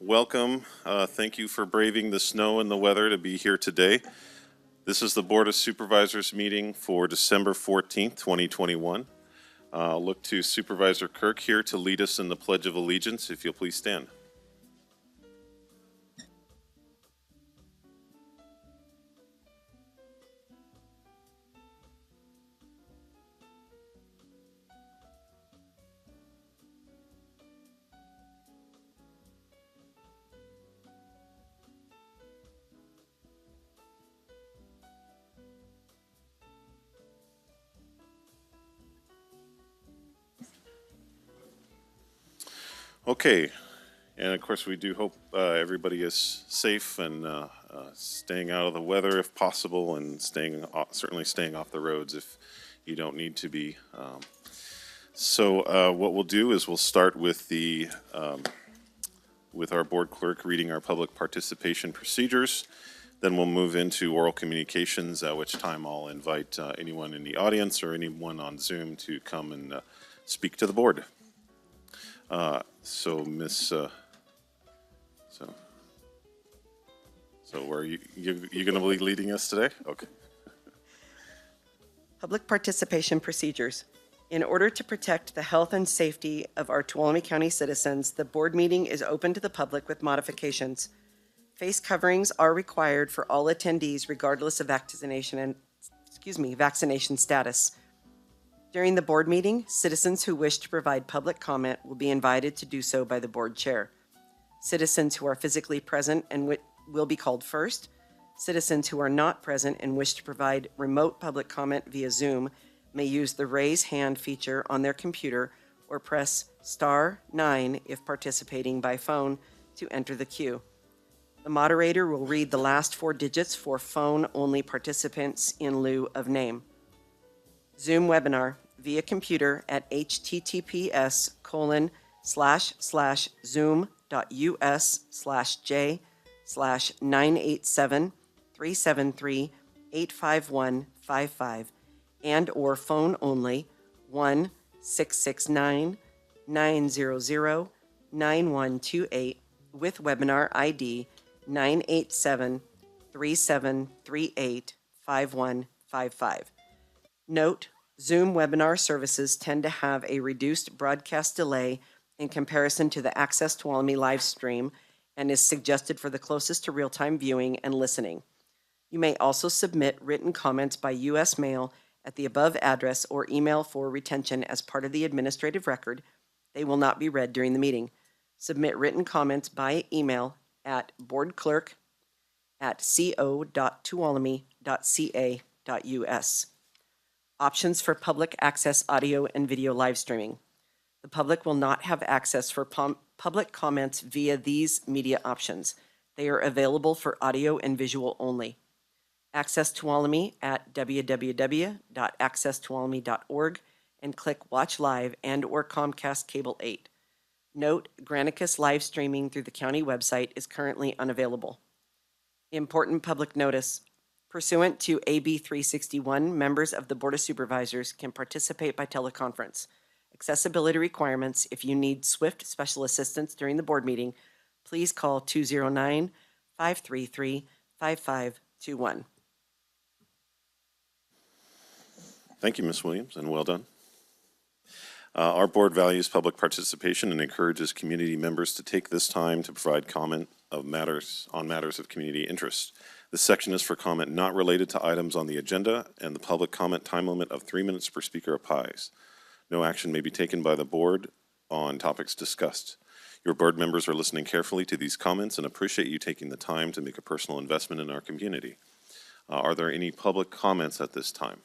welcome. Thank you for braving the snow and the weather to be here today. This is the Board of Supervisors meeting for December 14th, 2021. I'll look to Supervisor Kirk here to lead us in the Pledge of Allegiance, if you'll please stand. Okay, and of course we do hope everybody is safe and staying out of the weather if possible, and certainly staying off the roads if you don't need to be. So what we'll do is we'll start with with our board clerk reading our public participation procedures. Then we'll move into oral communications, at which time I'll invite anyone in the audience or anyone on Zoom to come and speak to the board. So where are you going to be leading us today? Okay. Public participation procedures. In order to protect the health and safety of our Tuolumne County citizens, the board meeting is open to the public with modifications. Face coverings are required for all attendees regardless of vaccination status. During the board meeting, citizens who wish to provide public comment will be invited to do so by the board chair. Citizens who are physically present and will be called first. Citizens who are not present and wish to provide remote public comment via Zoom may use the raise hand feature on their computer or press *9 if participating by phone to enter the queue. The moderator will read the last 4 digits for phone-only participants in lieu of name. Zoom webinar via computer at https://zoom.us/j/987-373-85155 and or phone only 1-669-900-9128 with webinar ID 987-3738-5155. Note, Zoom webinar services tend to have a reduced broadcast delay in comparison to the Access Tuolumne live stream and is suggested for the closest to real-time viewing and listening. You may also submit written comments by U.S. mail at the above address or email for retention as part of the administrative record. They will not be read during the meeting. Submit written comments by email at boardclerk@co.tuolumne.ca.us. Options for public access audio and video live streaming. The public will not have access for public comments via these media options. They are available for audio and visual only. Access Tuolumne at www.accesstuolumne.org and click Watch Live and or Comcast Cable 8. Note, Granicus live streaming through the county website is currently unavailable. Important public notice. Pursuant to AB 361, members of the Board of Supervisors can participate by teleconference. Accessibility requirements: if you need swift special assistance during the board meeting, please call 209-533-5521. Thank you, Ms. Williams, and well done. Our board values public participation and encourages community members to take this time to provide comment on matters of community interest. This section is for comment not related to items on the agenda, and the public comment time limit of 3 minutes per speaker applies. No action may be taken by the board on topics discussed. Your board members are listening carefully to these comments and appreciate you taking the time to make a personal investment in our community. Are there any public comments at this time?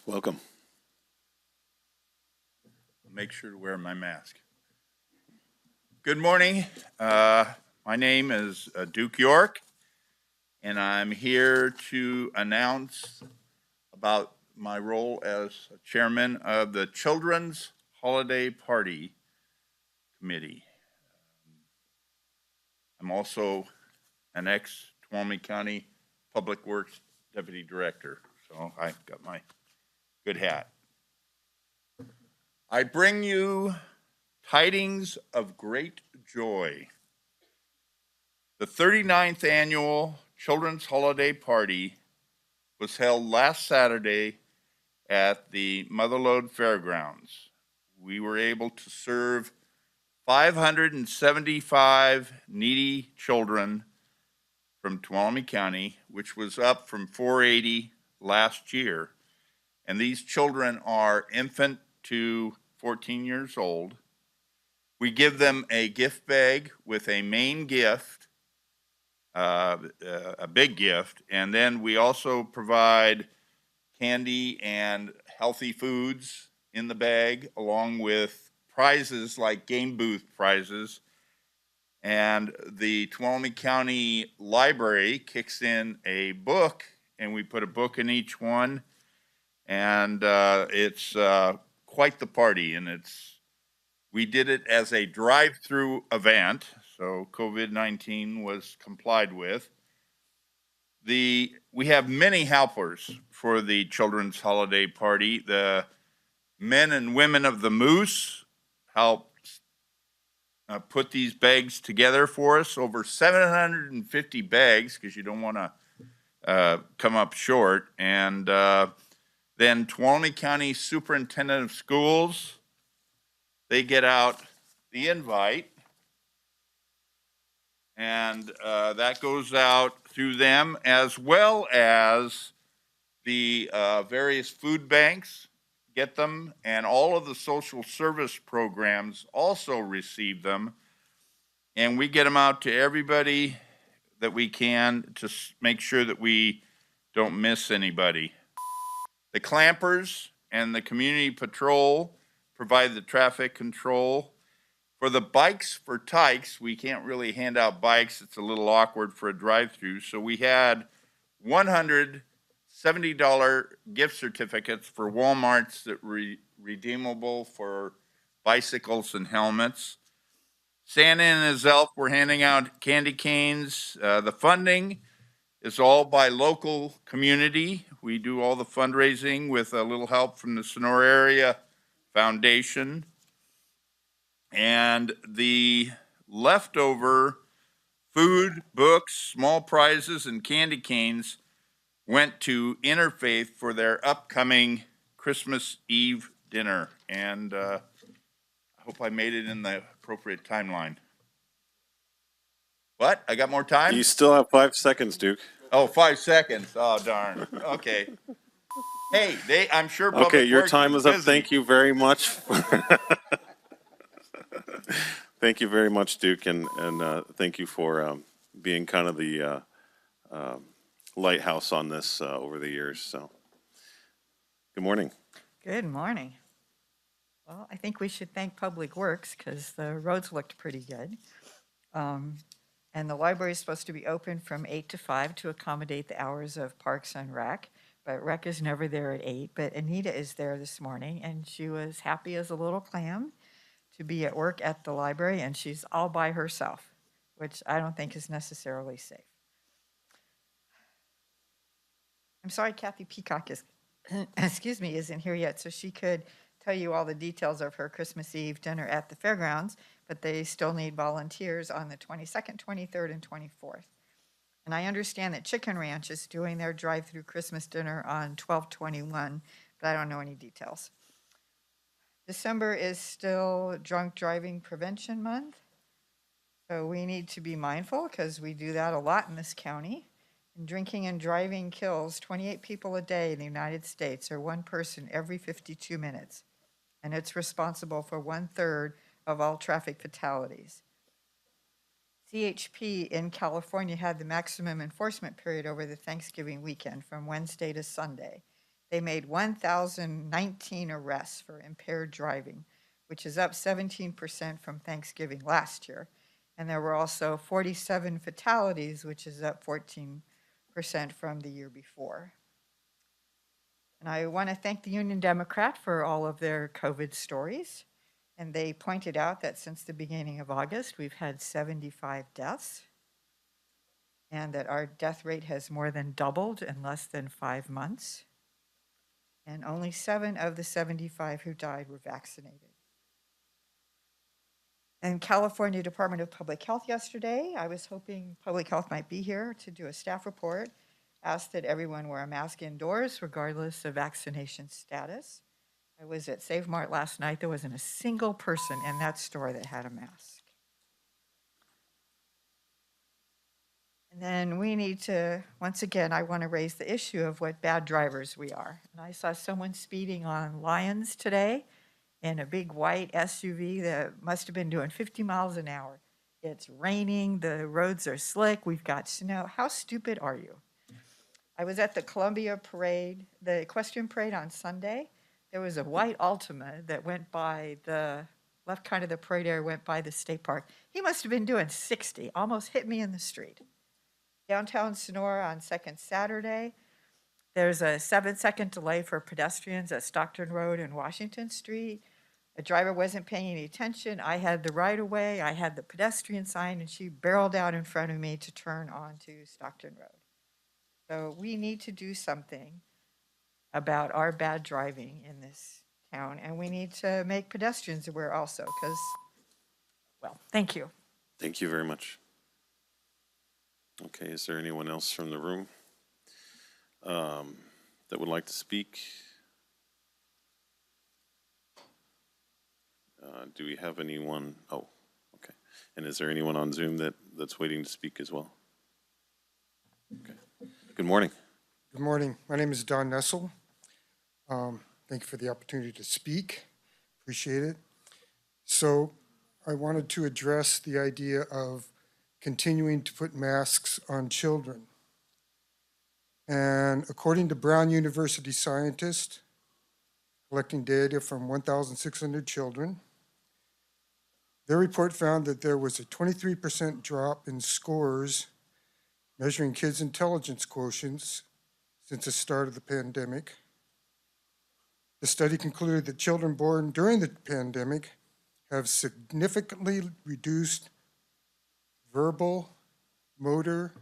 Welcome. Make sure to wear my mask. Good morning. My name is Duke York, and I'm here to announce about my role as chairman of the Children's Holiday Party Committee. I'm also an ex-Tuolumne County Public Works Deputy Director, so I got my good hat. I bring you tidings of great joy. The 39th Annual Children's Holiday Party was held last Saturday at the Motherlode Fairgrounds. We were able to serve 575 needy children from Tuolumne County, which was up from 480 last year. And these children are infant to 14 years old. We give them a gift bag with a main gift, a big gift, and then we also provide candy and healthy foods in the bag, along with prizes like game booth prizes. And the Tuolumne County Library kicks in a book, and we put a book in each one. And it's quite the party, and we did it as a drive-through event, so COVID-19 was complied with. We have many helpers for the children's holiday party. The men and women of the Moose helped put these bags together for us, over 750 bags, because you don't want to come up short. And then Tuolumne County Superintendent of Schools, they get out the invite, and that goes out through them, as well as the various food banks get them, and all of the social service programs also receive them. And we get them out to everybody that we can to make sure that we don't miss anybody. The clampers and the community patrol provide the traffic control. For the bikes for tykes, we can't really hand out bikes. It's a little awkward for a drive-through. So we had $170 gift certificates for Walmarts that were redeemable for bicycles and helmets. Santa and his elf were handing out candy canes. The funding is all by local community. We do all the fundraising with a little help from the Sonora Area Foundation. And the leftover food, books, small prizes, and candy canes went to Interfaith for their upcoming Christmas Eve dinner. And I hope I made it in the appropriate timeline. What? I got more time? You still have 5 seconds, Duke. Oh, 5 seconds. Oh, darn. Okay. Hey, I'm sure Public Okay, your Works time is up. busy. Thank you very much. Thank you very much, Duke, and thank you for being kind of the lighthouse on this over the years. So, good morning. Good morning. Well, I think we should thank Public Works because the roads looked pretty good. And the library is supposed to be open from 8 to 5 to accommodate the hours of Parks and Rec. But Rec is never there at 8. But Anita is there this morning, and she was happy as a little clam to be at work at the library, and she's all by herself, which I don't think is necessarily safe. I'm sorry Kathy Peacock is, isn't here yet, so she could tell you all the details of her Christmas Eve dinner at the fairgrounds, but they still need volunteers on the 22nd, 23rd, and 24th. And I understand that Chicken Ranch is doing their drive-through Christmas dinner on 12/21, but I don't know any details. December is still Drunk Driving Prevention Month, so we need to be mindful because we do that a lot in this county. And drinking and driving kills 28 people a day in the United States, or one person every 52 minutes. And it's responsible for 1/3 of all traffic fatalities. CHP in California had the maximum enforcement period over the Thanksgiving weekend from Wednesday to Sunday. They made 1,019 arrests for impaired driving, which is up 17% from Thanksgiving last year. And there were also 47 fatalities, which is up 14% from the year before. And I want to thank the Union Democrat for all of their COVID stories. And they pointed out that since the beginning of August, we've had 75 deaths. and that our death rate has more than doubled in less than 5 months. And only 7 of the 75 who died were vaccinated. And California Department of Public Health yesterday, I was hoping Public Health might be here to do a staff report, asked that everyone wear a mask indoors regardless of vaccination status. I was at Save Mart last night. There wasn't a single person in that store that had a mask. And then we need to, once again, I want to raise the issue of what bad drivers we are. And I saw someone speeding on Lyons today in a big white SUV that must have been doing 50 miles an hour. It's raining, the roads are slick, we've got snow. How stupid are you? I was at the Columbia Parade, the equestrian parade on Sunday. There was a white Altima that went by the left kind of the parade area, went by the state park. He must have been doing 60, almost hit me in the street. Downtown Sonora on Second Saturday, there's a 7-second delay for pedestrians at Stockton Road and Washington Street. A driver wasn't paying any attention. I had the right of way, I had the pedestrian sign, and she barreled out in front of me to turn onto Stockton Road. So we need to do something about our bad driving in this town, and we need to make pedestrians aware also, because, well, thank you. Thank you very much. Okay, is there anyone else from the room that would like to speak? Do we have anyone? Oh, okay. And is there anyone on Zoom that's waiting to speak as well? Okay. Good morning. Good morning. My name is Don Nessel. Thank you for the opportunity to speak. Appreciate it. So I wanted to address the idea of continuing to put masks on children. And according to Brown University scientists, collecting data from 1,600 children, their report found that there was a 23% drop in scores measuring kids' intelligence quotients since the start of the pandemic. The study concluded that children born during the pandemic have significantly reduced verbal, motor,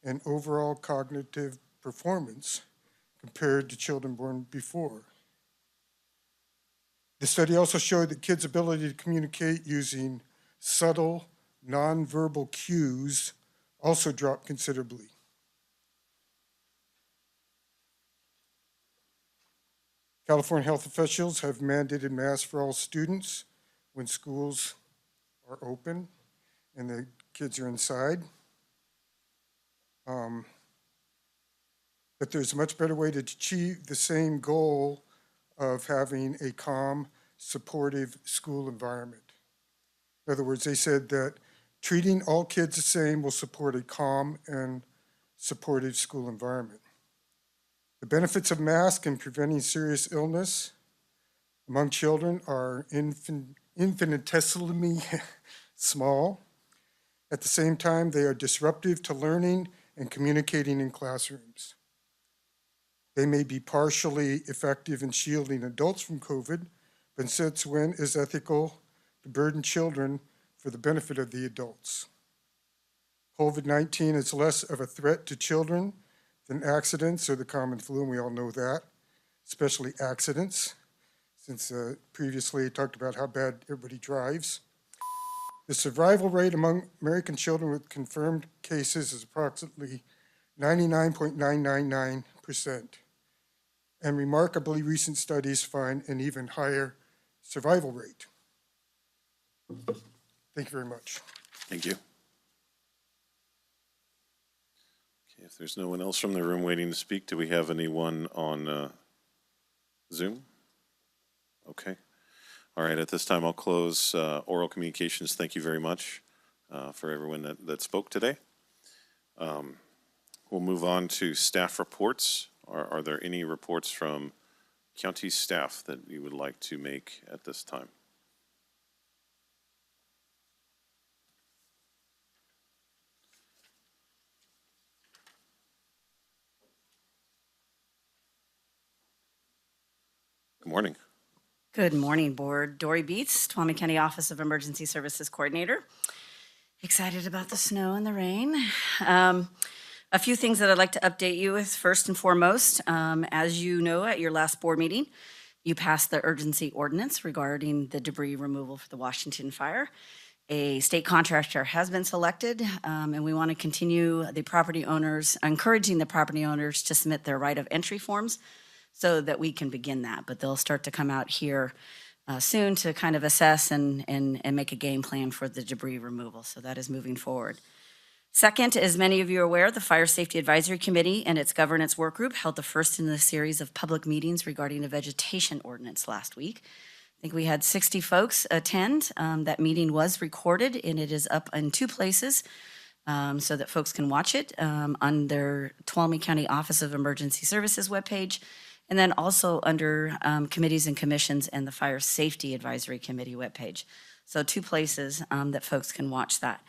and overall cognitive performance compared to children born before. The study also showed that kids' ability to communicate using subtle, nonverbal cues also dropped considerably. California health officials have mandated masks for all students when schools are open and the kids are inside. But there's a much better way to achieve the same goal of having a calm, supportive school environment. In other words, they said that treating all kids the same will support a calm and supportive school environment. The benefits of masks in preventing serious illness among children are infinitesimally small. At the same time, they are disruptive to learning and communicating in classrooms. They may be partially effective in shielding adults from COVID, but since when is ethical to burden children for the benefit of the adults? COVID-19 is less of a threat to children than accidents or the common flu, and we all know that, especially accidents, since previously I talked about how bad everybody drives. The survival rate among American children with confirmed cases is approximately 99.999%. And remarkably, recent studies find an even higher survival rate. Thank you very much. Thank you. Okay, if there's no one else from the room waiting to speak, do we have anyone on Zoom? Okay. All right, at this time, I'll close oral communications. Thank you very much for everyone that spoke today. We'll move on to staff reports. Are there any reports from county staff that you would like to make at this time? Good morning. Good morning, Board. Dory Beats, Tuolumne County Office of Emergency Services Coordinator. Excited about the snow and the rain. A few things that I'd like to update you with. First and foremost, as you know, at your last board meeting, you passed the urgency ordinance regarding the debris removal for the Washington fire. A state contractor has been selected, and we want to continue encouraging the property owners to submit their right of entry forms so that we can begin that. But they'll start to come out here soon to kind of assess and make a game plan for the debris removal. So that is moving forward. Second, as many of you are aware, the Fire Safety Advisory Committee and its governance work group held the first in a series of public meetings regarding a vegetation ordinance last week. I think we had 60 folks attend. That meeting was recorded, and it is up in 2 places so that folks can watch it on their Tuolumne County Office of Emergency Services webpage, and then also under committees and commissions and the Fire Safety Advisory Committee webpage. So 2 places that folks can watch that.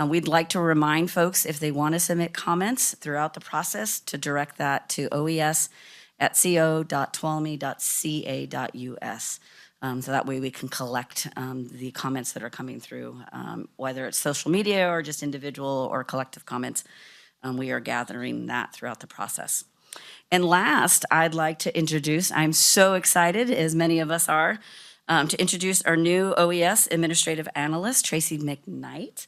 We'd like to remind folks, if they want to submit comments throughout the process, to direct that to oes@co.tuolumne.ca.us. So that way we can collect the comments that are coming through, whether it's social media or just individual or collective comments. We are gathering that throughout the process. And last, I'd like to introduce, I'm so excited, as many of us are, to introduce our new OES Administrative Analyst, Tracy McKnight.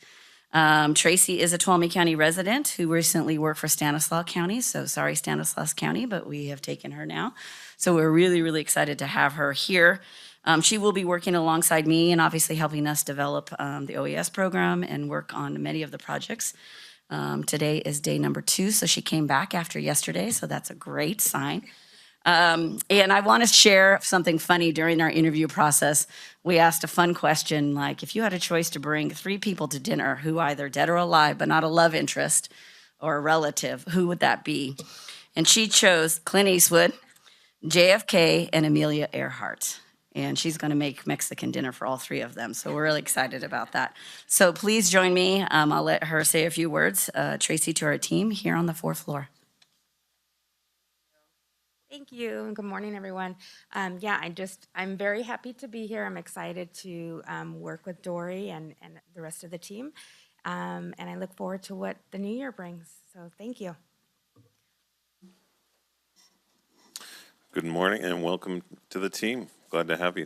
Tracy is a Tuolumne County resident who recently worked for Stanislaus County. So sorry, Stanislaus County, but we have taken her now. So we're really, really excited to have her here. She will be working alongside me and obviously helping us develop the OES program and work on many of the projects. Today is day number 2, so she came back after yesterday, so that's a great sign. And I want to share something funny during our interview process. We asked a fun question, like, if you had a choice to bring 3 people to dinner who either dead or alive, but not a love interest or a relative, who would that be? And she chose Clint Eastwood, JFK, and Amelia Earhart. And she's going to make Mexican dinner for all 3 of them. So we're really excited about that. So please join me. I'll let her say a few words. Tracy, to our team here on the 4th floor. Thank you, and good morning, everyone. I'm very happy to be here. I'm excited to work with Dory and the rest of the team, and I look forward to what the new year brings. So thank you. Good morning and welcome to the team. Glad to have you.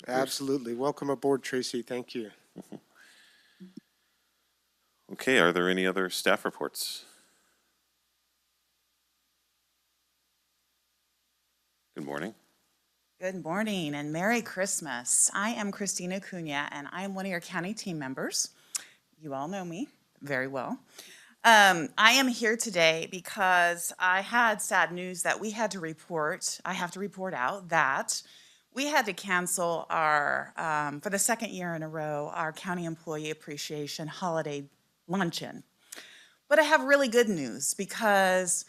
Absolutely. Welcome aboard, Tracy. Thank you. Okay, are there any other staff reports? Good morning. Good morning and Merry Christmas. I am Christina Cunha and I am one of your county team members. You all know me very well. I am here today because I had sad news that we had to report. I have to report out that we had to cancel our, for the 2nd year in a row, our County Employee Appreciation Holiday Luncheon. But I have really good news because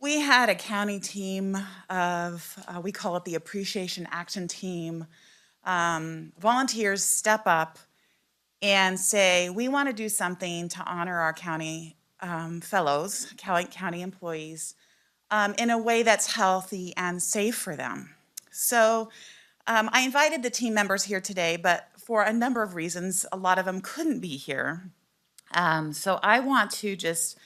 we had a county team of, we call it the Appreciation Action Team, volunteers step up and say, we want to do something to honor our county fellows, county employees, in a way that's healthy and safe for them. So I invited the team members here today, but for a number of reasons, a lot of them couldn't be here. So I want to just,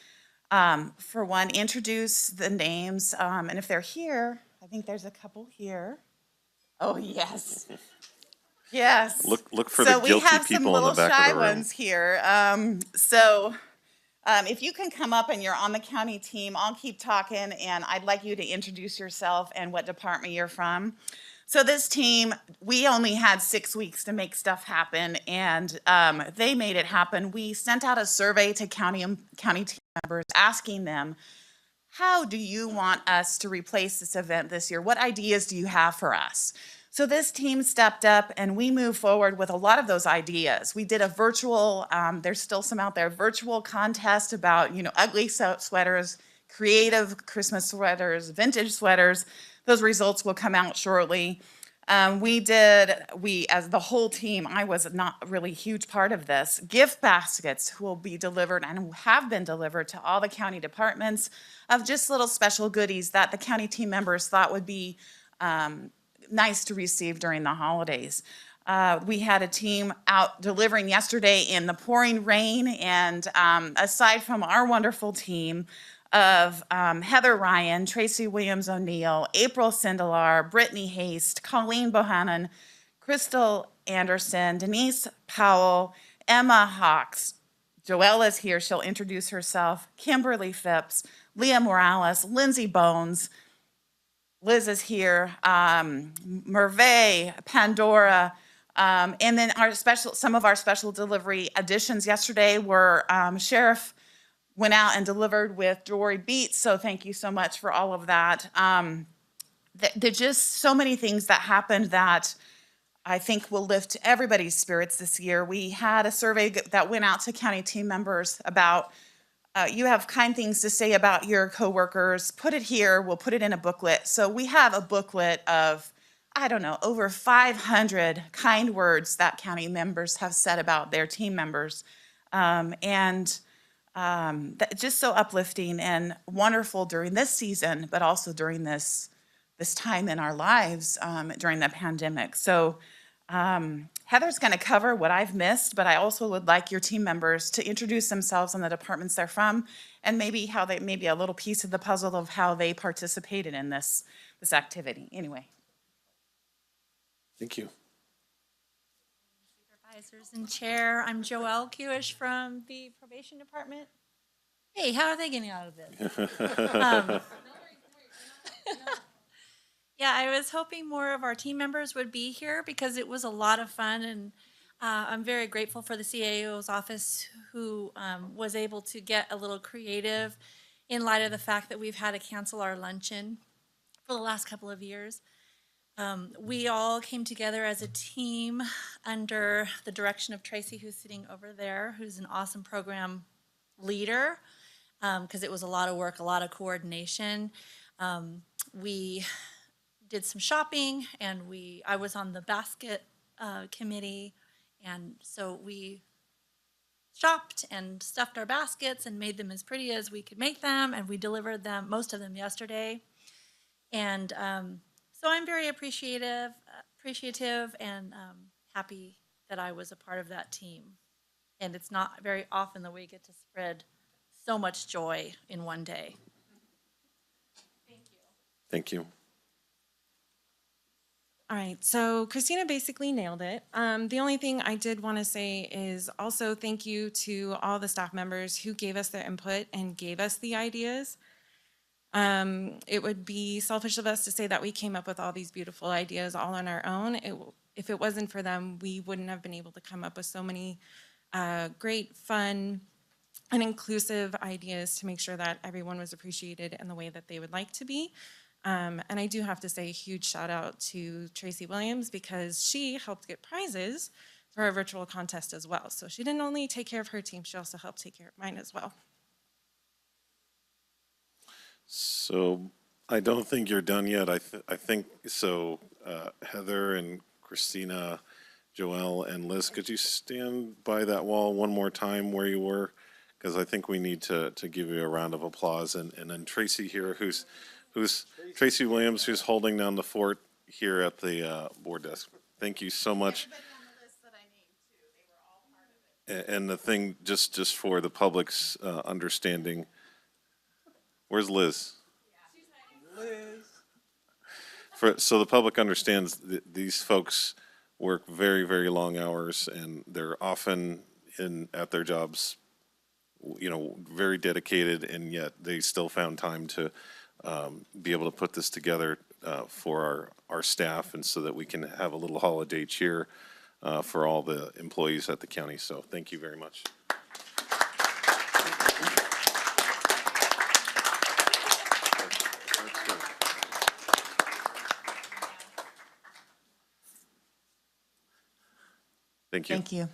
for one, introduce the names, and if they're here, I think there's a couple here. Oh, yes. Yes. Look for the guilty people in the back of the room. So we have some little shy ones here. If you can come up and you're on the county team, I'll keep talking, and I'd like you to introduce yourself and what department you're from. So this team, we only had 6 weeks to make stuff happen, and they made it happen. We sent out a survey to county team members asking them, how do you want us to replace this event this year? What ideas do you have for us? So this team stepped up and we moved forward with a lot of those ideas. We did a virtual, there's still some out there, virtual contest about, ugly sweaters, creative Christmas sweaters, vintage sweaters. Those results will come out shortly. As the whole team, I was not really a huge part of this, gift baskets will be delivered and have been delivered to all the county departments of just little special goodies that the county team members thought would be nice to receive during the holidays. We had a team out delivering yesterday in the pouring rain, and aside from our wonderful team of Heather Ryan, Tracy Williams O'Neill, April Sindelar, Brittany Haste, Colleen Bohannon, Crystal Anderson, Denise Powell, Emma Hawks, Joelle is here, she'll introduce herself, Kimberly Phipps, Leah Morales, Lindsay Bones, Liz is here, Merve, Pandora, and then some of our special delivery additions yesterday were Sheriff went out and delivered with Dory Beats, so thank you so much for all of that. There's just so many things that happened that I think will lift everybody's spirits this year. We had a survey that went out to county team members about you have kind things to say about your coworkers, put it here, we'll put it in a booklet. So we have a booklet of, I don't know, over 500 kind words that county members have said about their team members. Just so uplifting and wonderful during this season, but also during this time in our lives during the pandemic. So Heather's going to cover what I've missed, but I also would like your team members to introduce themselves and the departments they're from, and maybe a little piece of the puzzle of how they participated in this activity. Anyway. Thank you. Supervisors and Chair, I'm Joelle Kewish from the Probation Department. Hey, how are they getting out of this? Yeah, I was hoping more of our team members would be here because it was a lot of fun, and I'm very grateful for the CAO's office who was able to get a little creative in light of the fact that we've had to cancel our luncheon for the last couple of years. We all came together as a team under the direction of Tracy, who's sitting over there, who's an awesome program leader, because it was a lot of work, a lot of coordination. We did some shopping, and I was on the basket committee, and so we shopped and stuffed our baskets and made them as pretty as we could make them, and we delivered them, most of them yesterday. And so I'm very appreciative and happy that I was a part of that team. And it's not very often that we get to spread so much joy in one day. Thank you. Thank you. All right, so Christina basically nailed it. The only thing I did want to say is also thank you to all the staff members who gave us their input and gave us the ideas. It would be selfish of us to say that we came up with all these beautiful ideas all on our own. If it wasn't for them, we wouldn't have been able to come up with so many great, fun, and inclusive ideas to make sure that everyone was appreciated in the way that they would like to be. And I do have to say a huge shout out to Tracy Williams because she helped get prizes for our virtual contest as well. So she didn't only take care of her team, she also helped take care of mine as well. So I don't think you're done yet. I think so. Heather and Christina, Joelle and Liz, could you stand by that wall one more time where you were? Because I think we need to give you a round of applause. And then Tracy here, who's Tracy Williams, who's holding down the fort here at the board desk. Thank you so much. And the thing, just for the public's understanding, where's Liz? So the public understands that these folks work very, very long hours, and they're often at their jobs, very dedicated, and yet they still found time to be able to put this together for our staff, and so that we can have a little holiday cheer for all the employees at the county. So thank you very much. Thank you. Thank you.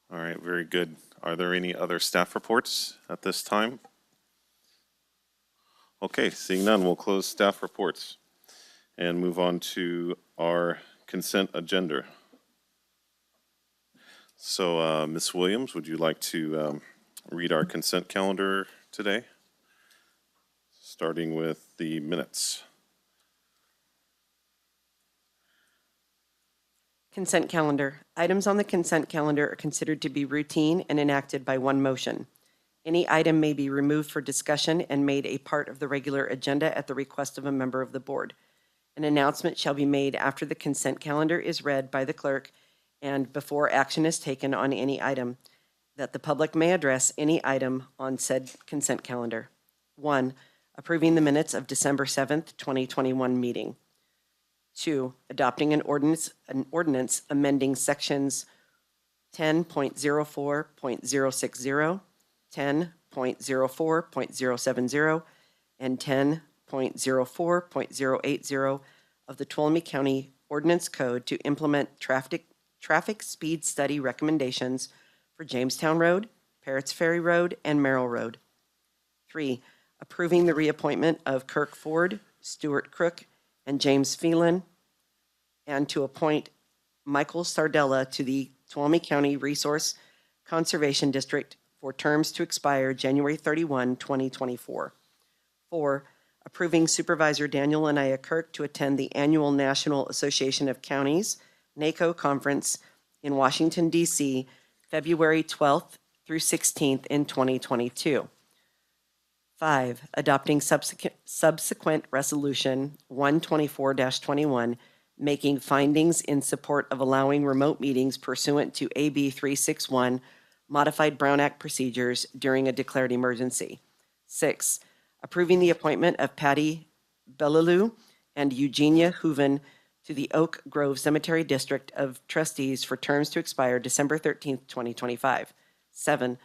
All right, very good. Are there any other staff reports at this time? Okay, seeing none, we'll close staff reports and move on to our consent agenda. So, Ms. Williams, would you like to read our consent calendar today? Starting with the minutes. Consent calendar. Items on the consent calendar are considered to be routine and enacted by one motion. Any item may be removed for discussion and made a part of the regular agenda at the request of a member of the board. An announcement shall be made after the consent calendar is read by the clerk and before action is taken on any item, that the public may address any item on said consent calendar. 1. Approving the minutes of December 7th, 2021 meeting. 2. Adopting an ordinance amending sections 10.04.060, 10.04.070, and 10.04.080 of the Tuolumne County Ordinance Code to implement traffic speed study recommendations for Jamestown Road, Parrots Ferry Road, and Merrill Road. 3. Approving the reappointment of Kirk Ford, Stuart Crook, and James Phelan, and to appoint Michael Sardella to the Tuolumne County Resource Conservation District for terms to expire January 31, 2024. 4. Approving Supervisor Daniel Anaya Kirk to attend the annual National Association of Counties, NACO Conference in Washington, D.C., February 12th through 16th in 2022. 5. Adopting subsequent Resolution 124-21, making findings in support of allowing remote meetings pursuant to AB 361, Modified Brown Act procedures during a declared emergency. 6. Approving the appointment of Patty Bellalou and Eugenia Hooven to the Oak Grove Cemetery District of Trustees for terms to expire December 13th, 2025. 7.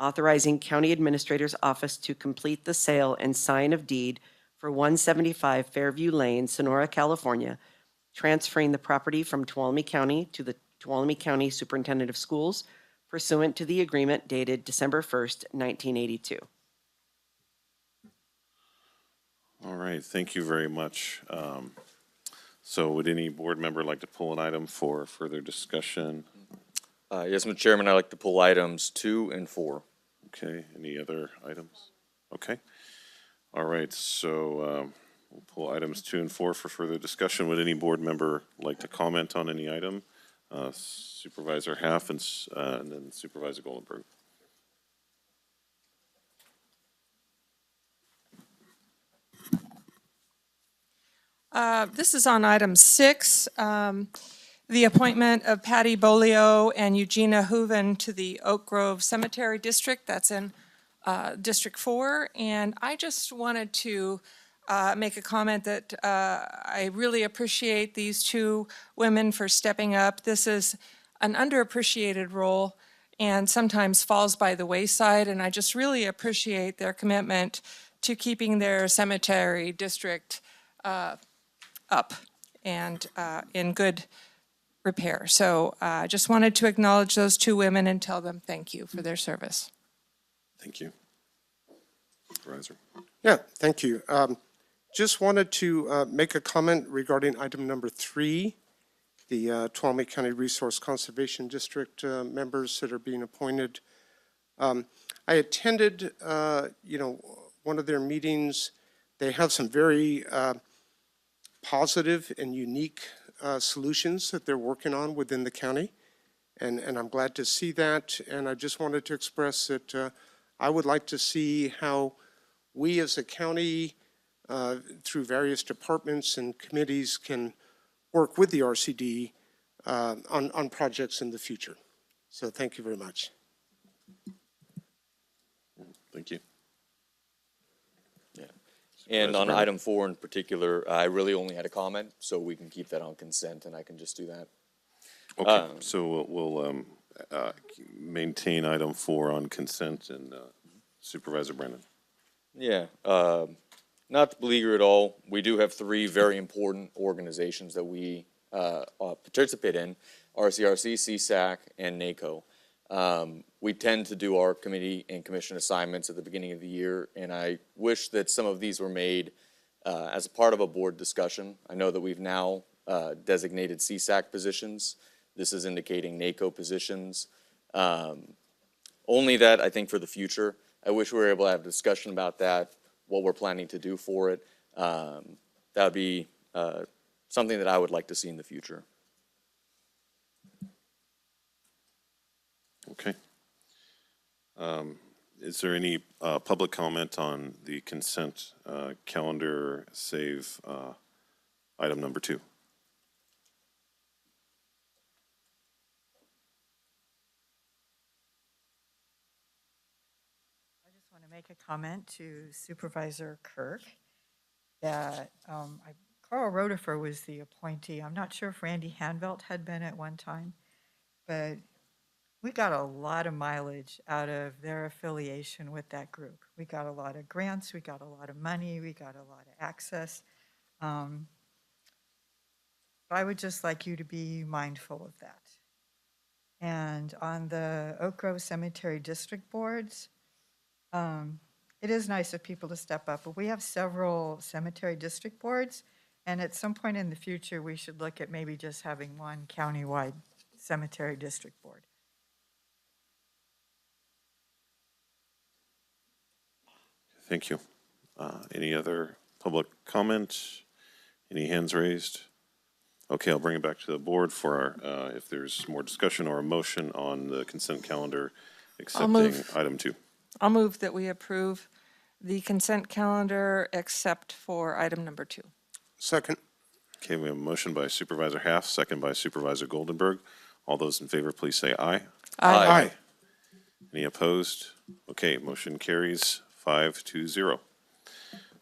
Authorizing County Administrator's Office to complete the sale and sign of deed for 175 Fairview Lane, Sonora, California, transferring the property from Tuolumne County to the Tuolumne County Superintendent of Schools pursuant to the agreement dated December 1st, 1982. All right, thank you very much. So would any board member like to pull an item for further discussion? Yes, Mr. Chairman, I'd like to pull items 2 and 4. Okay, any other items? Okay. All right, so we'll pull items 2 and 4 for further discussion. Would any board member like to comment on any item? Supervisor Half and then Supervisor Goldenberg. This is on item 6, the appointment of Patty Bolio and Eugenia Hooven to the Oak Grove Cemetery District. That's in District 4. And I just wanted to make a comment that I really appreciate these two women for stepping up. This is an underappreciated role and sometimes falls by the wayside. And I just really appreciate their commitment to keeping their cemetery district up and in good repair. So I just wanted to acknowledge those two women and tell them thank you for their service. Thank you. Supervisor. Yeah, thank you. Just wanted to make a comment regarding item number 3, the Tuolumne County Resource Conservation District members that are being appointed. I attended, one of their meetings. They have some very positive and unique solutions that they're working on within the county. And I'm glad to see that. And I just wanted to express that I would like to see how we as a county, through various departments and committees, can work with the RCD on projects in the future. So thank you very much. Thank you. And on item 4 in particular, I really only had a comment, so we can keep that on consent, and I can just do that. Okay, so we'll maintain item 4 on consent, and Supervisor Brennan. Yeah, not to beleaguer at all, we do have 3 very important organizations that we participate in, RCRC, CSAC, and NACO. We tend to do our committee and commission assignments at the beginning of the year, and I wish that some of these were made as a part of a board discussion. I know that we've now designated CSAC positions. This is indicating NACO positions. Only that, I think, for the future. I wish we were able to have a discussion about that, what we're planning to do for it. That would be something that I would like to see in the future. Okay. Is there any public comment on the consent calendar, save item number 2? I just want to make a comment to Supervisor Kirk that Carl Rodefer was the appointee. I'm not sure if Randy Hanvelt had been at one time, but we got a lot of mileage out of their affiliation with that group. We got a lot of grants, we got a lot of money, we got a lot of access. I would just like you to be mindful of that. And on the Oak Grove Cemetery District Boards, it is nice of people to step up, but we have several cemetery district boards, and at some point in the future, we should look at maybe just having one countywide cemetery district board. Thank you. Any other public comment? Any hands raised? Okay, I'll bring it back to the board for our, if there's more discussion or a motion on the consent calendar accepting move. item 2. I'll move that we approve the consent calendar except for item number 2. Second. Okay, we have a motion by Supervisor Half, second by Supervisor Goldenberg. All those in favor, please say aye. Aye. Any opposed? Okay, motion carries 5-0.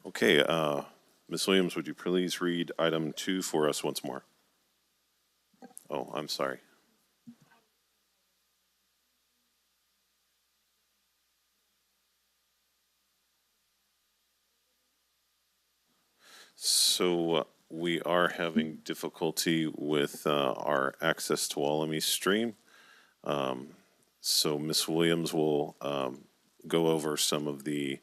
Okay, Ms. Williams, would you please read item 2 for us once more? Oh, I'm sorry. So we are having difficulty with our access to Tuolumne Stream. So Ms. Williams will go over some of the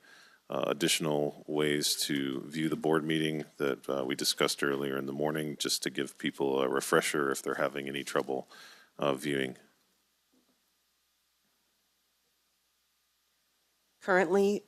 additional ways to view the board meeting that we discussed earlier in the morning, just to give people a refresher if they're having any trouble viewing. Currently,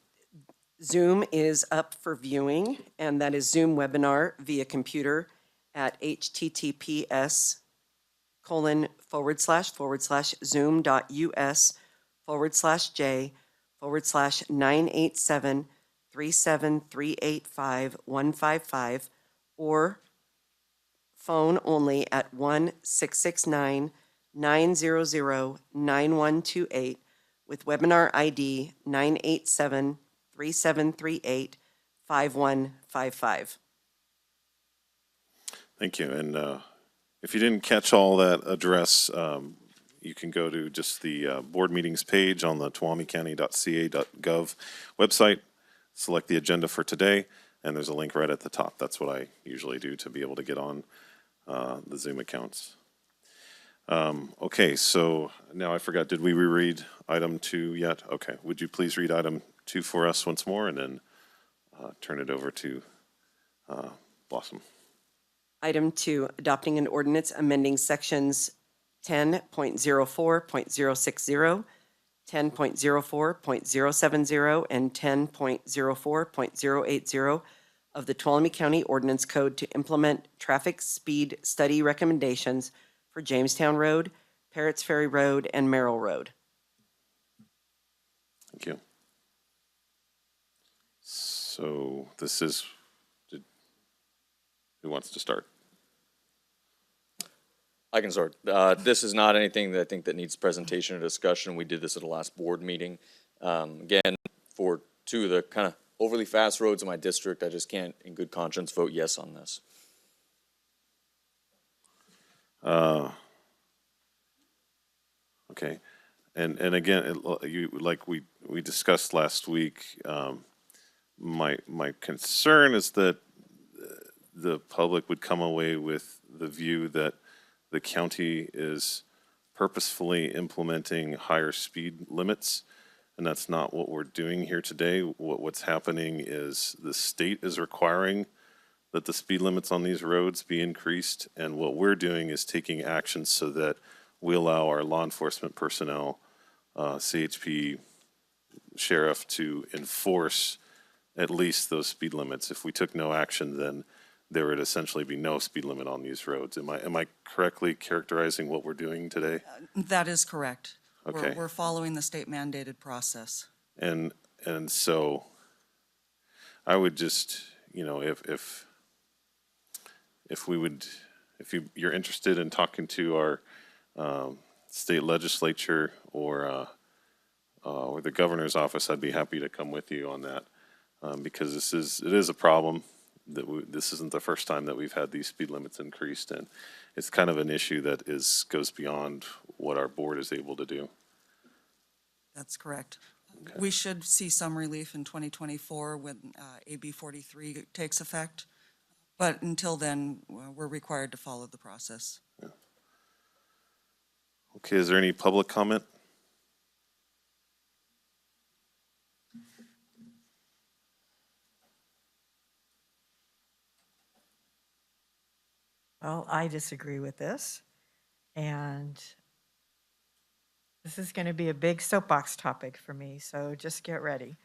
Zoom is up for viewing, and that is Zoom webinar via computer at https://zoom.us/zoom.987-37385-155 or phone only at 1-669-900-9128 with webinar ID 987-3738-5155. Thank you. And if you didn't catch all that address, you can go to just the board meetings page on the tuolumnecounty.ca.gov website, select the agenda for today, and there's a link right at the top. That's what I usually do to be able to get on the Zoom accounts. Okay, so now I forgot, did we reread item 2 yet? Okay, would you please read item 2 for us once more and then turn it over to Blossom. Item 2, adopting an ordinance amending sections 10.04.060, 10.04.070, and 10.04.080 of the Tuolumne County Ordinance Code to implement traffic speed study recommendations for Jamestown Road, Parrots Ferry Road, and Merrill Road. Thank you. So this is, who wants to start? I can start. This is not anything that I think that needs presentation or discussion. We did this at the last board meeting. Again, for 2 of the kind of overly fast roads in my district, I just can't in good conscience vote yes on this. Okay. And again, like we discussed last week, my concern is that the public would come away with the view that the county is purposefully implementing higher speed limits, and that's not what we're doing here today. What's happening is the state is requiring that the speed limits on these roads be increased, and what we're doing is taking actions so that we allow our law enforcement personnel, CHP, sheriff, to enforce at least those speed limits. If we took no action, then there would essentially be no speed limit on these roads. Am I correctly characterizing what we're doing today? That is correct. Okay. We're following the state mandated process. And so I would just, if you're interested in talking to our state legislature or the governor's office, I'd be happy to come with you on that. Because it is a problem that this isn't the first time that we've had these speed limits increased, and it's kind of an issue that goes beyond what our board is able to do. That's correct. We should see some relief in 2024 when AB 43 takes effect. But until then, we're required to follow the process. Yeah. Okay, is there any public comment? Well, I disagree with this, and this is going to be a big soapbox topic for me, so just get ready.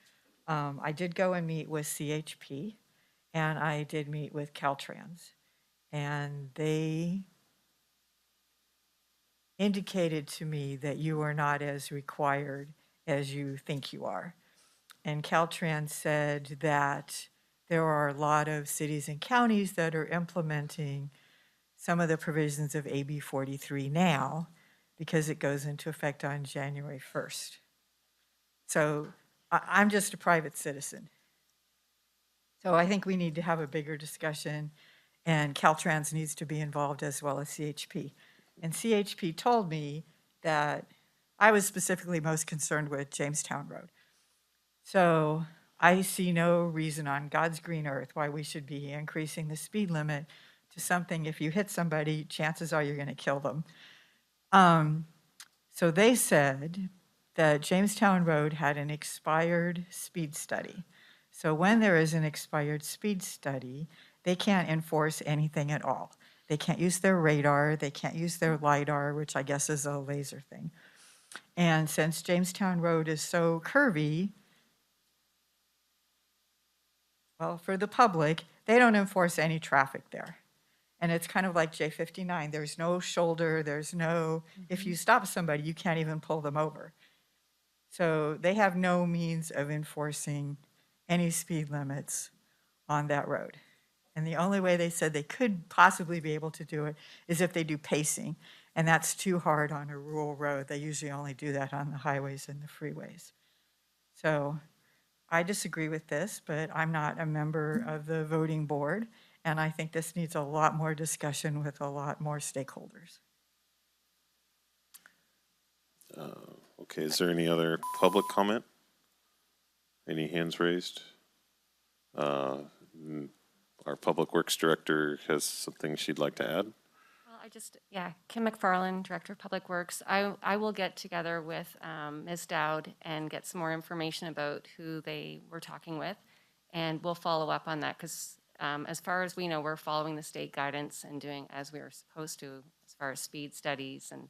I did go and meet with CHP, and I did meet with Caltrans, and they indicated to me that you are not as required as you think you are. And Caltrans said that there are a lot of cities and counties that are implementing some of the provisions of AB 43 now because it goes into effect on January 1st. So I'm just a private citizen. So I think we need to have a bigger discussion, and Caltrans needs to be involved as well as CHP. And CHP told me that I was specifically most concerned with Jamestown Road. So I see no reason on God's green earth why we should be increasing the speed limit to something, if you hit somebody, chances are you're going to kill them. So they said that Jamestown Road had an expired speed study. So when there is an expired speed study, they can't enforce anything at all. They can't use their radar, they can't use their LiDAR, which I guess is a laser thing. And since Jamestown Road is so curvy, well, for the public, they don't enforce any traffic there. And it's kind of like J59. There's no shoulder, there's no, if you stop somebody, you can't even pull them over. So they have no means of enforcing any speed limits on that road. And the only way they said they could possibly be able to do it is if they do pacing. And that's too hard on a rural road. They usually only do that on the highways and the freeways. So I disagree with this, but I'm not a member of the voting board. And I think this needs a lot more discussion with a lot more stakeholders. Okay, is there any other public comment? Any hands raised? Our Public Works Director has something she'd like to add. Well, Kim McFarland, Director of Public Works. I will get together with Ms. Dowd and get some more information about who they were talking with, and we'll follow up on that because as far as we know, we're following the state guidance and doing as we are supposed to as far as speed studies. And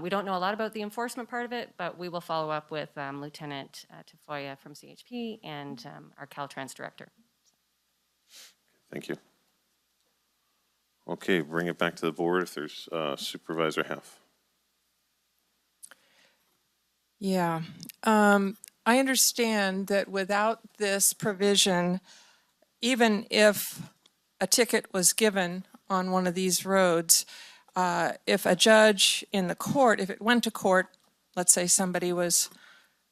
we don't know a lot about the enforcement part of it, but we will follow up with Lieutenant Tafoya from CHP and our Caltrans Director. Thank you. Okay, bring it back to the board if there's Supervisor Heff. Yeah, I understand that without this provision, even if a ticket was given on one of these roads, if a judge in the court, if it went to court, let's say somebody was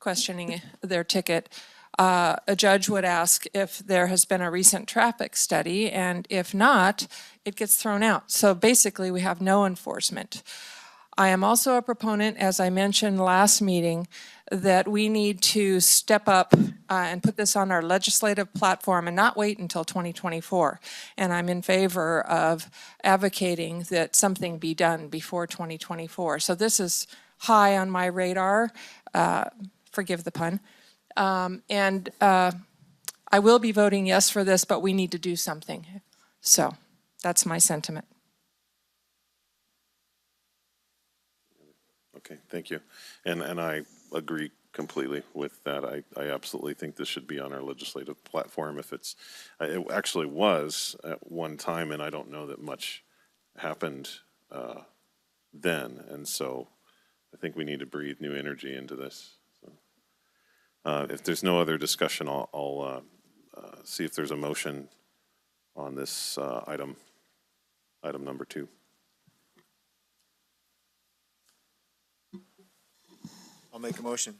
questioning their ticket, a judge would ask if there has been a recent traffic study, and if not, it gets thrown out. So basically, we have no enforcement. I am also a proponent, as I mentioned last meeting, that we need to step up and put this on our legislative platform and not wait until 2024. And I'm in favor of advocating that something be done before 2024. So this is high on my radar, forgive the pun. I will be voting yes for this, but we need to do something. So that's my sentiment. Okay, thank you. And I agree completely with that. I absolutely think this should be on our legislative platform. If it actually was at one time, and I don't know that much happened then. And so I think we need to breathe new energy into this. So, if there's no other discussion, I'll see if there's a motion on this item number 2. I'll make a motion.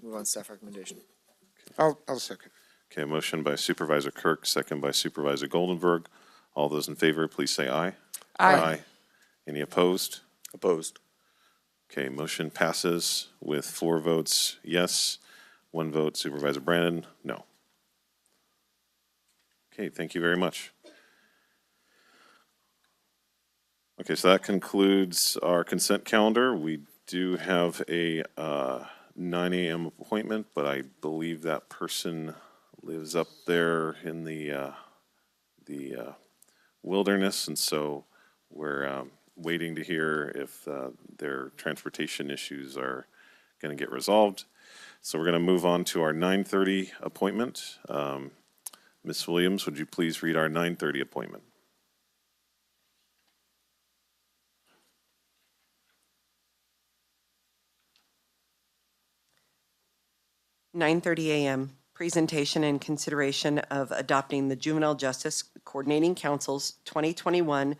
Move on staff recommendation. I'll second. Okay, a motion by Supervisor Kirk, second by Supervisor Goldenberg. All those in favor, please say aye. Aye. Any opposed? Opposed. Okay, motion passes with 4 votes yes, 1 vote Supervisor Brandon, no. Okay, thank you very much. Okay, so that concludes our consent calendar. We do have a 9 a.m. appointment, but I believe that person lives up there in the wilderness, and so we're waiting to hear if their transportation issues are going to get resolved. So we're going to move on to our 9:30 appointment. Ms. Williams, would you please read our 9:30 appointment? 9:30 a.m., presentation and consideration of adopting the Juvenile Justice Coordinating Council's 2021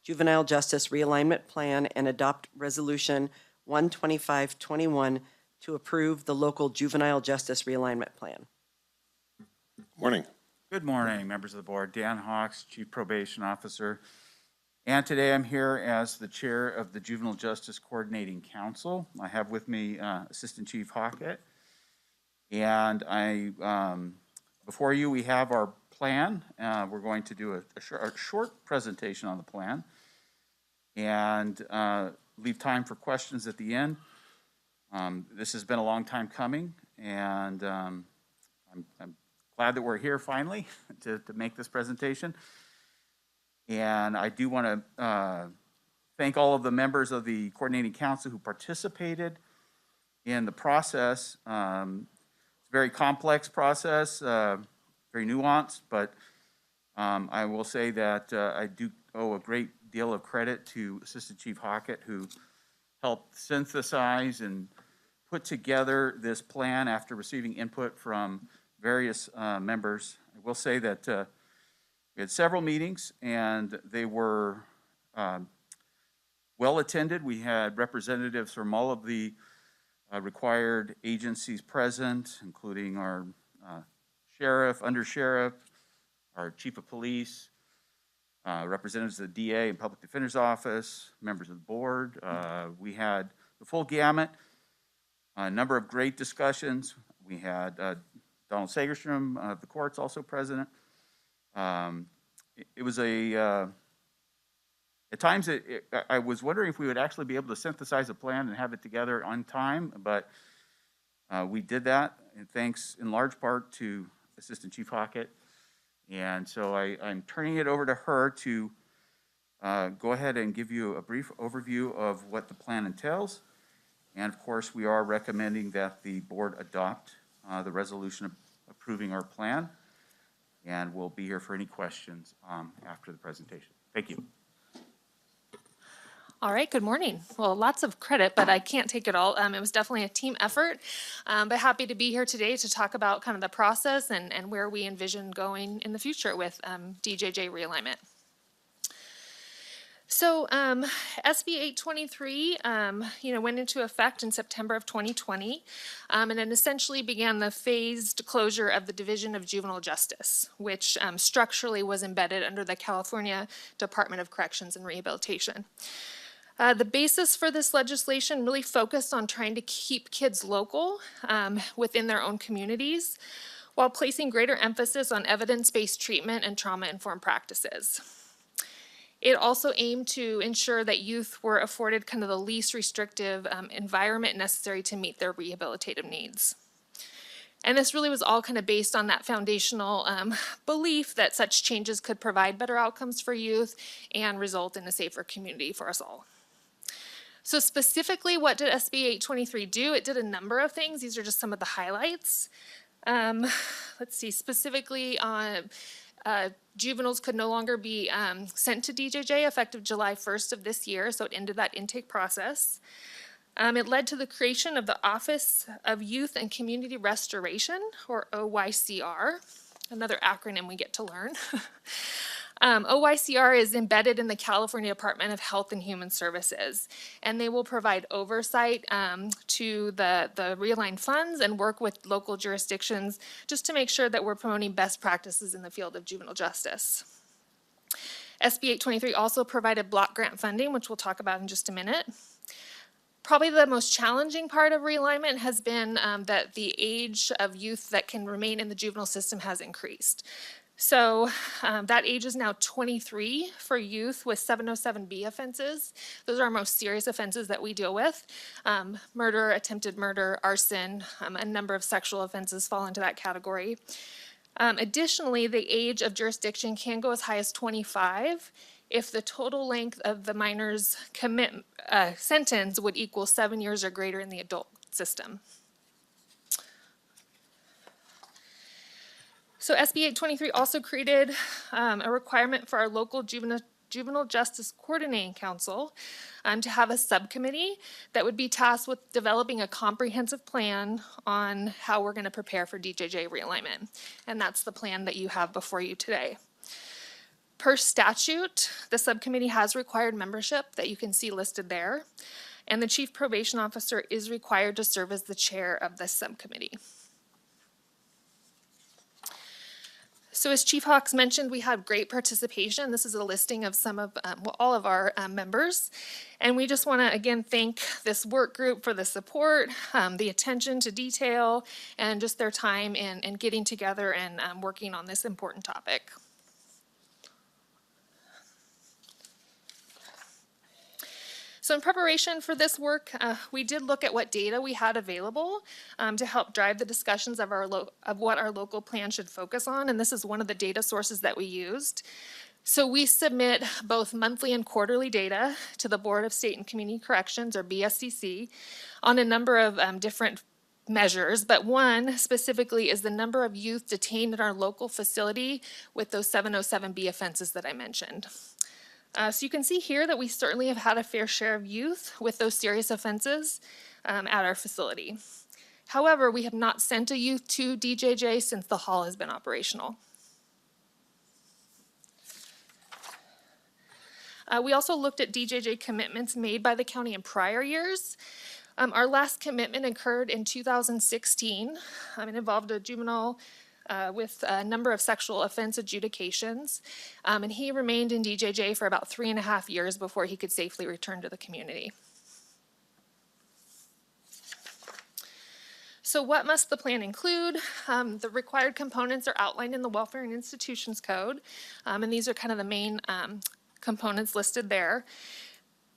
Juvenile Justice Realignment Plan and adopt Resolution 12521 to approve the local Juvenile Justice Realignment Plan. Morning. Good morning, members of the board. Dan Hawks, Chief Probation Officer. And today I'm here as the chair of the Juvenile Justice Coordinating Council. I have with me Assistant Chief Hockett. And before you, we have our plan. We're going to do a short presentation on the plan and leave time for questions at the end. This has been a long time coming, and I'm glad that we're here finally to make this presentation. And I do want to thank all of the members of the Coordinating Council who participated in the process. Very complex process, very nuanced, but I will say that I do owe a great deal of credit to Assistant Chief Hockett, who helped synthesize and put together this plan after receiving input from various members. I will say that we had several meetings, and they were well attended. We had representatives from all of the required agencies present, including our sheriff, undersheriff, our chief of police, representatives of the DA and public defender's office, members of the board. We had the full gamut, a number of great discussions. We had Donald Sagerstrom of the courts also present. It was at times, I was wondering if we would actually be able to synthesize a plan and have it together on time, but we did that, and thanks in large part to Assistant Chief Hockett. And so I'm turning it over to her to go ahead and give you a brief overview of what the plan entails. And of course, we are recommending that the board adopt the resolution approving our plan. And we'll be here for any questions after the presentation. Thank you. All right, good morning. Well, lots of credit, but I can't take it all. It was definitely a team effort, but happy to be here today to talk about kind of the process and where we envision going in the future with DJJ realignment. So SB 823, went into effect in September of 2020, and then essentially began the phased closure of the Division of Juvenile Justice, which structurally was embedded under the California Department of Corrections and Rehabilitation. The basis for this legislation really focused on trying to keep kids local within their own communities, while placing greater emphasis on evidence-based treatment and trauma-informed practices. It also aimed to ensure that youth were afforded kind of the least restrictive environment necessary to meet their rehabilitative needs. And this really was all kind of based on that foundational belief that such changes could provide better outcomes for youth and result in a safer community for us all. So specifically, what did SB 823 do? It did a number of things. These are just some of the highlights. Let's see, specifically juveniles could no longer be sent to DJJ effective July 1st of this year, so it ended that intake process. It led to the creation of the Office of Youth and Community Restoration, or OYCR, another acronym we get to learn. OYCR is embedded in the California Department of Health and Human Services, and they will provide oversight to the realigned funds and work with local jurisdictions just to make sure that we're promoting best practices in the field of juvenile justice. SB 823 also provided block grant funding, which we'll talk about in just a minute. Probably the most challenging part of realignment has been that the age of youth that can remain in the juvenile system has increased. So that age is now 23 for youth with 707B offenses. Those are our most serious offenses that we deal with. Murder, attempted murder, arson, a number of sexual offenses fall into that category. Additionally, the age of jurisdiction can go as high as 25 if the total length of the minor's sentence would equal 7 years or greater in the adult system. So SB 823 also created a requirement for our local Juvenile Justice Coordinating Council to have a subcommittee that would be tasked with developing a comprehensive plan on how we're going to prepare for DJJ realignment. And that's the plan that you have before you today. Per statute, the subcommittee has required membership that you can see listed there, and the chief probation officer is required to serve as the chair of this subcommittee. So as Chief Hawks mentioned, we had great participation. This is a listing of some of, all of our members. And we just want to, again, thank this work group for the support, the attention to detail, and just their time in getting together and working on this important topic. So in preparation for this work, we did look at what data we had available to help drive the discussions of what our local plan should focus on, and this is one of the data sources that we used. So we submit both monthly and quarterly data to the Board of State and Community Corrections, or BSCC, on a number of different measures, but one specifically is the number of youth detained in our local facility with those 707B offenses that I mentioned. So you can see here that we certainly have had a fair share of youth with those serious offenses at our facility. However, we have not sent a youth to DJJ since the hall has been operational. We also looked at DJJ commitments made by the county in prior years. Our last commitment occurred in 2016. It involved a juvenile with a number of sexual offense adjudications, and he remained in DJJ for about 3.5 years before he could safely return to the community. So what must the plan include? The required components are outlined in the Welfare and Institutions Code, and these are kind of the main components listed there.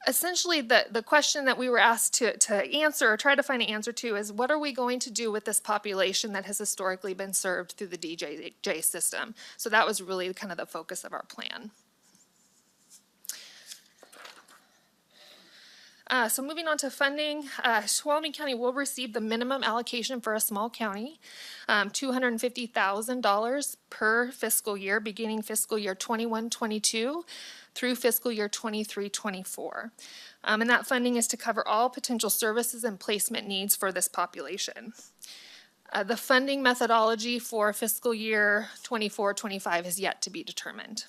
Essentially, the question that we were asked to answer, or try to find an answer to, is what are we going to do with this population that has historically been served through the DJJ system? So that was really kind of the focus of our plan. So moving on to funding, Tuolumne County will receive the minimum allocation for a small county, $250,000 per fiscal year, beginning fiscal year 21-22 through fiscal year 23-24. And that funding is to cover all potential services and placement needs for this population. The funding methodology for fiscal year 24-25 is yet to be determined.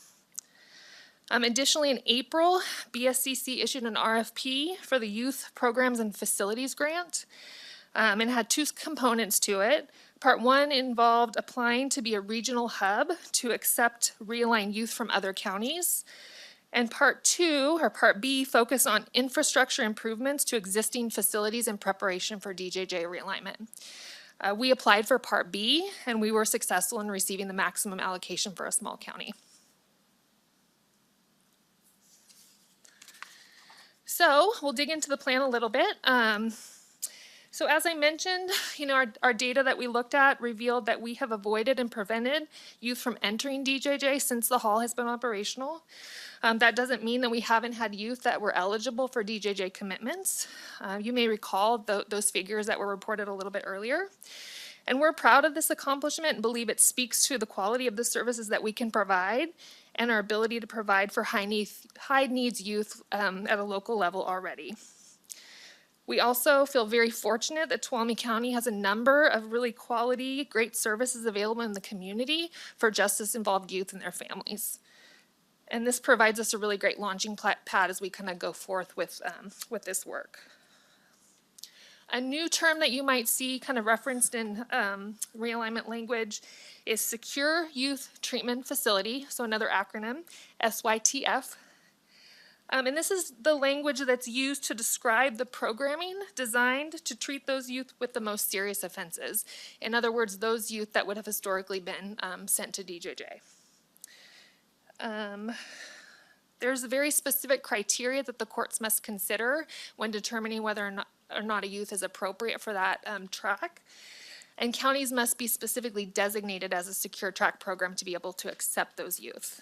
Additionally, in April, BSCC issued an RFP for the Youth Programs and Facilities Grant, and had two components to it. Part one involved applying to be a regional hub to accept realigned youth from other counties. And part two, or part B, focused on infrastructure improvements to existing facilities in preparation for DJJ realignment. We applied for part B, and we were successful in receiving the maximum allocation for a small county. So we'll dig into the plan a little bit. So as I mentioned, our data that we looked at revealed that we have avoided and prevented youth from entering DJJ since the hall has been operational. That doesn't mean that we haven't had youth that were eligible for DJJ commitments. You may recall those figures that were reported a little bit earlier. And we're proud of this accomplishment and believe it speaks to the quality of the services that we can provide and our ability to provide for high needs youth at a local level already. We also feel very fortunate that Tuolumne County has a number of really quality, great services available in the community for justice-involved youth and their families. And this provides us a really great launching pad as we kind of go forth with this work. A new term that you might see kind of referenced in realignment language is Secure Youth Treatment Facility, so another acronym, SYTF. And this is the language that's used to describe the programming designed to treat those youth with the most serious offenses. In other words, those youth that would have historically been sent to DJJ. There's very specific criteria that the courts must consider when determining whether or not a youth is appropriate for that track. And counties must be specifically designated as a secure track program to be able to accept those youth.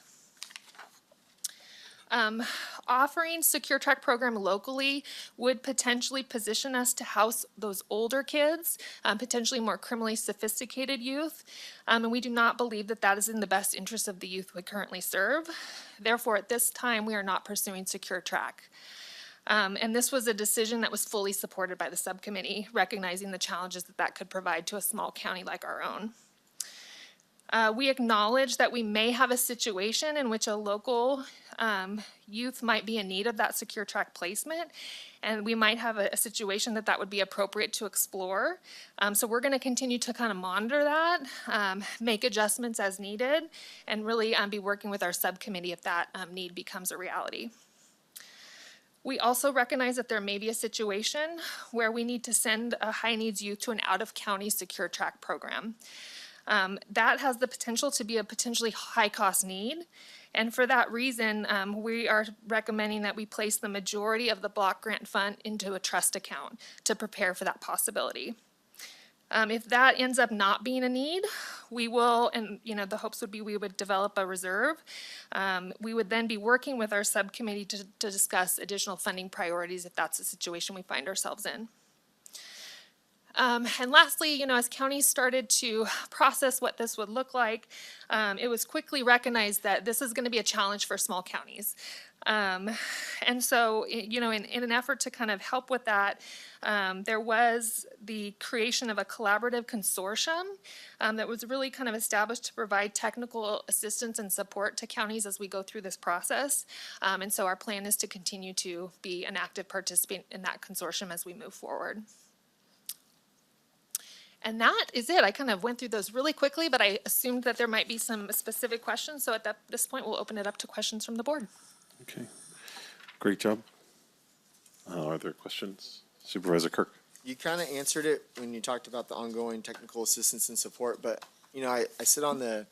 Offering secure track program locally would potentially position us to house those older kids, potentially more criminally sophisticated youth, and we do not believe that that is in the best interest of the youth we currently serve. Therefore, at this time, we are not pursuing secure track. And this was a decision that was fully supported by the subcommittee, recognizing the challenges that that could provide to a small county like our own. We acknowledge that we may have a situation in which a local youth might be in need of that secure track placement, and we might have a situation that that would be appropriate to explore. So we're going to continue to kind of monitor that, make adjustments as needed, and really be working with our subcommittee if that need becomes a reality. We also recognize that there may be a situation where we need to send a high needs youth to an out-of-county secure track program. That has the potential to be a potentially high cost need. And for that reason, we are recommending that we place the majority of the block grant fund into a trust account to prepare for that possibility. If that ends up not being a need, we will, and the hopes would be we would develop a reserve. We would then be working with our subcommittee to discuss additional funding priorities if that's the situation we find ourselves in. And lastly, as counties started to process what this would look like, it was quickly recognized that this is going to be a challenge for small counties. And so, in an effort to kind of help with that, there was the creation of a collaborative consortium that was really kind of established to provide technical assistance and support to counties as we go through this process. And so our plan is to continue to be an active participant in that consortium as we move forward. And that is it. I kind of went through those really quickly, but I assumed that there might be some specific questions. So at this point, we'll open it up to questions from the board. Okay, great job. Are there questions? Supervisor Kirk? You kind of answered it when you talked about the ongoing technical assistance and support, but, I sit on the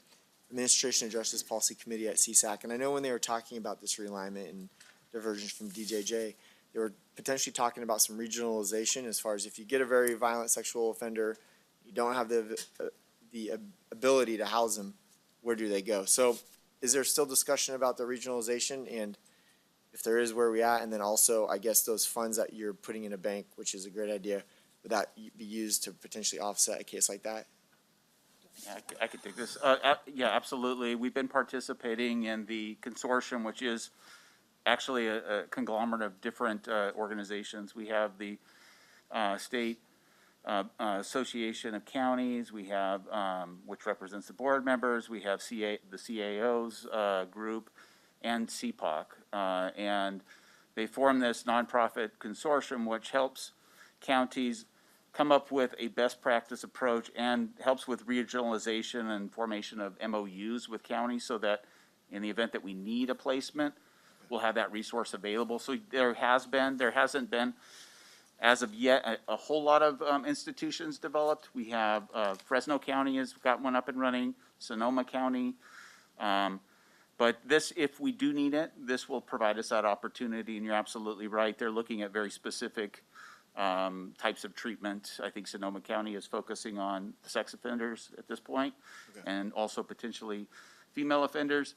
Administration of Justice Policy Committee at CSAC, and I know when they were talking about this realignment and divergence from DJJ, they were potentially talking about some regionalization as far as if you get a very violent sexual offender, you don't have the ability to house them, where do they go? So is there still discussion about the regionalization, and if there is, where are we at? And then also, I guess those funds that you're putting in a bank, which is a great idea, would that be used to potentially offset a case like that? Yeah, I could take this. Yeah, absolutely. We've been participating in the consortium, which is actually a conglomerate of different organizations. We have the state Association of Counties, we have, which represents the board members, we have the CAO's group, and CPOC. And they form this nonprofit consortium which helps counties come up with a best practice approach and helps with regionalization and formation of MOUs with counties so that in the event that we need a placement, we'll have that resource available. So there hasn't been, as of yet, a whole lot of institutions developed. We have Fresno County has got one up and running, Sonoma County. But this, if we do need it, this will provide us that opportunity. And you're absolutely right. They're looking at very specific types of treatment. I think Sonoma County is focusing on sex offenders at this point, and also potentially female offenders.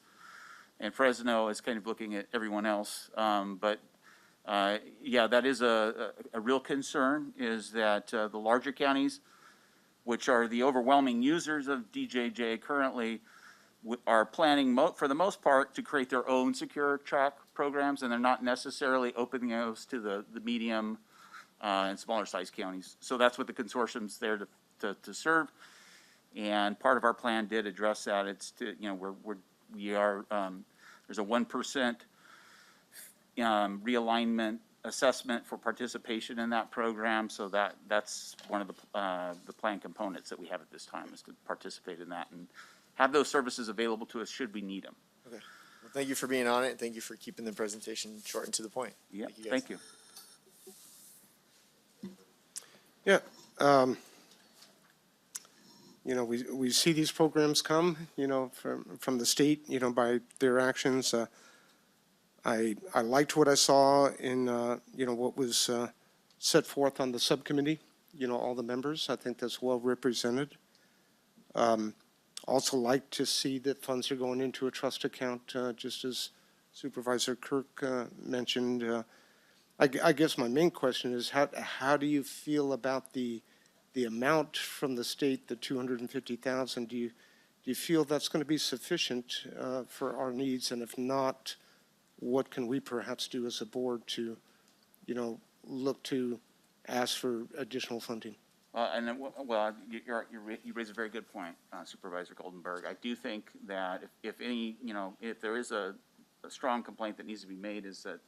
And Fresno is kind of looking at everyone else. Yeah, that is a real concern, is that the larger counties, which are the overwhelming users of DJJ currently, are planning for the most part to create their own secure track programs, and they're not necessarily opening those to the medium in smaller sized counties. So that's what the consortium's there to serve. And part of our plan did address that. It's to, you know, we are, there's a 1% realignment assessment for participation in that program. So that's one of the plan components that we have at this time, is to participate in that and have those services available to us should we need them. Okay. Well, thank you for being on it, and thank you for keeping the presentation short and to the point. Yeah, Thank you, guys. thank you. Yeah. You know, we see these programs come, you know, from the state, you know, by their actions. I liked what I saw in, you know, what was set forth on the subcommittee, you know, all the members. I think that's well represented. Also like to see that funds are going into a trust account, just as Supervisor Kirk mentioned. I guess my main question is how do you feel about the amount from the state, the 250,000? Do you feel that's going to be sufficient for our needs? And if not, what can we perhaps do as a board to, you know, look to ask for additional funding? And then, well, you raise a very good point, Supervisor Goldenberg. I do think that if any, you know, if there is a strong complaint that needs to be made, is that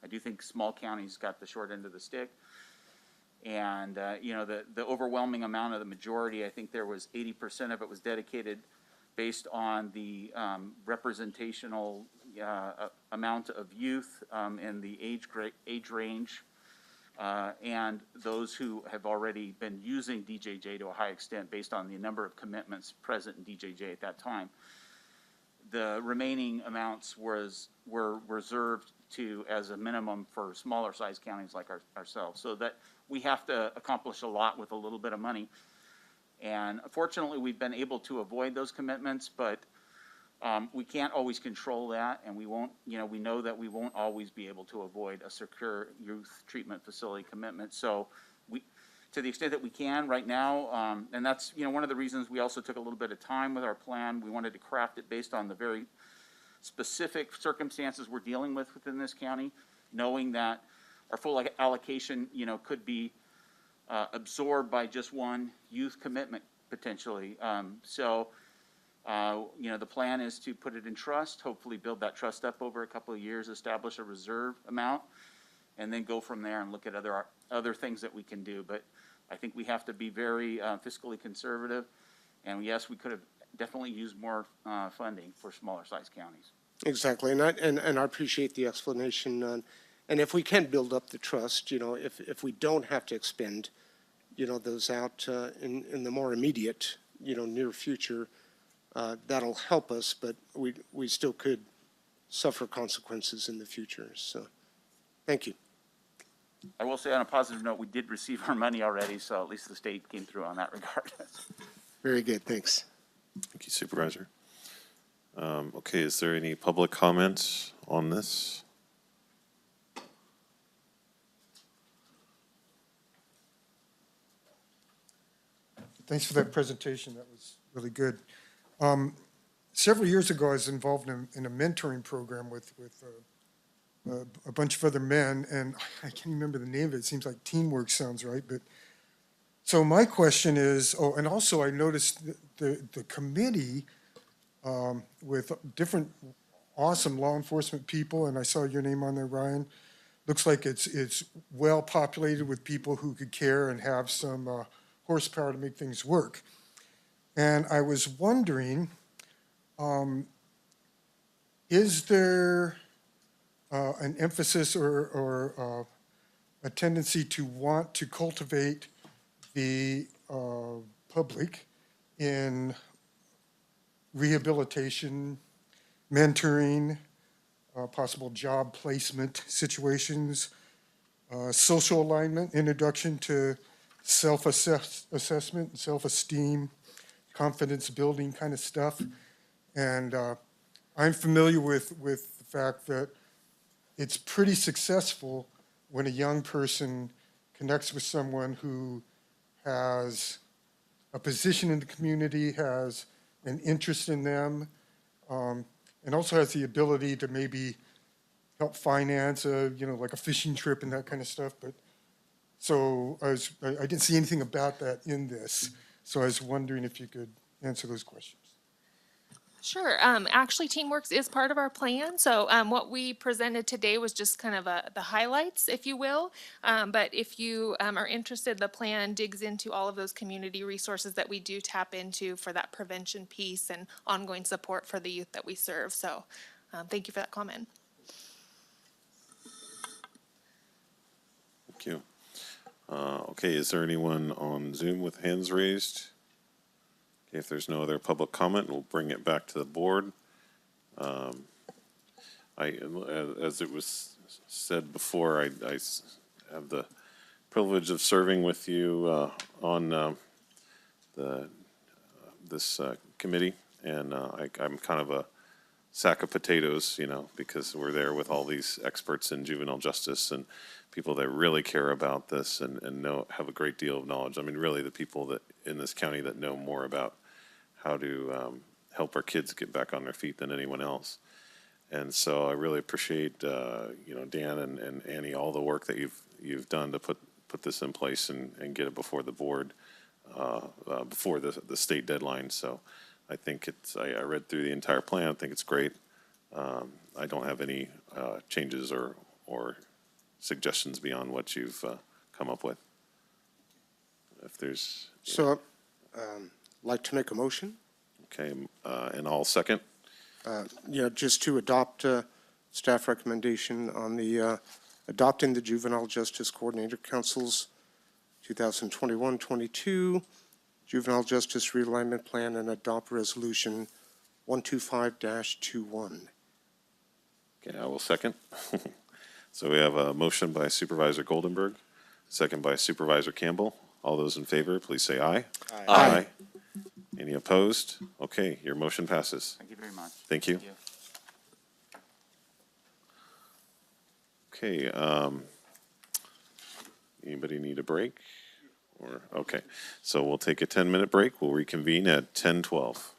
I do think small counties got the short end of the stick. And, you know, the overwhelming amount of the majority, I think there was 80% of it was dedicated based on the representational amount of youth and the age range, and those who have already been using DJJ to a high extent based on the number of commitments present in DJJ at that time. The remaining amounts were reserved to as a minimum for smaller sized counties like ourselves, so that we have to accomplish a lot with a little bit of money. And fortunately, we've been able to avoid those commitments, but we can't always control that, and we won't, you know, we know that we won't always be able to avoid a secure youth treatment facility commitment. So we, to the extent that we can right now, and that's, you know, one of the reasons we also took a little bit of time with our plan. We wanted to craft it based on the very specific circumstances we're dealing with within this county, knowing that our full allocation, you know, could be absorbed by just one youth commitment potentially. You know, the plan is to put it in trust, hopefully build that trust up over a couple of years, establish a reserve amount, and then go from there and look at other things that we can do. But I think we have to be very fiscally conservative. And yes, we could have definitely used more funding for smaller sized counties. Exactly, and I appreciate the explanation. And if we can build up the trust, you know, if we don't have to expend, you know, those out in the more immediate, you know, near future, that'll help us, but we still could suffer consequences in the future. So, thank you. I will say on a positive note, we did receive our money already, so at least the state came through on that regard. Very good, thanks. Thank you, Supervisor. Okay, is there any public comments on this? Thanks for that presentation. That was really good. Several years ago, I was involved in a mentoring program with a bunch of other men, and I can't remember the name of it. It seems like teamwork sounds right. But so my question is, and also I noticed the committee with different awesome law enforcement people, and I saw your name on there, Ryan. Looks like it's well populated with people who could care and have some horsepower to make things work. And I was wondering, is there an emphasis or a tendency to want to cultivate the public in rehabilitation, mentoring, possible job placement situations, social alignment, introduction to self-assessment, self-esteem, confidence building kind of stuff? And I'm familiar with the fact that it's pretty successful when a young person connects with someone who has a position in the community, has an interest in them, and also has the ability to maybe help finance like a fishing trip and that kind of stuff. But So I didn't see anything about that in this, so I was wondering if you could answer those questions. Sure. Actually, TeamWorks is part of our plan. So what we presented today was just kind of the highlights, if you will. But if you are interested, the plan digs into all of those community resources that we do tap into for that prevention piece and ongoing support for the youth that we serve. So thank you for that comment. Thank you. Okay, is there anyone on Zoom with hands raised? Okay, if there's no other public comment, we'll bring it back to the board. As it was said before, I have the privilege of serving with you on this committee, and I'm kind of a sack of potatoes, because we're there with all these experts in juvenile justice and people that really care about this and have a great deal of knowledge. I mean, really the people that in this county that know more about how to help our kids get back on their feet than anyone else. And so I really appreciate, Dan and Annie, all the work that you've done to put this in place and get it before the board before the state deadline. So I think I read through the entire plan. I think it's great. I don't have any changes or suggestions beyond what you've come up with. If there's... So like to make a motion? Okay, and I'll second. Just to adopt staff recommendation on the adopting the Juvenile Justice Coordinator Council's 2021-22 Juvenile Justice Realignment Plan and adopt Resolution 125-21. Okay, I will second. So we have a motion by Supervisor Goldenberg, second by Supervisor Campbell. All those in favor, please say aye. Aye. Aye. Any opposed? Okay, your motion passes. Thank you very much. Thank you. Okay, anybody need a break? Okay, so we'll take a 10-minute break. We'll reconvene at 10:12.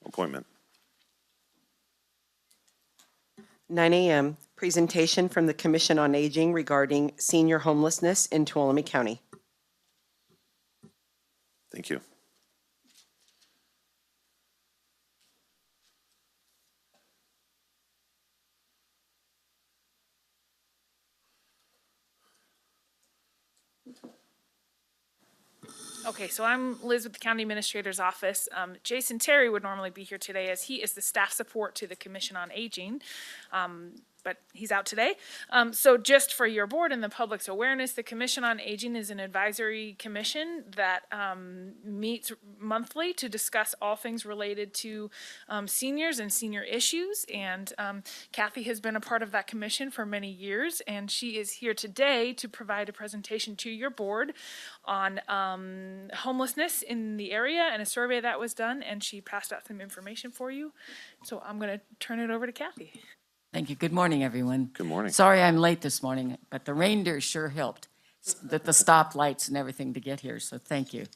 Appointment. 9 a.m., presentation from the Commission on Aging regarding senior homelessness in Tuolumne County. Thank you. Okay, so I'm Liz with the County Administrator's Office. Jason Terry would normally be here today as he is the staff support to the Commission on Aging, but he's out today. So just for your board and the public's awareness, the Commission on Aging is an advisory commission that meets monthly to discuss all things related to seniors and senior issues. And Kathy has been a part of that commission for many years, and she is here today to provide a presentation to your board on homelessness in the area and a survey that was done, and she passed out some information for you. So I'm going to turn it over to Kathy. Thank you. Good morning, everyone. Good morning. Sorry I'm late this morning, but the reindeer sure helped, the stoplights and everything to get here, so thank you.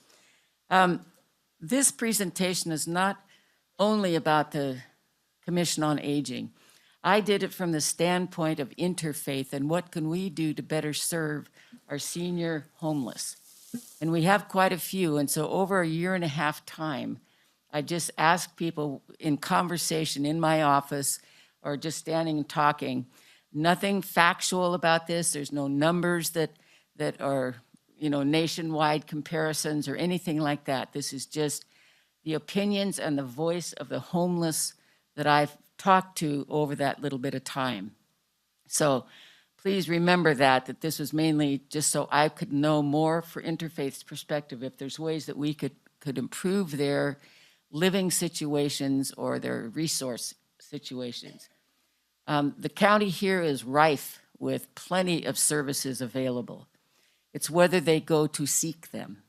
This presentation is not only about the Commission on Aging. I did it from the standpoint of interfaith and what can we do to better serve our senior homeless. And we have quite a few, and so over a year and a half time, I just asked people in conversation in my office or just standing and talking, nothing factual about this. There's no numbers that are, nationwide comparisons or anything like that. This is just the opinions and the voice of the homeless that I've talked to over that little bit of time. So please remember that this was mainly just so I could know more for Interfaith's perspective, if there's ways that we could improve their living situations or their resource situations. The county here is rife with plenty of services available. It's whether they go to seek them,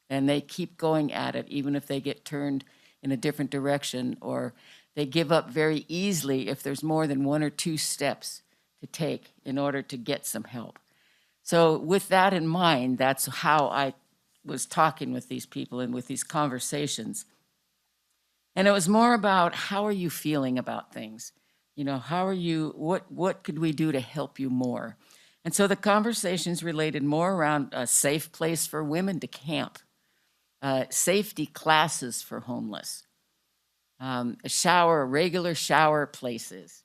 and they keep going at it, even if they get turned in a different direction or they give up very easily if there's more than 1 or 2 steps to take in order to get some help. So with that in mind, that's how I was talking with these people and with these conversations. And it was more about, how are you feeling about things? You know, how are you, what could we do to help you more? And so the conversations related more around a safe place for women to camp, safety classes for homeless, regular shower places,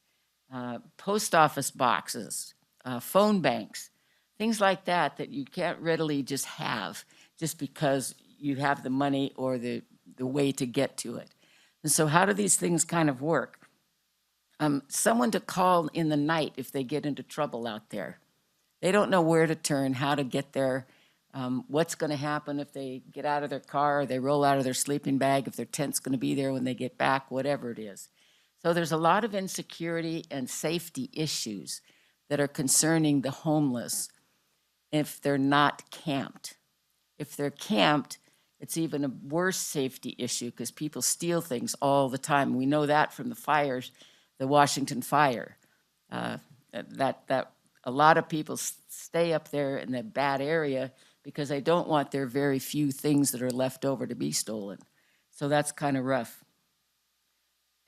post office boxes, phone banks, things like that that you can't readily just have just because you have the money or the way to get to it. And so how do these things kind of work? Someone to call in the night if they get into trouble out there. They don't know where to turn, how to get there, what's going to happen if they get out of their car, or they roll out of their sleeping bag, if their tent's going to be there when they get back, whatever it is. So there's a lot of insecurity and safety issues that are concerning the homeless if they're not camped. If they're camped, it's even a worse safety issue because people steal things all the time. We know that from the fires, the Washington fire, that a lot of people stay up there in that bad area because they don't want their very few things that are left over to be stolen. So that's kind of rough.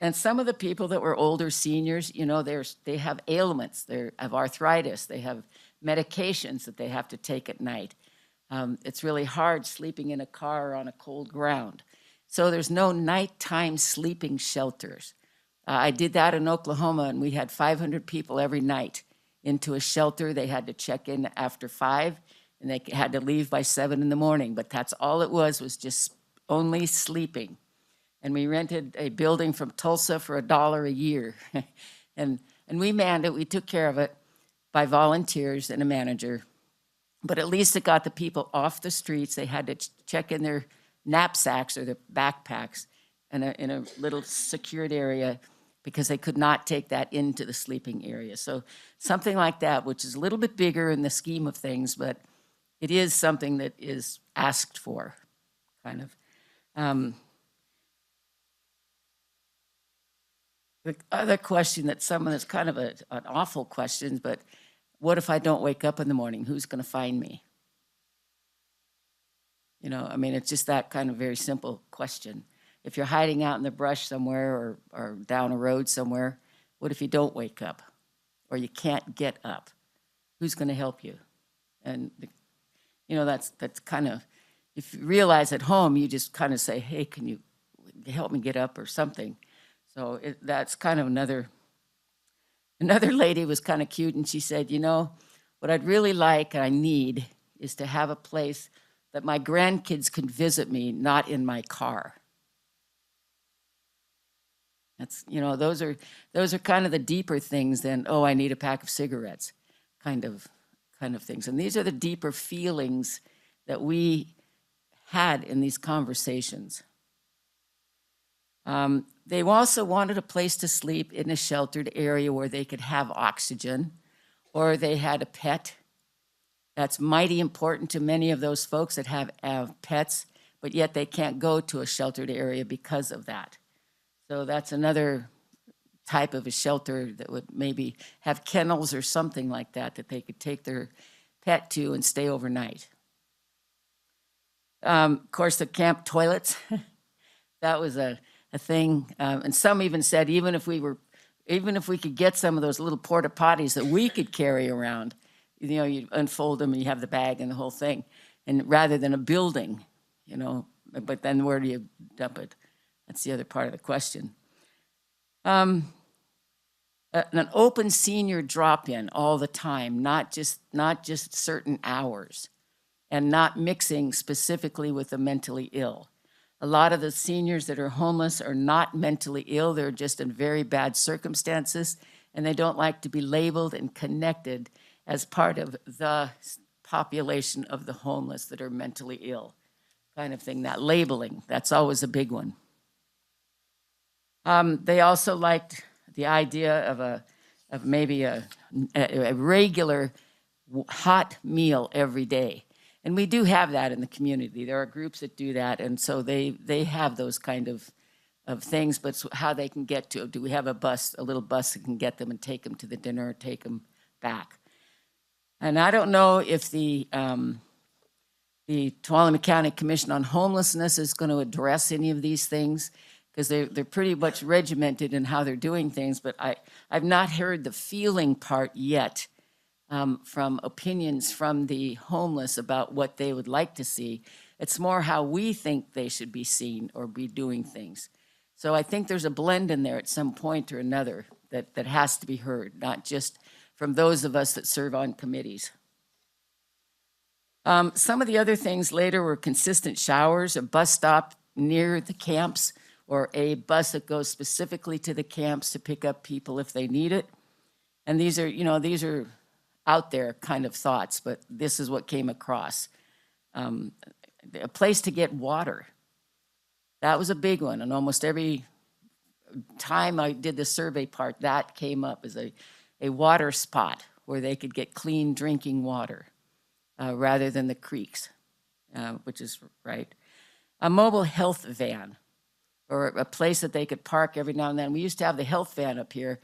And some of the people that were older seniors, you know, they have ailments, they have arthritis, they have medications that they have to take at night. It's really hard sleeping in a car on a cold ground. So there's no nighttime sleeping shelters. I did that in Oklahoma, and we had 500 people every night into a shelter. They had to check in after 5, and they had to leave by 7 in the morning. But that's all it was just only sleeping. And we rented a building from Tulsa for $1 a year. and we manned it. We took care of it by volunteers and a manager. But at least it got the people off the streets. They had to check in their knapsacks or their backpacks in a little secured area because they could not take that into the sleeping area. So something like that, which is a little bit bigger in the scheme of things, but it is something that is asked for, kind of. The other question that someone is kind of an awful question, but what if I don't wake up in the morning? Who's going to find me? You know, I mean, it's just that kind of very simple question. If you're hiding out in the brush somewhere or down a road somewhere, what if you don't wake up or you can't get up? Who's going to help you? And, you know, that's kind of, if you realize at home, you just kind of say, hey, can you help me get up or something? So that's kind of another lady was kind of cute, and she said, you know, what I'd really like and I need is to have a place that my grandkids can visit me, not in my car. That's, you know, those are kind of the deeper things than, oh, I need a pack of cigarettes, kind of things. And these are the deeper feelings that we had in these conversations. They also wanted a place to sleep in a sheltered area where they could have oxygen, or they had a pet. That's mighty important to many of those folks that have pets, but yet they can't go to a sheltered area because of that. So that's another type of a shelter that would maybe have kennels or something like that they could take their pet to and stay overnight. Of course, the camp toilets, that was a thing. And some even said, even if we could get some of those little porta potties that we could carry around, you know, you unfold them and you have the bag and the whole thing, and rather than a building, you know, but then where do you dump it? That's the other part of the question. An open senior drop-in all the time, not just certain hours, and not mixing specifically with the mentally ill. A lot of the seniors that are homeless are not mentally ill. They're just in very bad circumstances, and they don't like to be labeled and connected as part of the population of the homeless that are mentally ill, kind of thing. That labeling, that's always a big one. They also liked the idea of maybe a regular hot meal every day. And we do have that in the community. There are groups that do that, and so they have those kind of of things, but it's how they can get to, do we have a bus, a little bus that can get them and take them to the dinner or take them back? And I don't know if the Tuolumne County Commission on Homelessness is going to address any of these things, because they're pretty much regimented in how they're doing things, but I've not heard the feeling part yet from opinions from the homeless about what they would like to see. It's more how we think they should be seen or be doing things. So I think there's a blend in there at some point or another that has to be heard, not just from those of us that serve on committees. Some of the other things later were consistent showers, a bus stop near the camps, or a bus that goes specifically to the camps to pick up people if they need it. And these are out there kind of thoughts, but this is what came across. A place to get water. That was a big one, and almost every time I did the survey part, that came up as a water spot where they could get clean drinking water rather than the creeks, which is right. A mobile health van, or a place that they could park every now and then. We used to have the health van up here,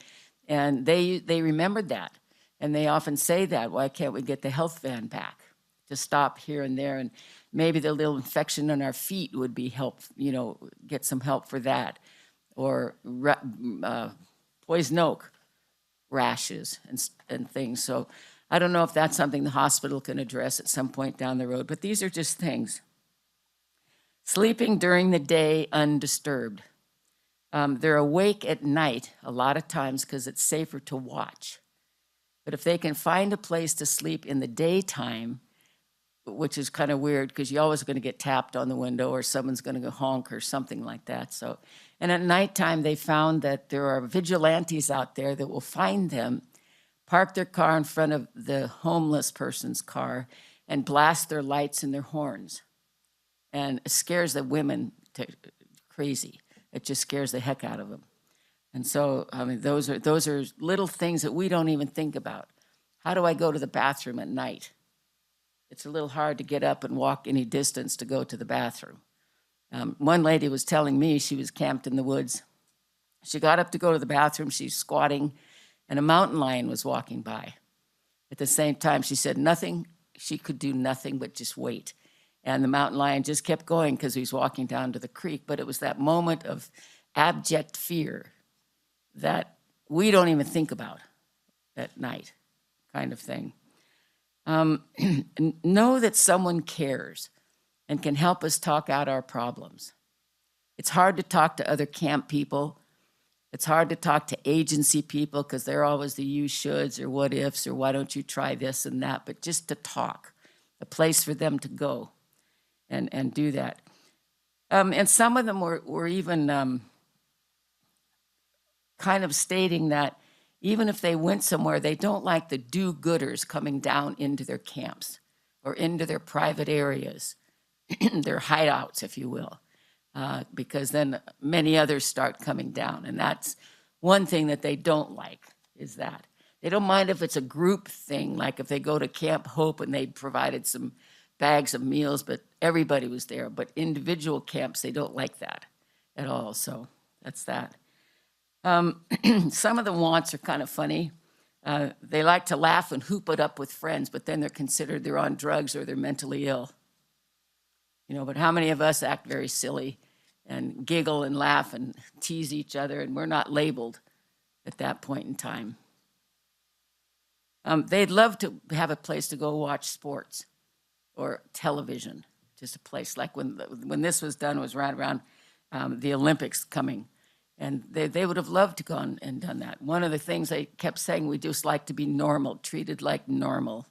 and they remembered that. And they often say that, why can't we get the health van back to stop here and there? And maybe the little infection on our feet would be help, get some help for that. Or poison oak rashes and things. So I don't know if that's something the hospital can address at some point down the road, but these are just things. Sleeping during the day undisturbed. They're awake at night a lot of times because it's safer to watch. But if they can find a place to sleep in the daytime, which is kind of weird because you're always going to get tapped on the window or someone's going to go honk or something like that. So, and at nighttime, they found that there are vigilantes out there that will find them, park their car in front of the homeless person's car, and blast their lights and their horns. And it scares the women crazy. It just scares the heck out of them. And so, I mean, those are little things that we don't even think about. How do I go to the bathroom at night? It's a little hard to get up and walk any distance to go to the bathroom. One lady was telling me she was camped in the woods. She got up to go to the bathroom. She's squatting, and a mountain lion was walking by. At the same time, she said nothing. She could do nothing but just wait. And the mountain lion just kept going because he was walking down to the creek. But it was that moment of abject fear that we don't even think about at night, kind of thing. Know that someone cares and can help us talk out our problems. It's hard to talk to other camp people. It's hard to talk to agency people because they're always the you shoulds or what ifs or why don't you try this and that, but just to talk, a place for them to go and do that. And some of them were even kind of stating that even if they went somewhere, they don't like the do-gooders coming down into their camps or into their private areas, their hideouts, if you will, because then many others start coming down. And that's one thing that they don't like, is that. They don't mind if it's a group thing, like if they go to Camp Hope and they provided some bags of meals, but everybody was there. But individual camps, they don't like that at all. So that's that. Some of the wants are kind of funny. They like to laugh and hoop it up with friends, but then they're considered they're on drugs or they're mentally ill. But how many of us act very silly and giggle and laugh and tease each other, and we're not labeled at that point in time? They'd love to have a place to go watch sports or television, just a place like when this was done, it was right around the Olympics coming. And they would have loved to gone and done that. One of the things they kept saying, we just like to be normal, treated like normal.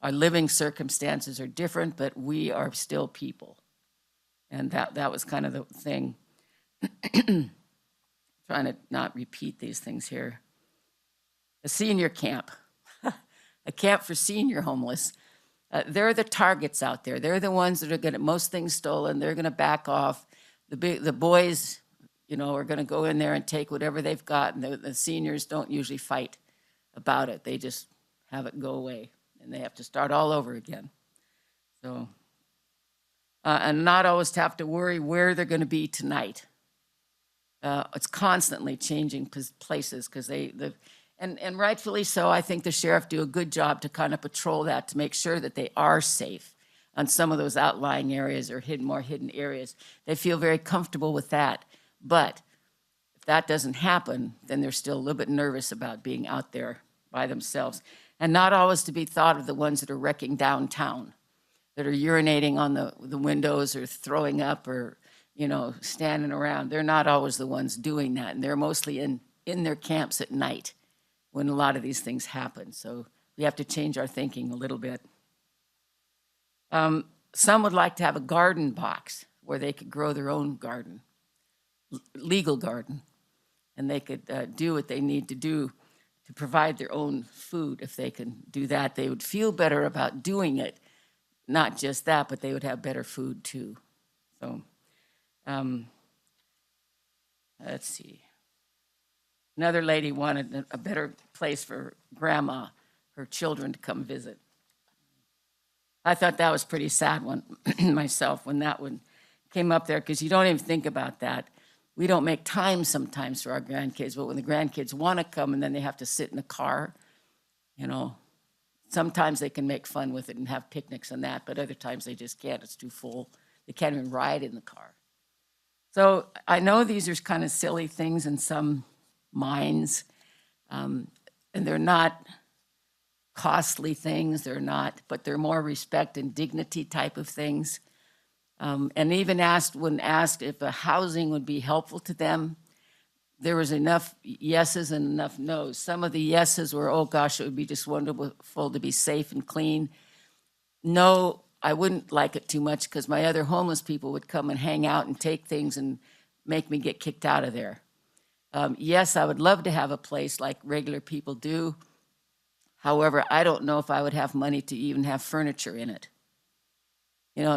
Our living circumstances are different, but we are still people. And that was kind of the thing. Trying to not repeat these things here. A senior camp, a camp for senior homeless. They're the targets out there. They're the ones that are going to get most things stolen. They're going to back off. The boys, are going to go in there and take whatever they've got, and the seniors don't usually fight about it. They just have it go away, and they have to start all over again. So, and not always have to worry where they're going to be tonight. It's constantly changing places because and rightfully so, I think the sheriff do a good job to kind of patrol that to make sure that they are safe on some of those outlying areas or more hidden areas. They feel very comfortable with that. But if that doesn't happen, then they're still a little bit nervous about being out there by themselves. And not always to be thought of the ones that are wrecking downtown, that are urinating on the windows or throwing up or, standing around. They're not always the ones doing that. And they're mostly in their camps at night when a lot of these things happen. So we have to change our thinking a little bit. Some would like to have a garden box where they could grow their own garden, legal garden, and they could do what they need to do to provide their own food. If they can do that, they would feel better about doing it. Not just that, but they would have better food too. So, let's see. Another lady wanted a better place for grandma, her children to come visit. I thought that was pretty sad one myself when that one came up there, because you don't even think about that. We don't make time sometimes for our grandkids, but when the grandkids want to come and then they have to sit in a car, sometimes they can make fun with it and have picnics and that, but other times they just can't. It's too full. They can't even ride in the car. So I know these are kind of silly things in some minds, and they're not costly things. They're not, but they're more respect and dignity type of things. And even when asked if a housing would be helpful to them, there was enough yeses and enough no's. Some of the yeses were, oh gosh, it would be just wonderful to be safe and clean. No, I wouldn't like it too much because my other homeless people would come and hang out and take things and make me get kicked out of there. Yes, I would love to have a place like regular people do. However, I don't know if I would have money to even have furniture in it.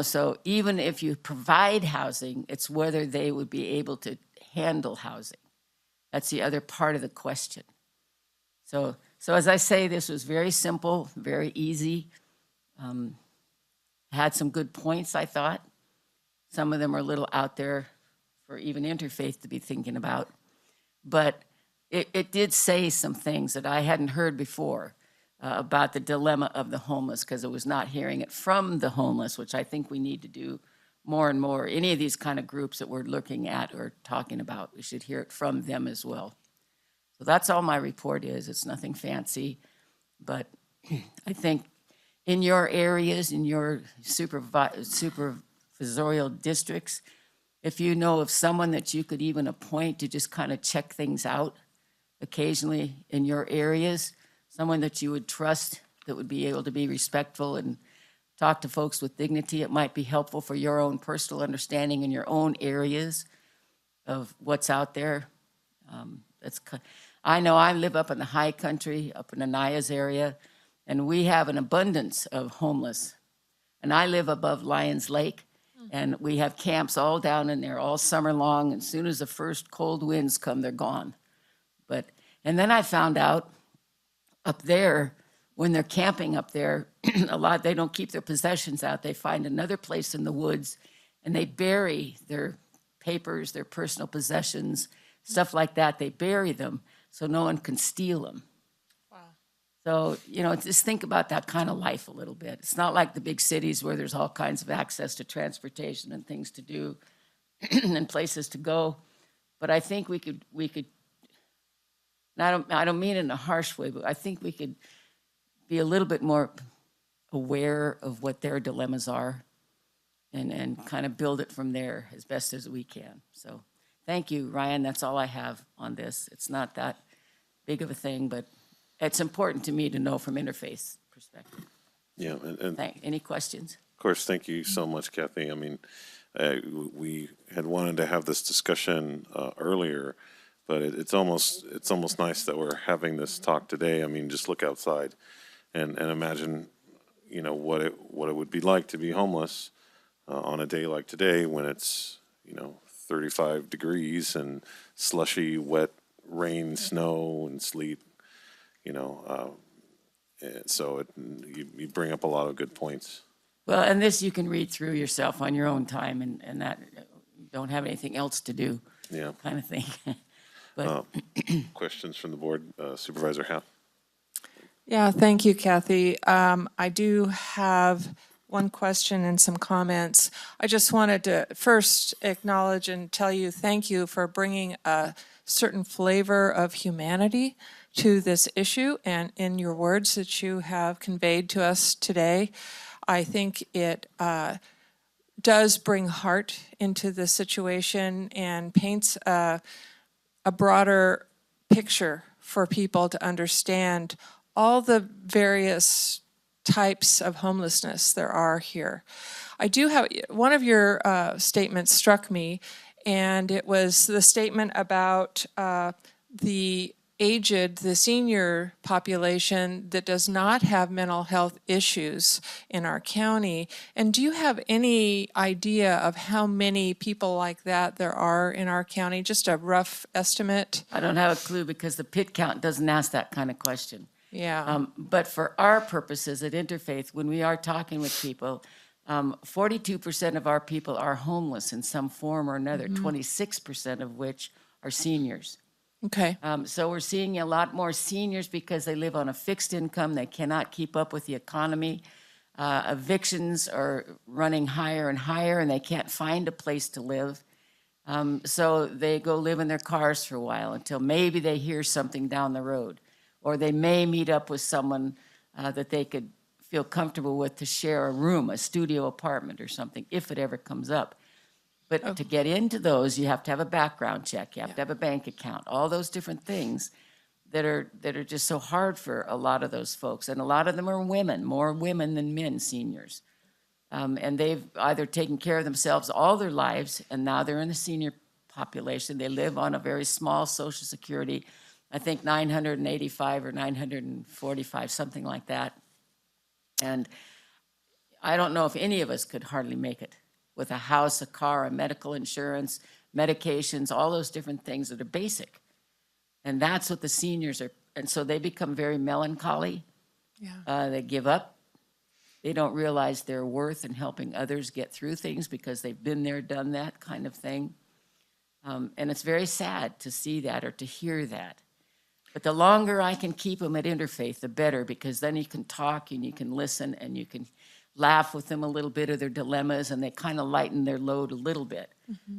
So even if you provide housing, it's whether they would be able to handle housing. That's the other part of the question. So as I say, this was very simple, very easy. Had some good points, I thought. Some of them are a little out there for even interfaith to be thinking about. But it did say some things that I hadn't heard before about the dilemma of the homeless, because I was not hearing it from the homeless, which I think we need to do more and more. Any of these kind of groups that we're looking at or talking about, we should hear it from them as well. So that's all my report is. It's nothing fancy, but I think in your areas, in your supervisorial districts, if you know of someone that you could even appoint to just kind of check things out occasionally in your areas, someone that you would trust that would be able to be respectful and talk to folks with dignity, it might be helpful for your own personal understanding in your own areas of what's out there. I know I live up in the high country, up in Anaya's area, and we have an abundance of homeless. And I live above Lions Lake, and we have camps all down in there all summer long. And as soon as the first cold winds come, they're gone. And then I found out up there, when they're camping up there, they don't keep their possessions out. They find another place in the woods, and they bury their papers, their personal possessions, stuff like that. They bury them so no one can steal them. So, just think about that kind of life a little bit. It's not like the big cities where there's all kinds of access to transportation and things to do and places to go. But I think we could, and I don't mean it in a harsh way, but I think we could be a little bit more aware of what their dilemmas are and kind of build it from there as best as we can. So thank you, Ryan. That's all I have on this. It's not that big of a thing, but it's important to me to know from interfaith perspective. Yeah. And any questions? Of course, thank you so much, Kathy. I mean, we had wanted to have this discussion earlier, but it's almost nice that we're having this talk today. I mean, just look outside and imagine, what it would be like to be homeless on a day like today when it's, 35 degrees and slushy, wet rain, snow, and sleet. So you bring up a lot of good points. Well, and this you can read through yourself on your own time, and that you don't have anything else to do. Yeah. kind of thing. But Questions from the board? Supervisor Howe? Yeah, thank you, Kathy. I do have one question and some comments. I just wanted to first acknowledge and tell you thank you for bringing a certain flavor of humanity to this issue and in your words that you have conveyed to us today. I think it does bring heart into the situation and paints a broader picture for people to understand all the various types of homelessness there are here. I do have, one of your statements struck me, and it was the statement about the aged, the senior population that does not have mental health issues in our county. And do you have any idea of how many people like that there are in our county? Just a rough estimate? I don't have a clue because the pit count doesn't ask that kind of question. Yeah. But for our purposes at Interfaith, when we are talking with people, 42% of our people are homeless in some form or another, 26% of which are seniors. Okay. So we're seeing a lot more seniors because they live on a fixed income. They cannot keep up with the economy. Evictions are running higher and higher, and they can't find a place to live. So they go live in their cars for a while until maybe they hear something down the road, or they may meet up with someone that they could feel comfortable with to share a room, a studio apartment or something, if it ever comes up. But to get into those, you have to have a background check, you have to have a bank account, all those different things that are just so hard for a lot of those folks. And a lot of them are women, more women than men, seniors. And they've either taken care of themselves all their lives, and now they're in the senior population. They live on a very small Social Security, I think 985 or 945, something like that. And I don't know if any of us could hardly make it with a house, a car, a medical insurance, medications, all those different things that are basic. And that's what the seniors are. And so they become very melancholy. Yeah. They give up. They don't realize their worth in helping others get through things because they've been there, done that kind of thing. And it's very sad to see that or to hear that. But the longer I can keep them at Interfaith, the better, because then you can talk and you can listen and you can laugh with them a little bit of their dilemmas, and they kind of lighten their load a little bit.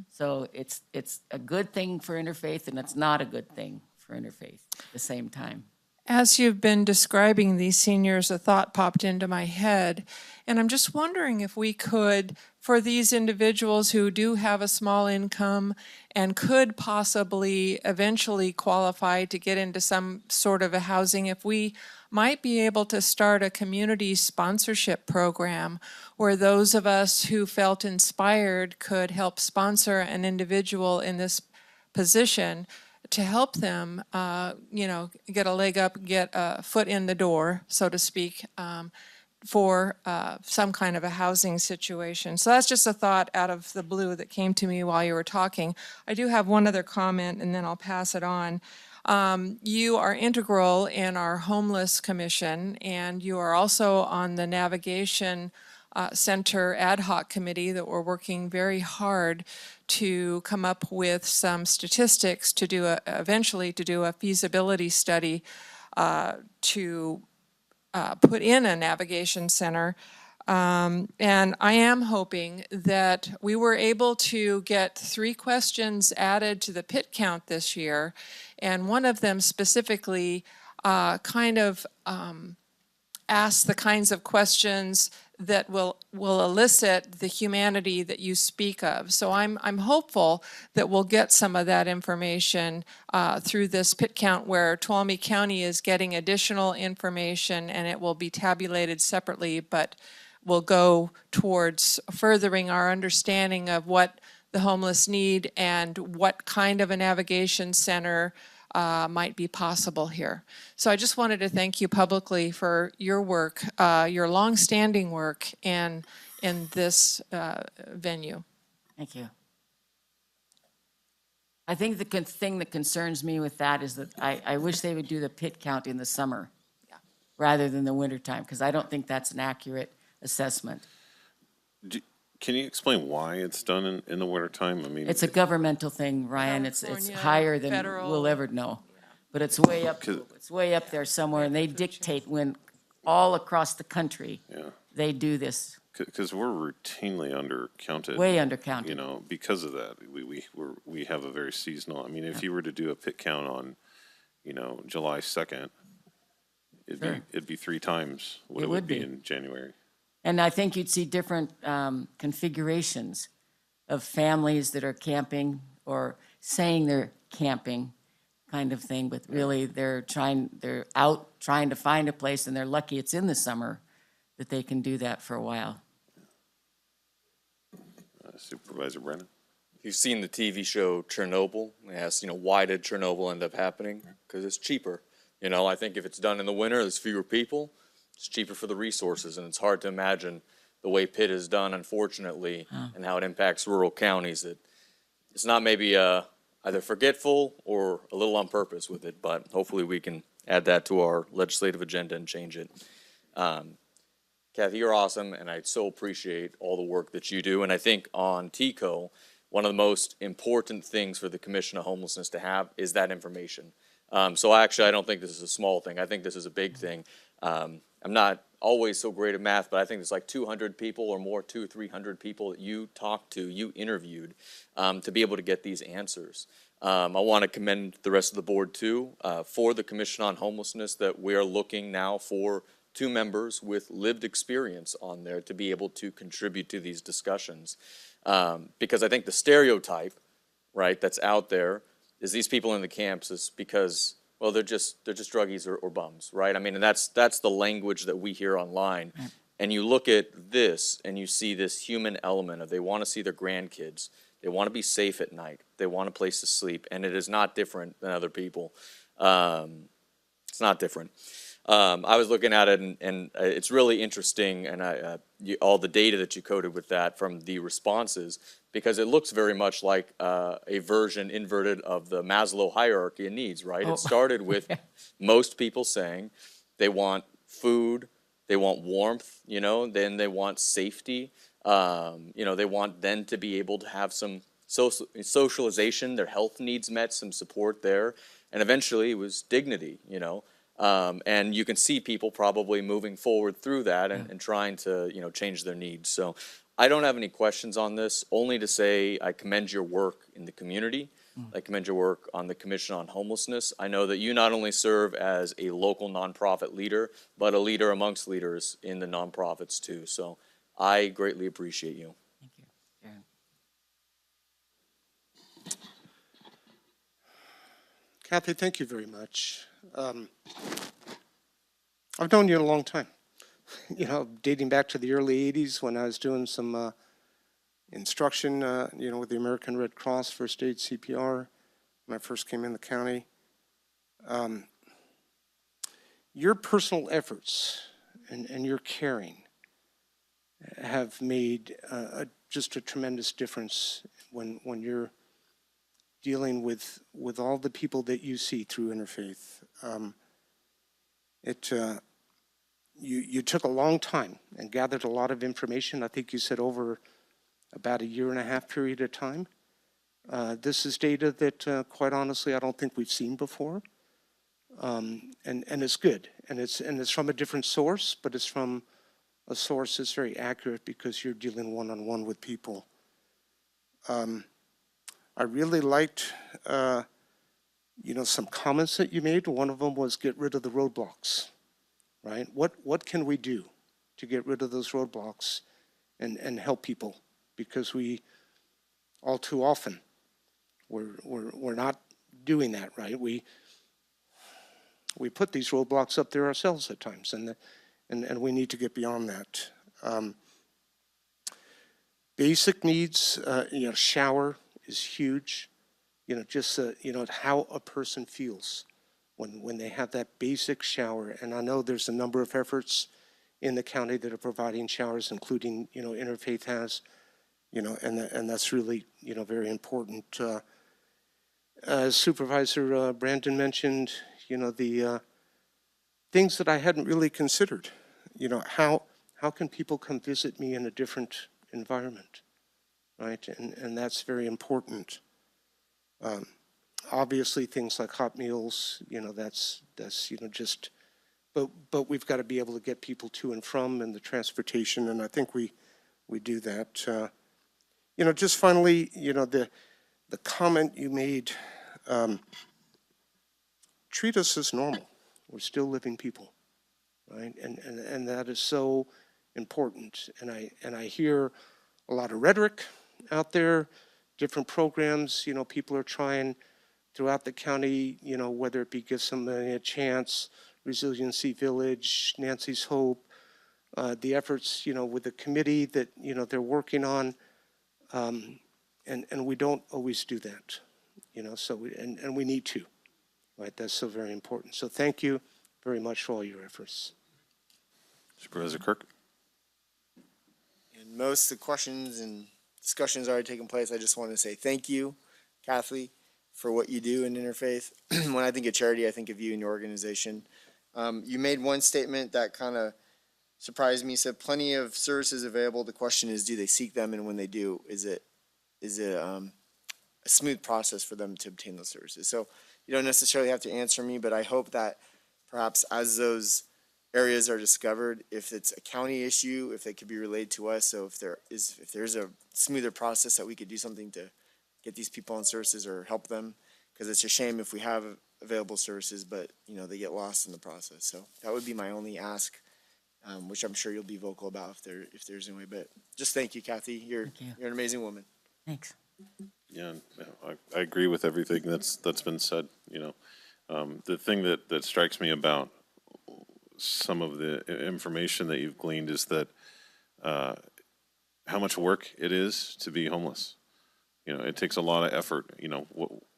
So it's a good thing for Interfaith, and it's not a good thing for Interfaith at the same time. As you've been describing these seniors, a thought popped into my head, and I'm just wondering if we could, for these individuals who do have a small income and could possibly eventually qualify to get into some sort of a housing, if we might be able to start a community sponsorship program where those of us who felt inspired could help sponsor an individual in this position to help them, get a leg up, get a foot in the door, so to speak, for some kind of a housing situation. So that's just a thought out of the blue that came to me while you were talking. I do have one other comment, and then I'll pass it on. You are integral in our Homeless Commission, and you are also on the Navigation Center Ad Hoc Committee that we're working very hard to come up with some statistics to do eventually to do a feasibility study to put in a navigation center. And I am hoping that we were able to get 3 questions added to the pit count this year, and one of them specifically ask the kinds of questions that will elicit the humanity that you speak of. So I'm hopeful that we'll get some of that information through this pit count, where Tuolumne County is getting additional information, and it will be tabulated separately, but will go towards furthering our understanding of what the homeless need and what kind of a navigation center might be possible here. So I just wanted to thank you publicly for your work, your longstanding work in this venue. Thank you. I think the thing that concerns me with that is that I wish they would do the pit count in the summer rather than the wintertime, because I don't think that's an accurate assessment. Can you explain why it's done in the wintertime? I mean, It's a governmental thing, Ryan. It's California, higher than federal. we'll ever know. But it's way up, it's way up there somewhere, and they dictate when, all across the country, yeah, they do this. because we're routinely undercounted. Way undercounted. You know, because of that, we have a very seasonal, I mean, if you were to do a pit count on, you know, July 2nd, it'd be 3 times what It it would would be be. in January. And I think you'd see different configurations of families that are camping or saying they're camping kind of thing, but really they're out trying to find a place, and they're lucky it's in the summer that they can do that for a while. Supervisor Brennan? You've seen the TV show Chernobyl. They asked, you know, why did Chernobyl end up happening? Because it's cheaper. You know, I think if it's done in the winter, there's fewer people. It's cheaper for the resources, and it's hard to imagine the way Pitt is done, unfortunately, and how it impacts rural counties. It's not maybe either forgetful or a little on purpose with it, but hopefully we can add that to our legislative agenda and change it. Kathy, you're awesome, and I so appreciate all the work that you do. And I think on TCO, one of the most important things for the Commission on Homelessness to have is that information. So actually, I don't think this is a small thing. I think this is a big thing. I'm not always so great at math, but I think it's like 200 people or more, 200 or 300 people that you talked to, you interviewed, to be able to get these answers. I want to commend the rest of the board too, for the Commission on Homelessness, that we are looking now for 2 members with lived experience on there to be able to contribute to these discussions. Because I think the stereotype, right, that's out there is these people in the camps is because, well, they're just druggies or bums, right? I mean, and that's the language that we hear online. And you look at this and you see this human element of they want to see their grandkids. They want to be safe at night. They want a place to sleep. And it is not different than other people. It's not different. I was looking at it, and it's really interesting, and all the data that you coded with that from the responses, because it looks very much like a version inverted of the Maslow hierarchy of needs, right? Oh. It started with most people saying they want food, they want warmth, you know, then they want safety, you know, they want then to be able to have some socialization, their health needs met, some support there, and eventually it was dignity, you know. And you can see people probably moving forward through that and trying to, you know, change their needs. So I don't have any questions on this, only to say I commend your work in the community. I commend your work on the Commission on Homelessness. I know that you not only serve as a local nonprofit leader, but a leader amongst leaders in the nonprofits too. So I greatly appreciate you. Thank you. Karen. Kathy, thank you very much. I've known you a long time, you know, dating back to the early 80s when I was doing some instruction, you know, with the American Red Cross, first aid, CPR, when I first came in the county. Your personal efforts and your caring have made just a tremendous difference when you're dealing with all the people that you see through interfaith. You took a long time and gathered a lot of information. I think you said over about a 1.5 year period of time. This is data that, quite honestly, I don't think we've seen before. And it's good. And it's from a different source, but it's from a source that's very accurate because you're dealing one-on-one with people. I really liked, you know, some comments that you made. One of them was get rid of the roadblocks, right? What can we do to get rid of those roadblocks and help people? Because we, all too often, we're not doing that, right? We put these roadblocks up there ourselves at times, and we need to get beyond that. Basic needs, you know, shower is huge. You know, just, you know, how a person feels when they have that basic shower. And I know there's a number of efforts in the county that are providing showers, including, you know, Interfaith has, you know, and that's really, you know, very important. As Supervisor Brandon mentioned, you know, the things that I hadn't really considered, you know, how can people come visit me in a different environment, right? And that's very important. Obviously, things like hot meals, that's just, but we've got to be able to get people to and from, and the transportation, and I think we do that. Just finally, the comment you made, treat us as normal. We're still living people, right? And that is so important. And I hear a lot of rhetoric out there, different programs, people are trying throughout the county, whether it be Give Somebody a Chance, Resiliency Village, Nancy's Hope, the efforts, with the committee that, they're working on. And we don't always do that, so and we need to, right? That's so very important. So thank you very much for all your efforts. Supervisor Kirk? And most of the questions and discussions already taken place. I just want to say thank you, Kathy, for what you do in Interfaith. When I think of charity, I think of you and your organization. You made one statement that kind of surprised me. You said plenty of services available. The question is, do they seek them? And when they do, is it a smooth process for them to obtain those services? So you don't necessarily have to answer me, but I hope that perhaps as those areas are discovered, if it's a county issue, if they could be relayed to us. So if there's a smoother process that we could do something to get these people on services or help them, because it's a shame if we have available services, but they get lost in the process. So that would be my only ask, which I'm sure you'll be vocal about if there's any way. But just thank you, Kathy. You're an amazing woman. Thanks. Yeah, I agree with everything that's been said. The thing that strikes me about some of the information that you've gleaned is that how much work it is to be homeless. It takes a lot of effort.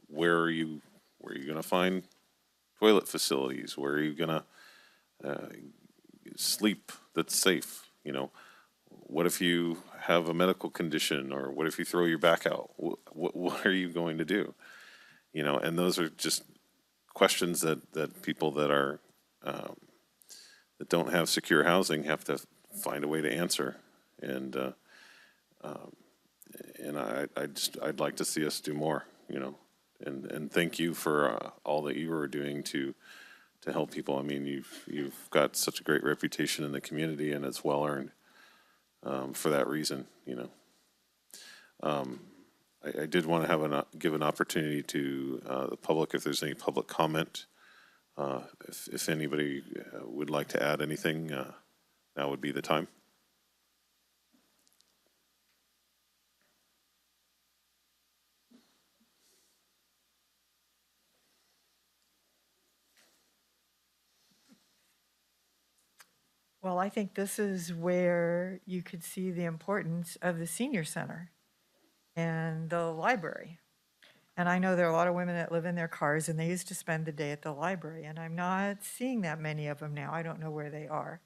Where are you going to find toilet facilities? Where are you going to sleep that's safe? What if you have a medical condition, or what if you throw your back out? What are you going to do? And those are just questions that people that are that don't have secure housing have to find a way to answer. And I'd like to see us do more. And thank you for all that you are doing to help people. I mean, you've got such a great reputation in the community, and it's well earned. For that reason, I did want to give an opportunity to the public, if there's any public comment. If anybody would like to add anything, now would be the time. Well, I think this is where you could see the importance of the senior center and the library. And I know there are a lot of women that live in their cars, and they used to spend the day at the library, and I'm not seeing that many of them now. I don't know where they are.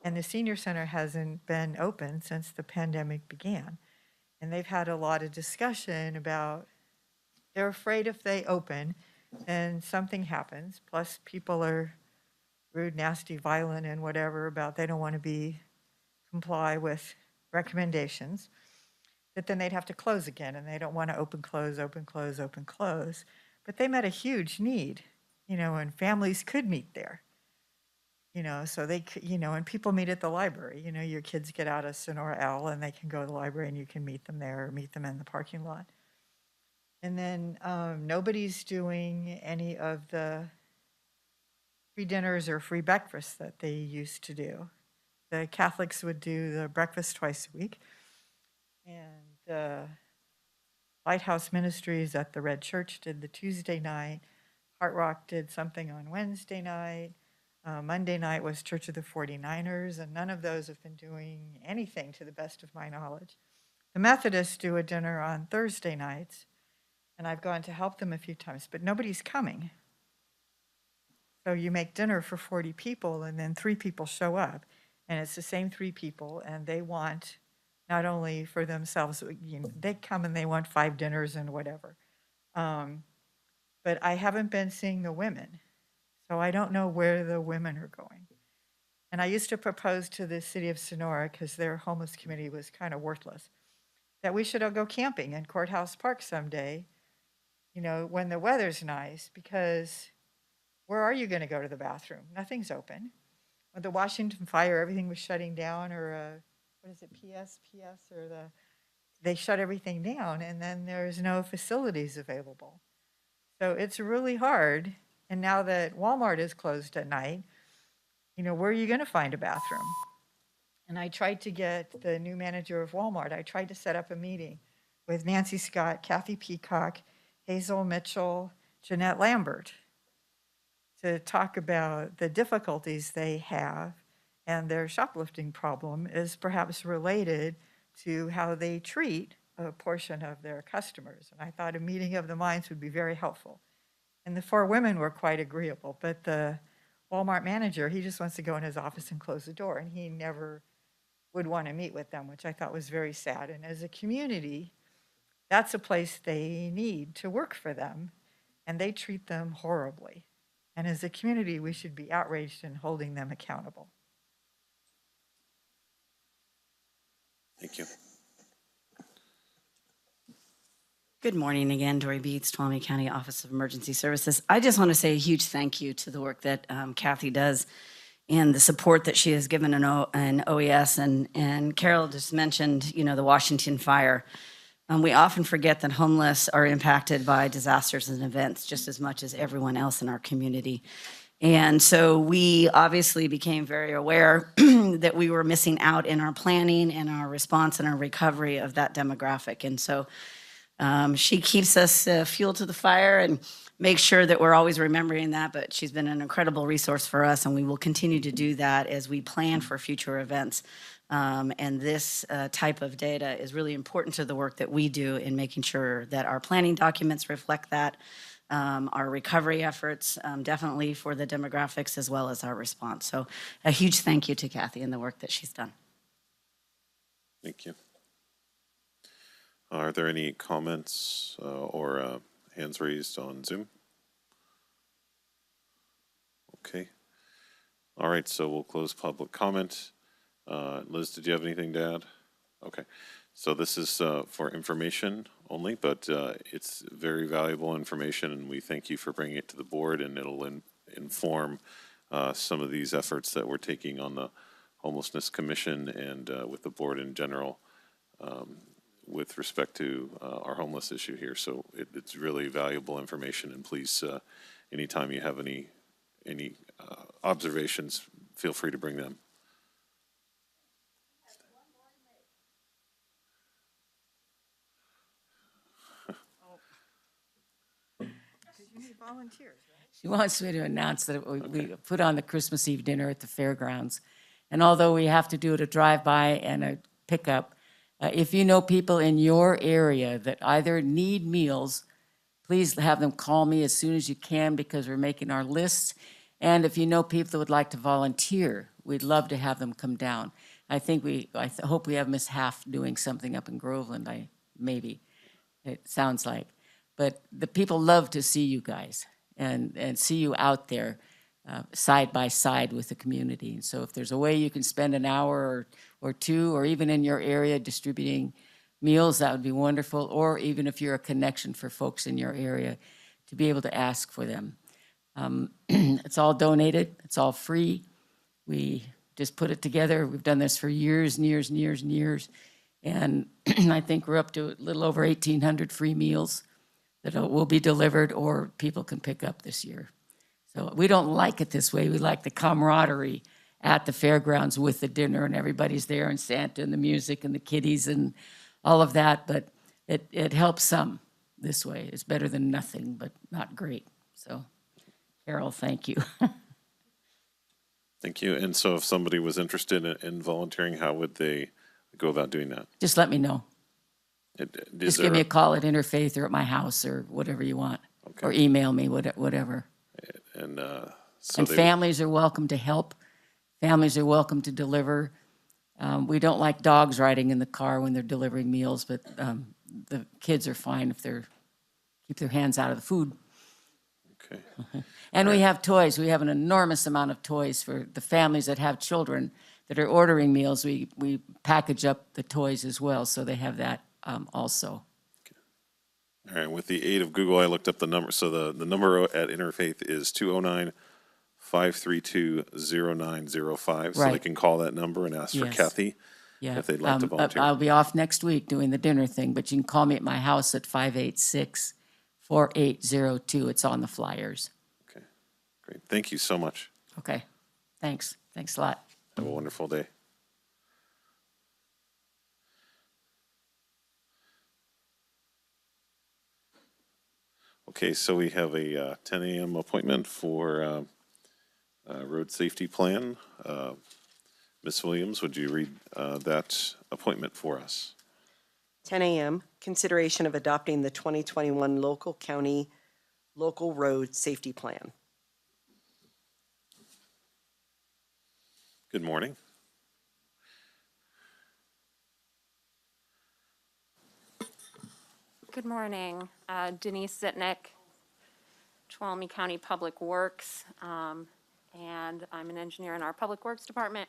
And the senior center hasn't been open since the pandemic began. And they've had a lot of discussion about, they're afraid if they open and something happens, plus people are rude, nasty, violent, and whatever about they don't want to comply with recommendations, that then they'd have to close again, and they don't want to open, close, open, close, open, close. But they met a huge need, and families could meet there. So they could, and people meet at the library. Your kids get out of Sonora L and they can go to the library and you can meet them there or meet them in the parking lot. And then nobody's doing any of the free dinners or free breakfasts that they used to do. The Catholics would do the breakfast twice a week. And the Lighthouse Ministries at the Red Church did the Tuesday night. Heart Rock did something on Wednesday night. Monday night was Church of the 49ers, and none of those have been doing anything to the best of my knowledge. The Methodists do a dinner on Thursday nights, and I've gone to help them a few times, but nobody's coming. So you make dinner for 40 people, and then 3 people show up, and it's the same 3 people, and they want not only for themselves, they come and they want 5 dinners and whatever. But I haven't been seeing the women. So I don't know where the women are going. And I used to propose to the city of Sonora, because their homeless committee was kind of worthless, that we should all go camping in Courthouse Park someday, when the weather's nice, because where are you going to go to the bathroom? Nothing's open. With the Washington fire, everything was shutting down, or what is it, PS, or they shut everything down, and then there's no facilities available. So it's really hard. And now that Walmart is closed at night, where are you going to find a bathroom? And I tried to get the new manager of Walmart, I tried to set up a meeting with Nancy Scott, Kathy Peacock, Hazel Mitchell, Jeanette Lambert, to talk about the difficulties they have, and their shoplifting problem is perhaps related to how they treat a portion of their customers. And I thought a meeting of the minds would be very helpful. And the four women were quite agreeable, but the Walmart manager, he just wants to go in his office and close the door, and he never would want to meet with them, which I thought was very sad. And as a community, that's a place they need to work for them, and they treat them horribly. And as a community, we should be outraged and holding them accountable. Thank you. Good morning again, Dory Beats, Tuolumne County Office of Emergency Services. I just want to say a huge thank you to the work that Kathy does and the support that she has given an OES. And Carol just mentioned, the Washington fire. We often forget that homeless are impacted by disasters and events just as much as everyone else in our community. And so we obviously became very aware that we were missing out in our planning and our response and our recovery of that demographic. And so she keeps us fuel to the fire and makes sure that we're always remembering that. But she's been an incredible resource for us, and we will continue to do that as we plan for future events. And this type of data is really important to the work that we do in making sure that our planning documents reflect that, our recovery efforts, definitely for the demographics, as well as our response. So a huge thank you to Kathy and the work that she's done. Thank you. Are there any comments or hands raised on Zoom? Okay. All right, so we'll close public comment. Liz, did you have anything to add? Okay. So this is for information only, but it's very valuable information, and we thank you for bringing it to the board, and it'll inform some of these efforts that we're taking on the Homelessness Commission and with the board in general with respect to our homeless issue here. So it's really valuable information, and please, anytime you have any observations, feel free to bring them. Volunteers, right? She wants me to announce that we put on the Christmas Eve dinner at the fairgrounds. And although we have to do it a drive-by and a pickup, if you know people in your area that either need meals, please have them call me as soon as you can, because we're making our lists. And if you know people that would like to volunteer, we'd love to have them come down. I hope we have Miss Half doing something up in Groveland, maybe, it sounds like. But the people love to see you guys and see you out there side by side with the community. And so if there's a way you can spend an hour or two, or even in your area distributing meals, that would be wonderful. Or even if you're a connection for folks in your area, to be able to ask for them. It's all donated. It's all free. We just put it together. We've done this for years and years and years and years. And I think we're up to a little over 1,800 free meals that will be delivered or people can pick up this year. So we don't like it this way. We like the camaraderie at the fairgrounds with the dinner, and everybody's there, and Santa and the music and the kiddies and all of that. But it helps some this way. It's better than nothing, but not great. So Carol, thank you. Thank you. And so if somebody was interested in volunteering, how would they go about doing that? Just let me know. Just give me a call at Interfaith or at my house or whatever you want. Okay. Or email me, whatever. And families are welcome to help. Families are welcome to deliver. We don't like dogs riding in the car when they're delivering meals, but the kids are fine if they keep their hands out of the food. Okay. And we have toys. We have an enormous amount of toys for the families that have children that are ordering meals. We package up the toys as well, so they have that also. All right, with the aid of Google, I looked up the number. So the number at Interfaith is 209-532-0905. So they Right. can call that number and ask for Yes. Kathy Yeah. if they'd like to volunteer. I'll be off next week doing the dinner thing, but you can call me at my house at 586-4802. It's on the flyers. Okay, great. Thank you so much. Okay, thanks. Thanks a lot. Have a wonderful day. Okay, so we have a 10 a.m. appointment for road safety plan. Ms. Williams, would you read that appointment for us? 10 a.m., consideration of adopting the 2021 local county local road safety plan. Good morning. Good morning. Denise Zitnick, Tuolumne County Public Works, and I'm an engineer in our Public Works Department.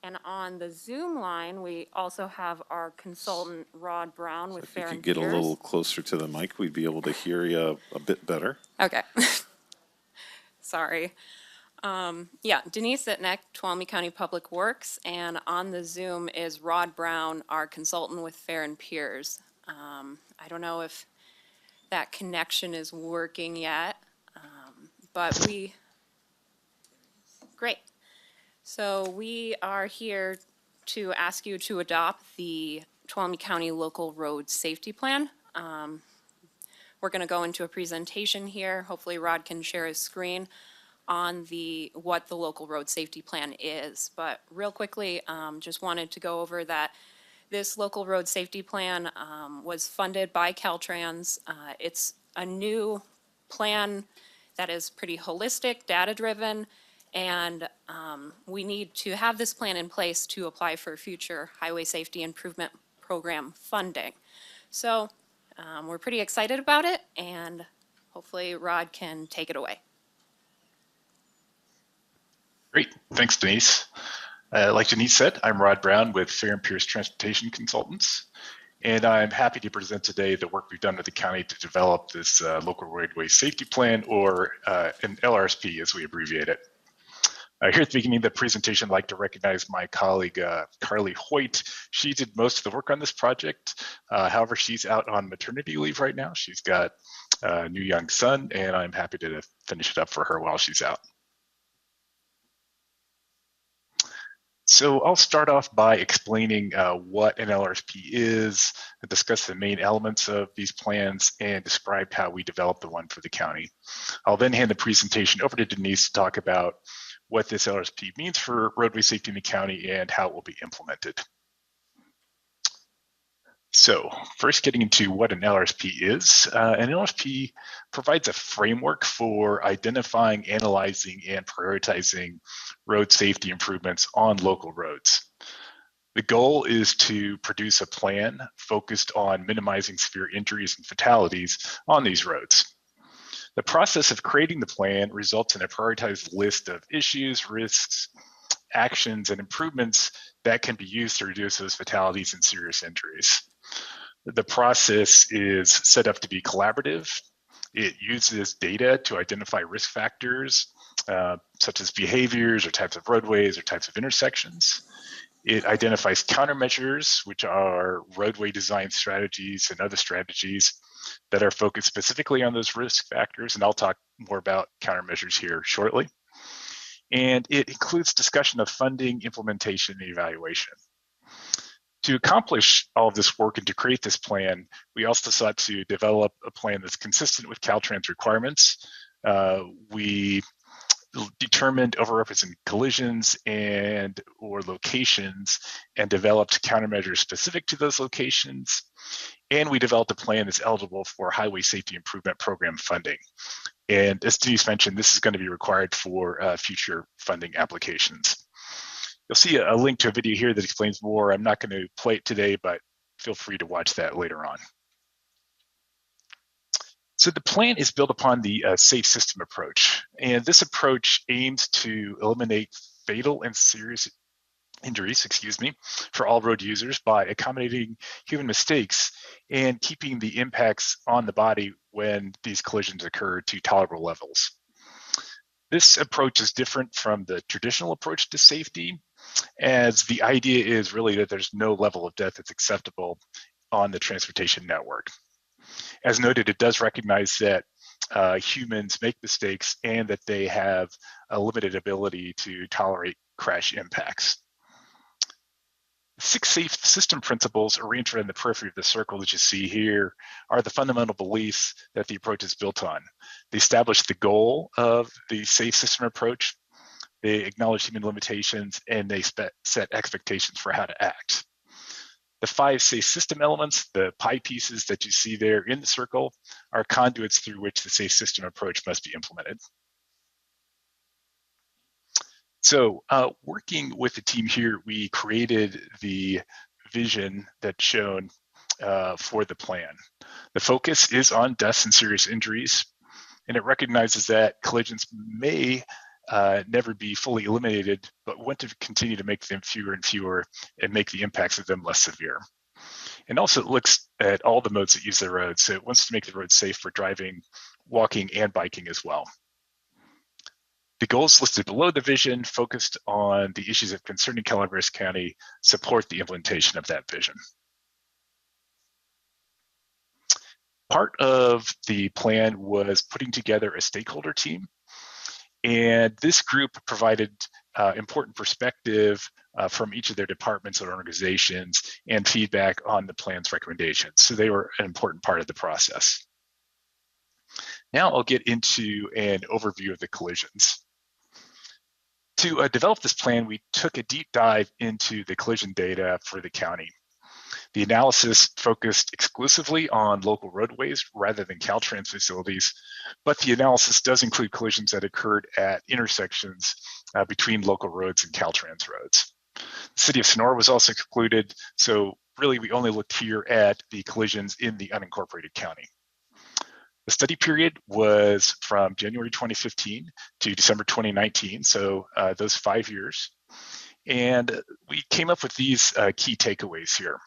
And on the Zoom line, we also have our consultant, Rod Brown, with If you Fair could and get a Peers. little closer to the mic, we'd be able to hear you a bit better. Okay. Sorry. Yeah, Denise Zitnick, Tuolumne County Public Works, and on the Zoom is Rod Brown, our consultant with Fair and Peers. I don't know if that connection is working yet, but great. So we are here to ask you to adopt the Tuolumne County Local Road Safety Plan. We're going to go into a presentation here. Hopefully Rod can share his screen on what the local road safety plan is. But real quickly, just wanted to go over that this local road safety plan was funded by Caltrans. It's a new plan that is pretty holistic, data-driven, and we need to have this plan in place to apply for future highway safety improvement program funding. So we're pretty excited about it, and hopefully Rod can take it away. Great. Thanks, Denise. Like Denise said, I'm Rod Brown with Fair and Peers Transportation Consultants, and I'm happy to present today the work we've done with the county to develop this local roadway safety plan, or an LRSP as we abbreviate it. Here at the beginning of the presentation, I'd like to recognize my colleague, Carly Hoyt. She did most of the work on this project. However, she's out on maternity leave right now. She's got a new young son, and I'm happy to finish it up for her while she's out. So I'll start off by explaining what an LRSP is, discuss the main elements of these plans, and describe how we developed the one for the county. I'll then hand the presentation over to Denise to talk about what this LRSP means for roadway safety in the county and how it will be implemented. So first, getting into what an LRSP is. An LRSP provides a framework for identifying, analyzing, and prioritizing road safety improvements on local roads. The goal is to produce a plan focused on minimizing severe injuries and fatalities on these roads. The process of creating the plan results in a prioritized list of issues, risks, actions, and improvements that can be used to reduce those fatalities and serious injuries. The process is set up to be collaborative. It uses data to identify risk factors, such as behaviors or types of roadways or types of intersections. It identifies countermeasures, which are roadway design strategies and other strategies that are focused specifically on those risk factors, and I'll talk more about countermeasures here shortly. And it includes discussion of funding, implementation, and evaluation. To accomplish all of this work and to create this plan, we also sought to develop a plan that's consistent with Caltrans requirements. We determined overrepresented collisions or locations and developed countermeasures specific to those locations. And we developed a plan that's eligible for highway safety improvement program funding. And as Denise mentioned, this is going to be required for future funding applications. You'll see a link to a video here that explains more. I'm not going to play it today, but feel free to watch that later on. So the plan is built upon the safe system approach, and this approach aims to eliminate fatal and serious injuries, for all road users by accommodating human mistakes and keeping the impacts on the body when these collisions occur to tolerable levels. This approach is different from the traditional approach to safety, as the idea is really that there's no level of death that's acceptable on the transportation network. As noted, it does recognize that humans make mistakes and that they have a limited ability to tolerate crash impacts. 6 safe system principles arranged in the periphery of the circle that you see here are the fundamental beliefs that the approach is built on. They establish the goal of the safe system approach, they acknowledge human limitations, and they set expectations for how to act. The 5 safe system elements, the pie pieces that you see there in the circle, are conduits through which the safe system approach must be implemented. So working with the team here, we created the vision that's shown for the plan. The focus is on deaths and serious injuries, and it recognizes that collisions may never be fully eliminated, but want to continue to make them fewer and fewer and make the impacts of them less severe. And also it looks at all the modes that use the road, so it wants to make the road safe for driving, walking, and biking as well. The goals listed below the vision, focused on the issues of concern in Calaveras County, support the implementation of that vision. Part of the plan was putting together a stakeholder team, and this group provided important perspective from each of their departments and organizations and feedback on the plan's recommendations. So they were an important part of the process. Now I'll get into an overview of the collisions. To develop this plan, we took a deep dive into the collision data for the county. The analysis focused exclusively on local roadways rather than Caltrans facilities, but the analysis does include collisions that occurred at intersections between local roads and Caltrans roads. The city of Sonora was also included, so really we only looked here at the collisions in the unincorporated county. The study period was from January 2015 to December 2019, so those 5 years. And we came up with these key takeaways here.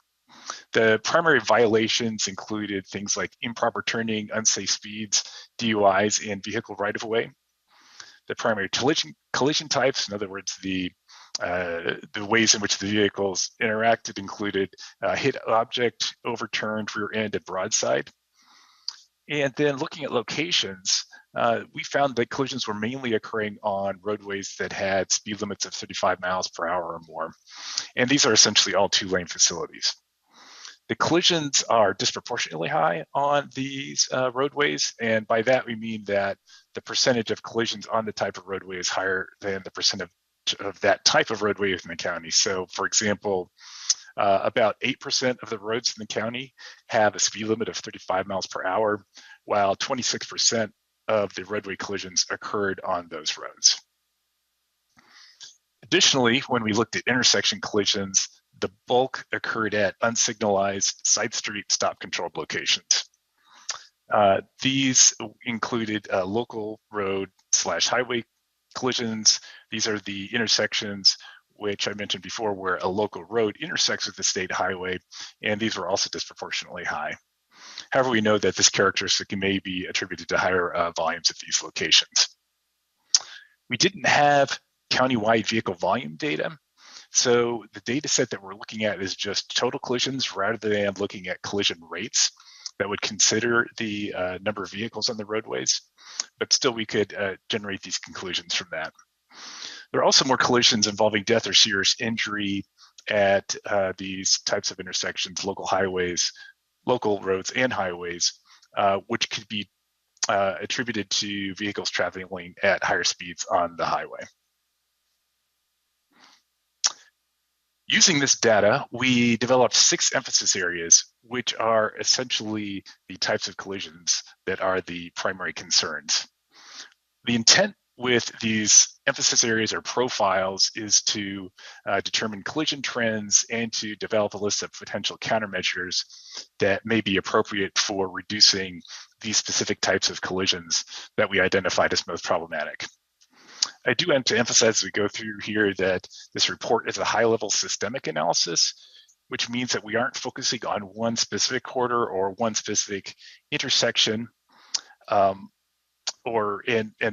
The primary violations included things like improper turning, unsafe speeds, DUIs, and vehicle right-of-way. The primary collision types, in other words, the ways in which the vehicles interacted, included hit object, overturned, rear end, and broadside. And then looking at locations, we found that collisions were mainly occurring on roadways that had speed limits of 35 miles per hour or more. And these are essentially all 2-lane facilities. The collisions are disproportionately high on these roadways, and by that we mean that the percentage of collisions on the type of roadway is higher than the percentage of that type of roadway within the county. So for example, about 8% of the roads in the county have a speed limit of 35 miles per hour, while 26% of the roadway collisions occurred on those roads. Additionally, when we looked at intersection collisions, the bulk occurred at unsignalized side street stop controlled locations. These included local road / highway collisions. These are the intersections which I mentioned before where a local road intersects with the state highway, and these were also disproportionately high. However, we know that this characteristic may be attributed to higher volumes at these locations. We didn't have countywide vehicle volume data, so the data set that we're looking at is just total collisions rather than looking at collision rates that would consider the number of vehicles on the roadways, but still we could generate these conclusions from that. There are also more collisions involving death or serious injury at these types of intersections, local roads and highways, which could be attributed to vehicles traveling at higher speeds on the highway. Using this data, we developed 6 emphasis areas, which are essentially the types of collisions that are the primary concerns. The intent with these emphasis areas or profiles is to determine collision trends and to develop a list of potential countermeasures that may be appropriate for reducing these specific types of collisions that we identified as most problematic. I do want to emphasize as we go through here that this report is a high-level systemic analysis, which means that we aren't focusing on one specific corridor or one specific intersection, and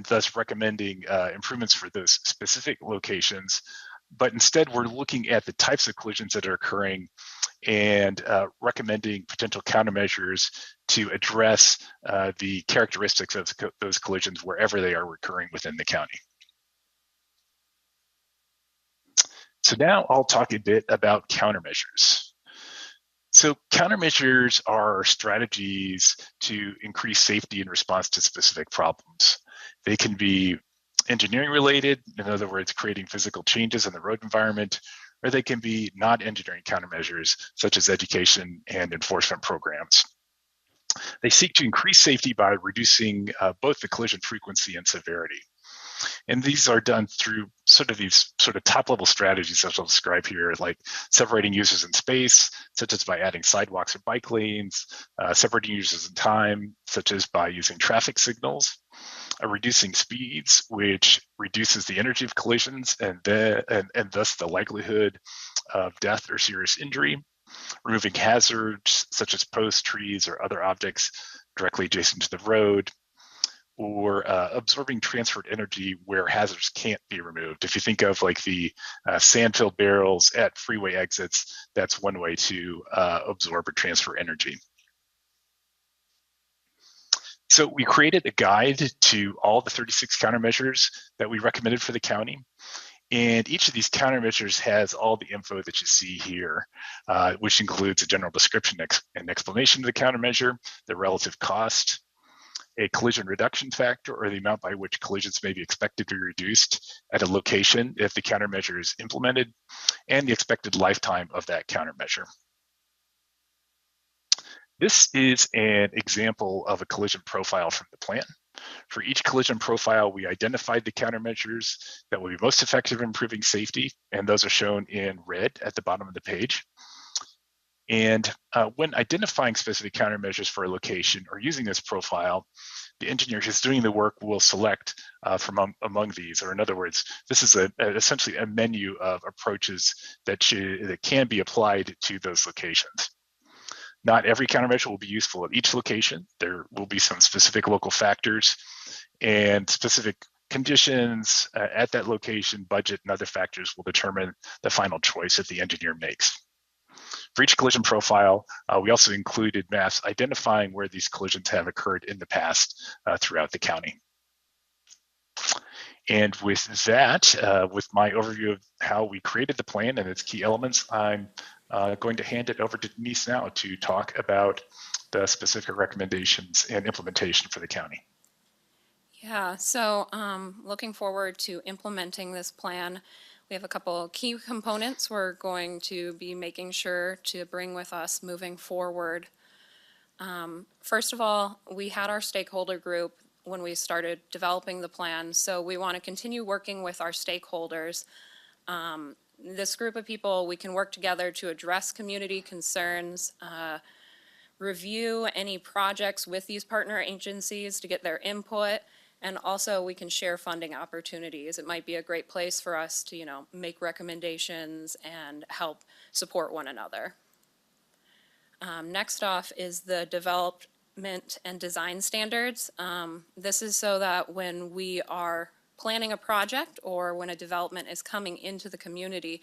thus recommending improvements for those specific locations. But instead, we're looking at the types of collisions that are occurring and recommending potential countermeasures to address the characteristics of those collisions wherever they are occurring within the county. So now I'll talk a bit about countermeasures. So countermeasures are strategies to increase safety in response to specific problems. They can be engineering related, in other words, creating physical changes in the road environment, or they can be non-engineering countermeasures, such as education and enforcement programs. They seek to increase safety by reducing both the collision frequency and severity. And these are done through these top-level strategies that I'll describe here, like separating users in space, such as by adding sidewalks or bike lanes, separating users in time, such as by using traffic signals, reducing speeds, which reduces the energy of collisions and thus the likelihood of death or serious injury, removing hazards such as posts, trees, or other objects directly adjacent to the road, or absorbing transferred energy where hazards can't be removed. If you think of like the sand-filled barrels at freeway exits, that's one way to absorb or transfer energy. So we created a guide to all the 36 countermeasures that we recommended for the county. And each of these countermeasures has all the info that you see here, which includes a general description and explanation of the countermeasure, the relative cost, a collision reduction factor, or the amount by which collisions may be expected to be reduced at a location if the countermeasure is implemented, and the expected lifetime of that countermeasure. This is an example of a collision profile from the plan. For each collision profile, we identified the countermeasures that will be most effective in improving safety, and those are shown in red at the bottom of the page. And when identifying specific countermeasures for a location or using this profile, the engineer who's doing the work will select from among these, or in other words, this is essentially a menu of approaches that can be applied to those locations. Not every countermeasure will be useful at each location. There will be some specific local factors and specific conditions at that location, budget, and other factors will determine the final choice that the engineer makes. For each collision profile, we also included maps identifying where these collisions have occurred in the past throughout the county. And with that, with my overview of how we created the plan and its key elements, I'm going to hand it over to Denise now to talk about the specific recommendations and implementation for the county. Yeah, so looking forward to implementing this plan. We have a couple of key components we're going to be making sure to bring with us moving forward. First of all, we had our stakeholder group when we started developing the plan, so we want to continue working with our stakeholders. This group of people, we can work together to address community concerns, review any projects with these partner agencies to get their input, and also we can share funding opportunities. It might be a great place for us to, make recommendations and help support one another. Next off is the development and design standards. This is so that when we are planning a project or when a development is coming into the community,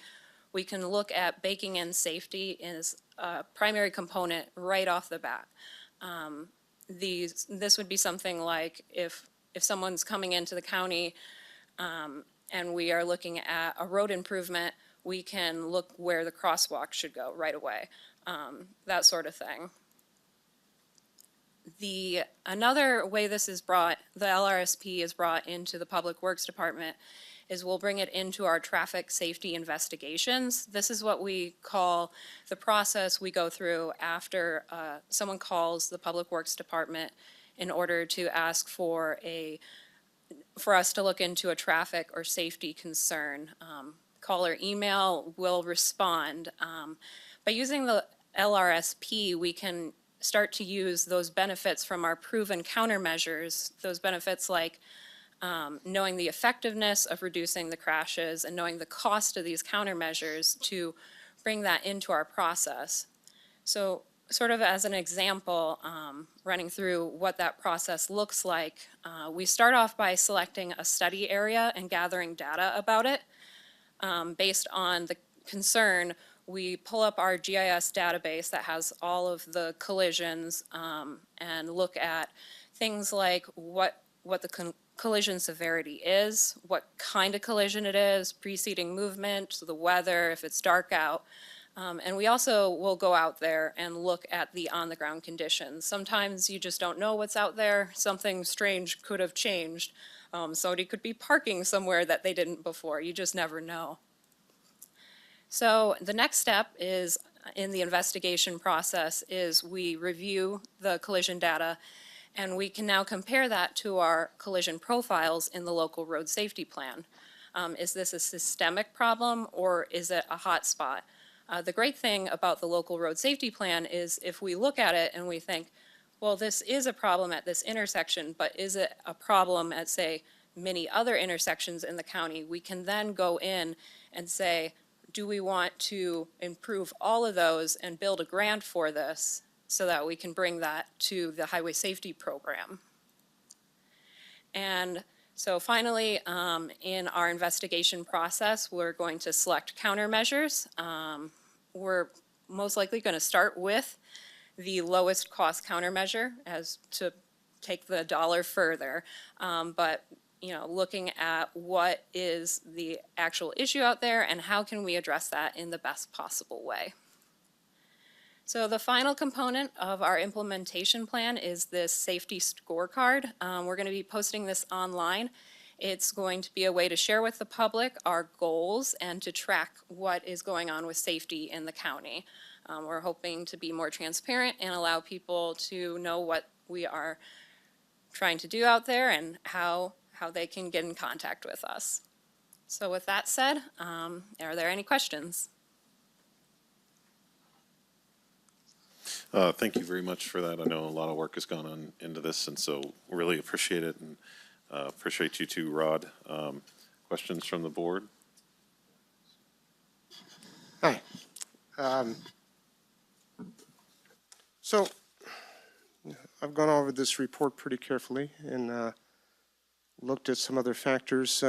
we can look at baking in safety as a primary component right off the bat. This would be something like if someone's coming into the county and we are looking at a road improvement, we can look where the crosswalk should go right away, that sort of thing. Another way this is brought, the LRSP is brought into the Public Works Department, is we'll bring it into our traffic safety investigations. This is what we call the process we go through after someone calls the Public Works Department in order to ask for us to look into a traffic or safety concern. Call or email will respond. By using the LRSP, we can start to use those benefits from our proven countermeasures, those benefits like knowing the effectiveness of reducing the crashes and knowing the cost of these countermeasures to bring that into our process. So sort of as an example, running through what that process looks like, we start off by selecting a study area and gathering data about it. Based on the concern, we pull up our GIS database that has all of the collisions and look at things like what the collision severity is, what kind of collision it is, preceding movement, the weather, if it's dark out. And we also will go out there and look at the on-the-ground conditions. Sometimes you just don't know what's out there. Something strange could have changed. Somebody could be parking somewhere that they didn't before. You just never know. So the next step is in the investigation process is we review the collision data, and we can now compare that to our collision profiles in the local road safety plan. Is this a systemic problem or is it a hot spot? The great thing about the local road safety plan is if we look at it and we think, well, this is a problem at this intersection, but is it a problem at, say, many other intersections in the county? We can then go in and say, do we want to improve all of those and build a grant for this so that we can bring that to the highway safety program? And so finally, in our investigation process, we're going to select countermeasures. We're most likely going to start with the lowest cost countermeasure as to take the dollar further. But looking at what is the actual issue out there and how can we address that in the best possible way. So the final component of our implementation plan is this safety scorecard. We're going to be posting this online. It's going to be a way to share with the public our goals and to track what is going on with safety in the county. We're hoping to be more transparent and allow people to know what we are trying to do out there and how they can get in contact with us. So with that said, are there any questions? Thank you very much for that. I know a lot of work has gone on into this, and so really appreciate it, and appreciate you too, Rod. Questions from the board? Hi. So I've gone over this report pretty carefully and looked at some other factors.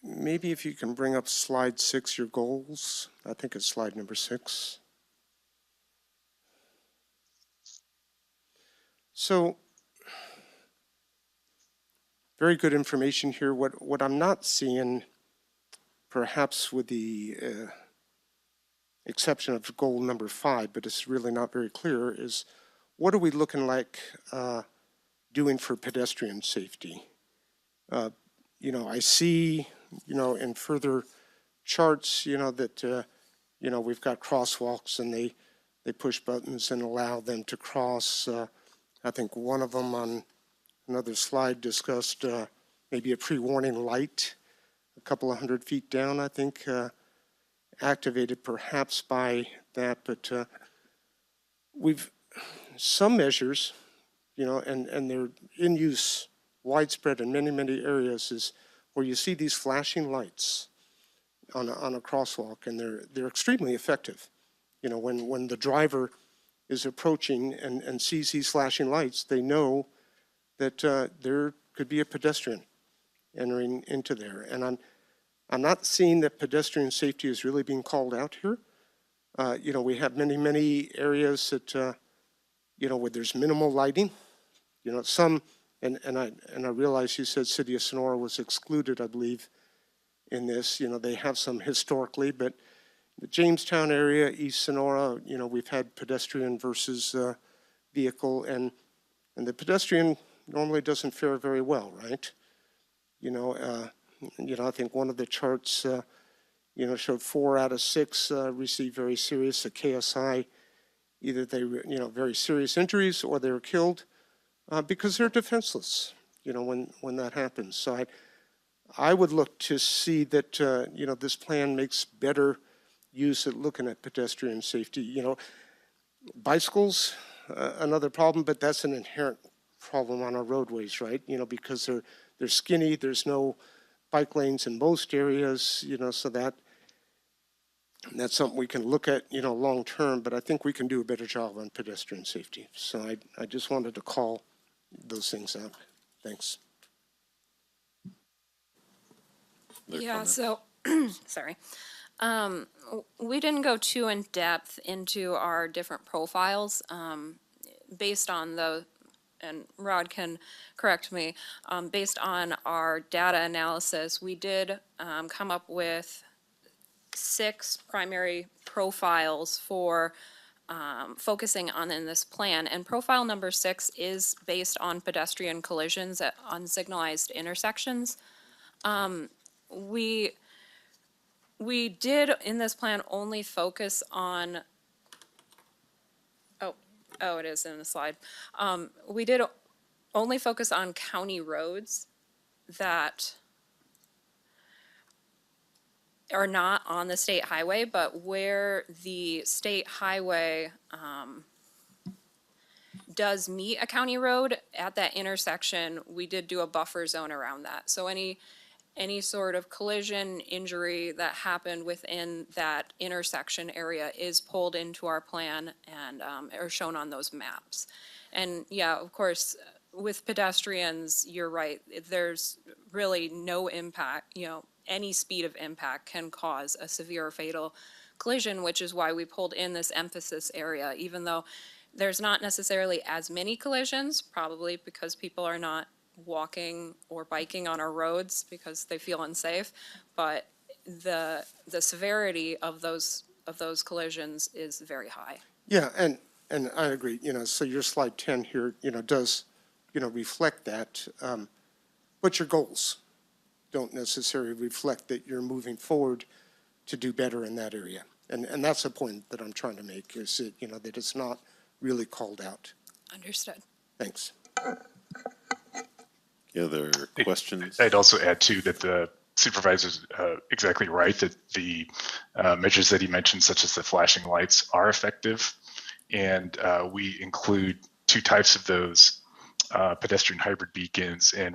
Maybe if you can bring up slide 6, your goals. I think it's slide number 6. So very good information here. What I'm not seeing, perhaps with the exception of goal number 5, but it's really not very clear, is what are we looking like doing for pedestrian safety? I see, in further charts, that, we've got crosswalks and they push buttons and allow them to cross. I think one of them on another slide discussed maybe a pre-warning light a couple of 100 feet down, I think, activated perhaps by that. But we've some measures, and they're in use widespread in many, many areas, is where you see these flashing lights on a crosswalk, and they're extremely effective. When the driver is approaching and sees these flashing lights, they know that there could be a pedestrian entering into there. And I'm not seeing that pedestrian safety is really being called out here. We have many, many areas that, where there's minimal lighting. Some, and I realize you said City of Sonora was excluded, I believe, in this. They have some historically, but the Jamestown area, East Sonora, we've had pedestrian versus vehicle, and the pedestrian normally doesn't fare very well, right? I think one of the charts, showed 4 out of 6 received very serious at KSI. Either they, very serious injuries or they were killed because they're defenseless, when that happens. So I would look to see that, this plan makes better use at looking at pedestrian safety. Bicycles, another problem, but that's an inherent problem on our roadways, right? Because they're skinny, there's no bike lanes in most areas, so that's something we can look at, long term, but I think we can do a better job on pedestrian safety. So I just wanted to call those things out. Thanks. Yeah, so, sorry. We didn't go too in depth into our different profiles, based on and Rod can correct me, based on our data analysis, we did, come up with 6 primary profiles for, focusing on in this plan. And profile number 6 is based on pedestrian collisions at unsignalized intersections. We did in this plan only focus on, it is in the slide. We did only focus on county roads that are not on the state highway, but where the state highway does meet a county road at that intersection, we did do a buffer zone around that. So any sort of collision injury that happened within that intersection area is pulled into our plan and are shown on those maps. And yeah, of course, with pedestrians, you're right, there's really no impact, any speed of impact can cause a severe or fatal collision, which is why we pulled in this emphasis area, even though there's not necessarily as many collisions, probably because people are not walking or biking on our roads because they feel unsafe, but the severity of those collisions is very high. Yeah, and I agree, so your slide 10 here, does, reflect that, but your goals don't necessarily reflect that you're moving forward to do better in that area. And that's the point that I'm trying to make, is that, that it's not really called out. Understood. Thanks. Any other questions? I'd also add too that the supervisor's exactly right, that the measures that he mentioned, such as the flashing lights, are effective. And we include 2 types of those, pedestrian hybrid beacons and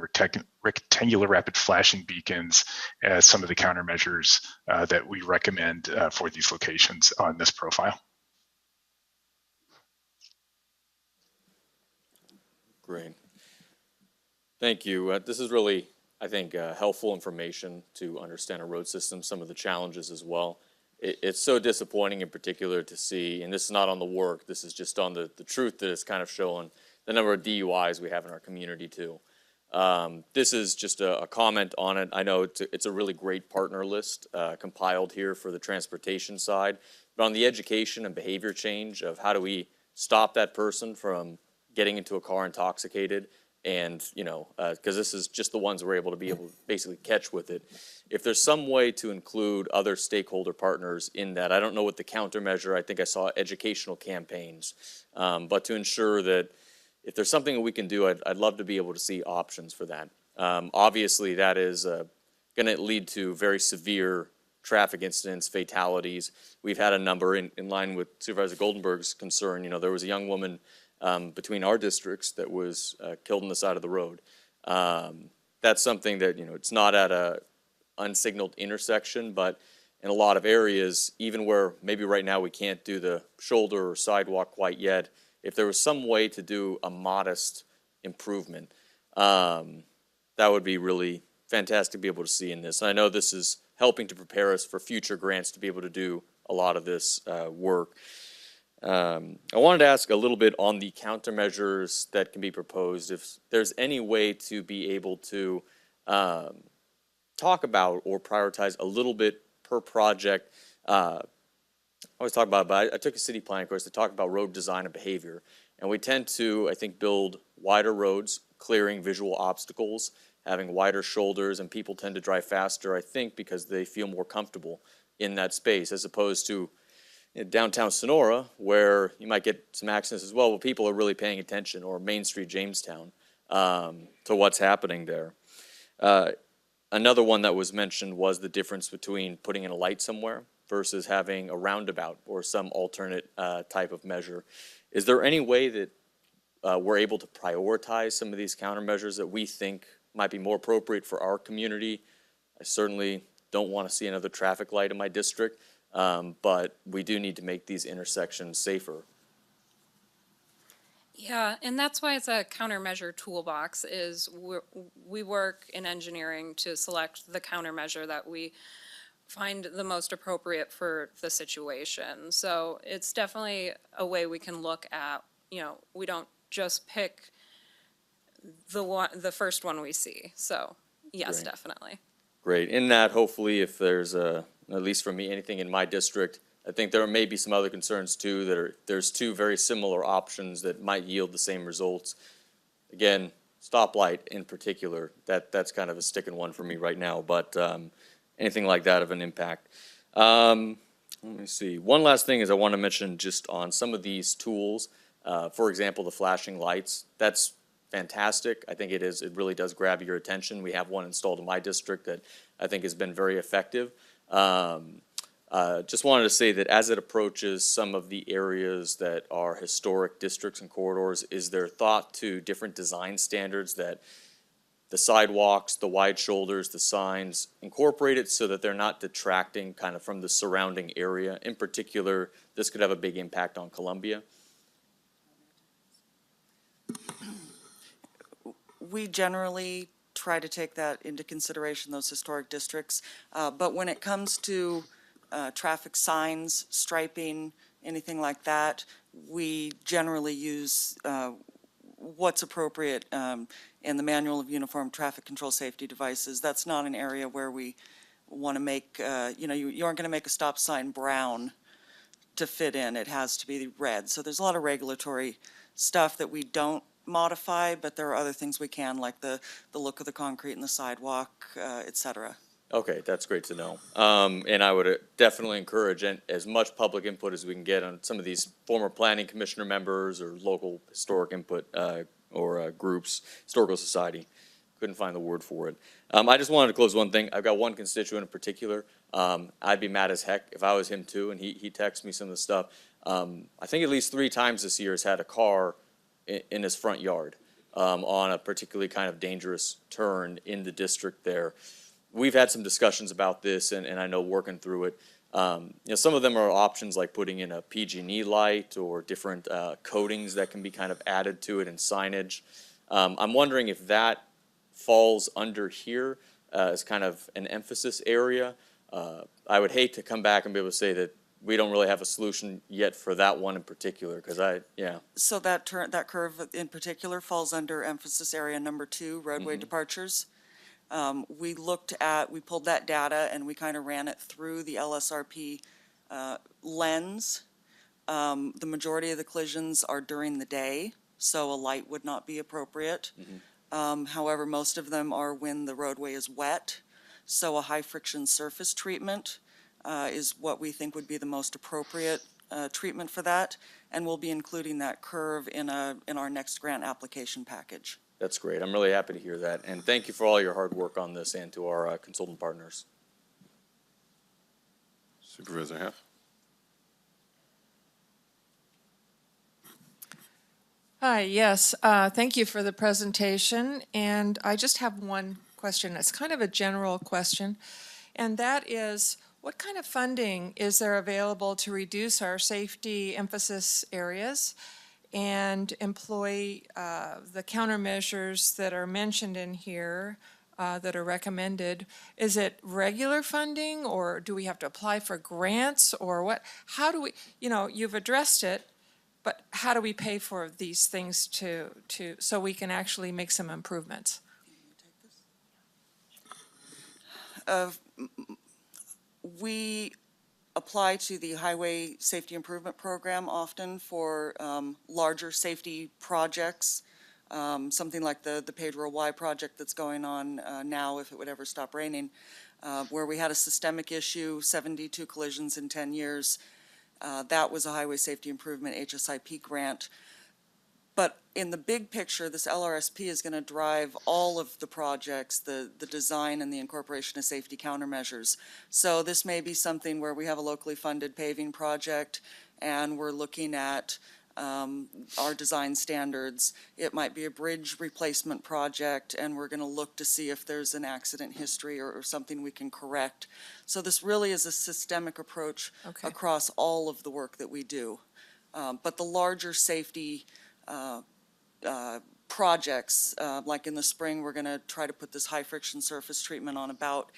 rectangular rapid flashing beacons as some of the countermeasures that we recommend for these locations on this profile. Great. Thank you. This is really, I think, helpful information to understand a road system, some of the challenges as well. It's so disappointing in particular to see, and this is not on the work, this is just on the truth that is kind of showing the number of DUIs we have in our community too. This is just a comment on it. I know it's a really great partner list compiled here for the transportation side, but on the education and behavior change of how do we stop that person from getting into a car intoxicated, and because this is just the ones we're able to basically catch with it. If there's some way to include other stakeholder partners in that, I don't know what the countermeasure, I think I saw educational campaigns, but to ensure that if there's something that we can do, I'd love to be able to see options for that. Obviously, that is going to lead to very severe traffic incidents, fatalities. We've had a number in line with Supervisor Goldenberg's concern. There was a young woman between our districts that was killed on the side of the road. That's something that, it's not at a unsignaled intersection, but in a lot of areas, even where maybe right now we can't do the shoulder or sidewalk quite yet, if there was some way to do a modest improvement, that would be really fantastic to be able to see in this. And I know this is helping to prepare us for future grants to be able to do a lot of this work. I wanted to ask a little bit on the countermeasures that can be proposed, if there's any way to be able to talk about or prioritize a little bit per project. I always talk about it, but I took a city planning course to talk about road design and behavior. And we tend to, I think, build wider roads, clearing visual obstacles, having wider shoulders, and people tend to drive faster, I think, because they feel more comfortable in that space, as opposed to downtown Sonora, where you might get some accidents as well, but people are really paying attention, or Main Street, Jamestown, to what's happening there. Another one that was mentioned was the difference between putting in a light somewhere versus having a roundabout or some alternate type of measure. Is there any way that we're able to prioritize some of these countermeasures that we think might be more appropriate for our community? I certainly don't want to see another traffic light in my district, but we do need to make these intersections safer. Yeah, and that's why it's a countermeasure toolbox, is we work in engineering to select the countermeasure that we find the most appropriate for the situation. So it's definitely a way we can look at, we don't just pick the first one we see. So yes, Great. definitely. Great. In that, hopefully, if there's at least for me, anything in my district, I think there may be some other concerns too, there's two very similar options that might yield the same results. Again, stoplight in particular, that's kind of a sticking one for me right now, but anything like that of an impact. Let me see. One last thing is I want to mention just on some of these tools, for example, the flashing lights, that's fantastic. I think it really does grab your attention. We have one installed in my district that I think has been very effective. Just wanted to say that as it approaches some of the areas that are historic districts and corridors, is there thought to different design standards that the sidewalks, the wide shoulders, the signs, incorporate it so that they're not detracting kind of from the surrounding area? In particular, this could have a big impact on Columbia. We generally try to take that into consideration, those historic districts. But when it comes to traffic signs, striping, anything like that, we generally use what's appropriate in the Manual of Uniform Traffic Control Safety Devices. That's not an area where we want to make, you aren't going to make a stop sign brown to fit in. It has to be red. So there's a lot of regulatory stuff that we don't modify, but there are other things we can, like the look of the concrete in the sidewalk, et cetera. Okay, that's great to know. And I would definitely encourage as much public input as we can get on some of these former planning commissioner members or local historic input or groups, historical society. Couldn't find the word for it. I just wanted to close one thing. I've got one constituent in particular. I'd be mad as heck if I was him too, and he texts me some of the stuff. I think at least 3 times this year has had a car in his front yard on a particularly kind of dangerous turn in the district there. We've had some discussions about this, and I know working through it, some of them are options like putting in a PG&E light or different coatings that can be kind of added to it and signage. I'm wondering if that falls under here as kind of an emphasis area. I would hate to come back and be able to say that we don't really have a solution yet for that one in particular, because So that curve in particular falls under emphasis area number 2, roadway departures. We pulled that data and we kind of ran it through the LSRP lens. The majority of the collisions are during the day, so a light would not be appropriate. However, most of them are when the roadway is wet, so a high friction surface treatment is what we think would be the most appropriate treatment for that, and we'll be including that curve in our next grant application package. That's great. I'm really happy to hear that. And thank you for all your hard work on this and to our consultant partners. Supervisor Haff. Hi, yes, thank you for the presentation. And I just have one question. It's kind of a general question. And that is, what kind of funding is there available to reduce our safety emphasis areas and employ the countermeasures that are mentioned in here that are recommended? Is it regular funding, or do we have to apply for grants, or what? How do we, you've addressed it, but how do we pay for these things so we can actually make some improvements? We apply to the Highway Safety Improvement Program often for larger safety projects, something like the Pedro Y project that's going on now, if it would ever stop raining, where we had a systemic issue, 72 collisions in 10 years. That was a Highway Safety Improvement HSIP grant. But in the big picture, this LRSP is going to drive all of the projects, the design and the incorporation of safety countermeasures. So this may be something where we have a locally funded paving project and we're looking at our design standards. It might be a bridge replacement project and we're going to look to see if there's an accident history or something we can correct. So this really is a systemic approach across all of the work that we do. But the larger safety projects, like in the spring, we're going to try to put this high friction surface treatment on about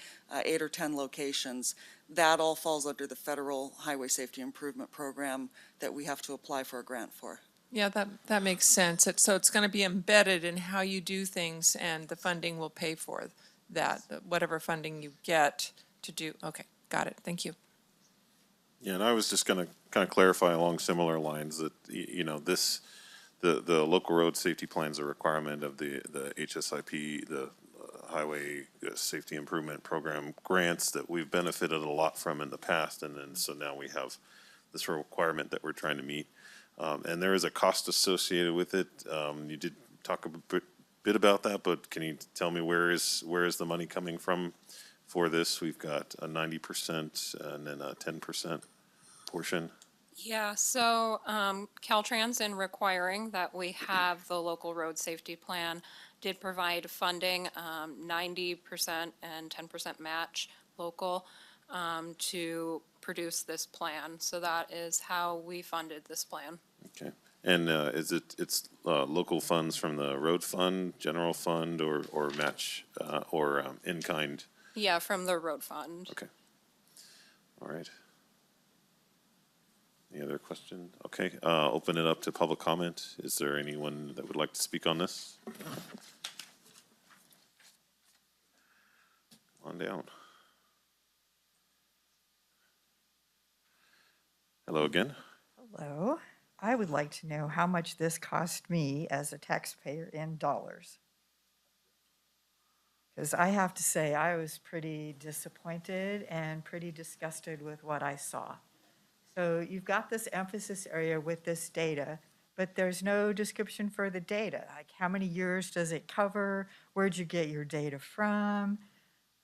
8 or 10 locations. That all falls under the Federal Highway Safety Improvement Program that we have to apply for a grant for. Yeah, that makes sense. So it's going to be embedded in how you do things, and the funding will pay for that, whatever funding you get to do. Okay, got it. Thank you. Yeah, and I was just going to kind of clarify along similar lines that, the local road safety plan is a requirement of the HSIP, the Highway Safety Improvement Program grants that we've benefited a lot from in the past, and then so now we have this requirement that we're trying to meet. And there is a cost associated with it. You did talk a bit about that, but can you tell me where is the money coming from for this? We've got a 90% and then a 10% portion. Yeah, so Caltrans, in requiring that we have the local road safety plan, did provide funding, 90% and 10% match local, to produce this plan. So that is how we funded this plan. Okay. And it's local funds from the road fund, general fund, or match, or in-kind? Yeah, from the road fund. Okay. All right. Any other question? Okay, open it up to public comment. Is there anyone that would like to speak on this? Come on down. Hello again. Hello. I would like to know how much this cost me as a taxpayer in dollars. Because I have to say, I was pretty disappointed and pretty disgusted with what I saw. So you've got this emphasis area with this data, but there's no description for the data. Like, how many years does it cover? Where'd you get your data from?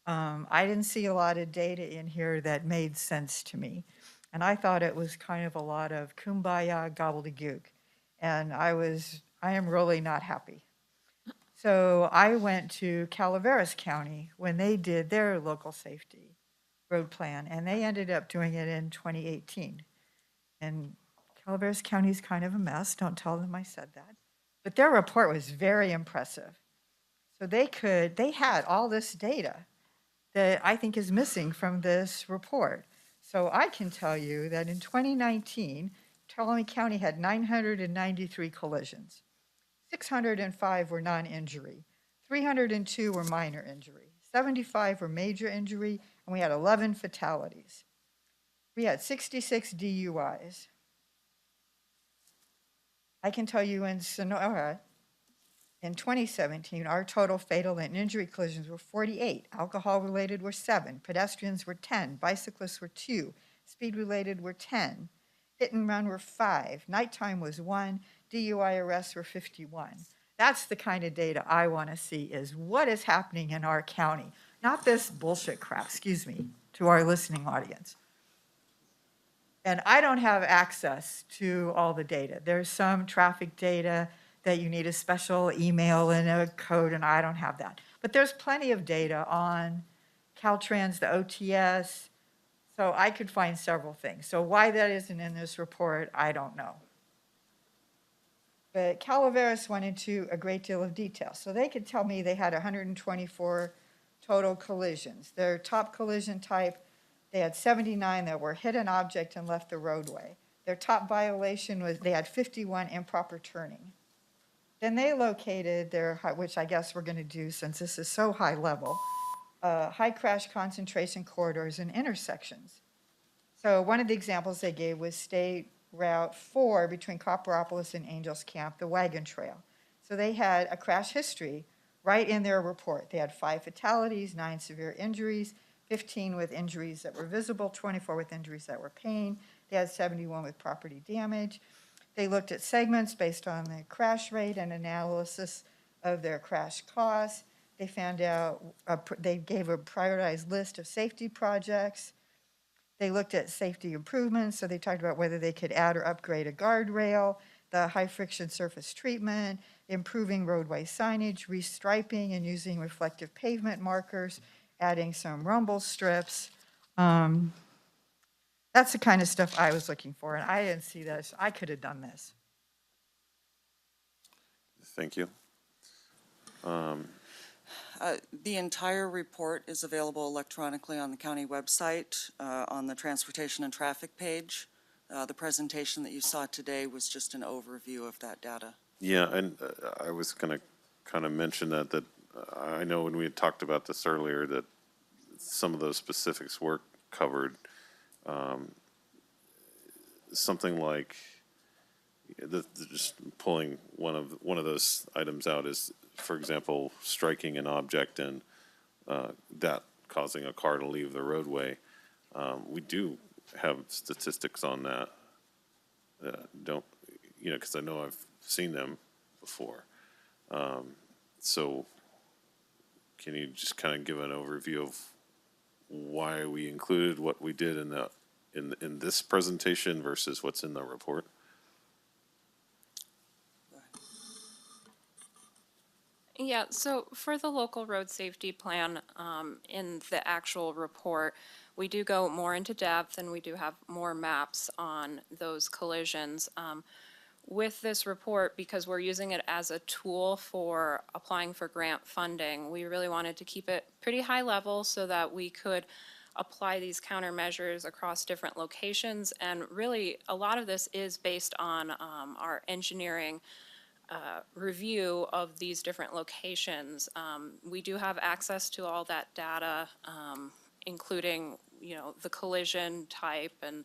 I didn't see a lot of data in here that made sense to me. And I thought it was kind of a lot of kumbaya gobbledygook. And I am really not happy. So I went to Calaveras County when they did their local safety road plan, and they ended up doing it in 2018. And Calaveras County is kind of a mess. Don't tell them I said that. But their report was very impressive. So they had all this data that I think is missing from this report. So I can tell you that in 2019, Tuolumne County had 993 collisions. 605 were non-injury. 302 were minor injury. 75 were major injury, and we had 11 fatalities. We had 66 DUIs. I can tell you in Sonora, in 2017, our total fatal and injury collisions were 48. Alcohol-related were 7. Pedestrians were 10. Bicyclists were 2. Speed-related were 10. Hit and run were 5. Nighttime was 1. DUI arrests were 51. That's the kind of data I want to see, is what is happening in our county. Not this bullshit crap, excuse me, to our listening audience. And I don't have access to all the data. There's some traffic data that you need a special email and a code, and I don't have that. But there's plenty of data on Caltrans, the OTS, so I could find several things. So why that isn't in this report, I don't know. But Calaveras went into a great deal of detail. So they could tell me they had 124 total collisions. Their top collision type, they had 79 that were hit an object and left the roadway. Their top violation was they had 51 improper turning. Then they located their, which I guess we're going to do since this is so high level, high crash concentration corridors and intersections. So one of the examples they gave was State Route 4 between Copperopolis and Angels Camp, the wagon trail. So they had a crash history right in their report. They had 5 fatalities, 9 severe injuries, 15 with injuries that were visible, 24 with injuries that were pain. They had 71 with property damage. They looked at segments based on the crash rate and analysis of their crash costs. They found out, they gave a prioritized list of safety projects. They looked at safety improvements, so they talked about whether they could add or upgrade a guardrail, the high-friction surface treatment, improving roadway signage, restriping and using reflective pavement markers, adding some rumble strips. That's the kind of stuff I was looking for, and I didn't see this. I could have done this. Thank you. The entire report is available electronically on the county website, on the transportation and traffic page. The presentation that you saw today was just an overview of that data. Yeah, and I was going to kind of mention that I know when we had talked about this earlier that some of those specifics were covered. Something like just pulling one of those items out is, for example, striking an object and that causing a car to leave the roadway. We do have statistics on that. Don't, because I know I've seen them before. So can you just kind of give an overview of why we included what we did in this presentation versus what's in the report? Yeah, so for the local road safety plan, in the actual report, we do go more into depth and we do have more maps on those collisions. With this report, because we're using it as a tool for applying for grant funding, we really wanted to keep it pretty high level so that we could apply these countermeasures across different locations. And really, a lot of this is based on our engineering review of these different locations. We do have access to all that data, including, the collision type and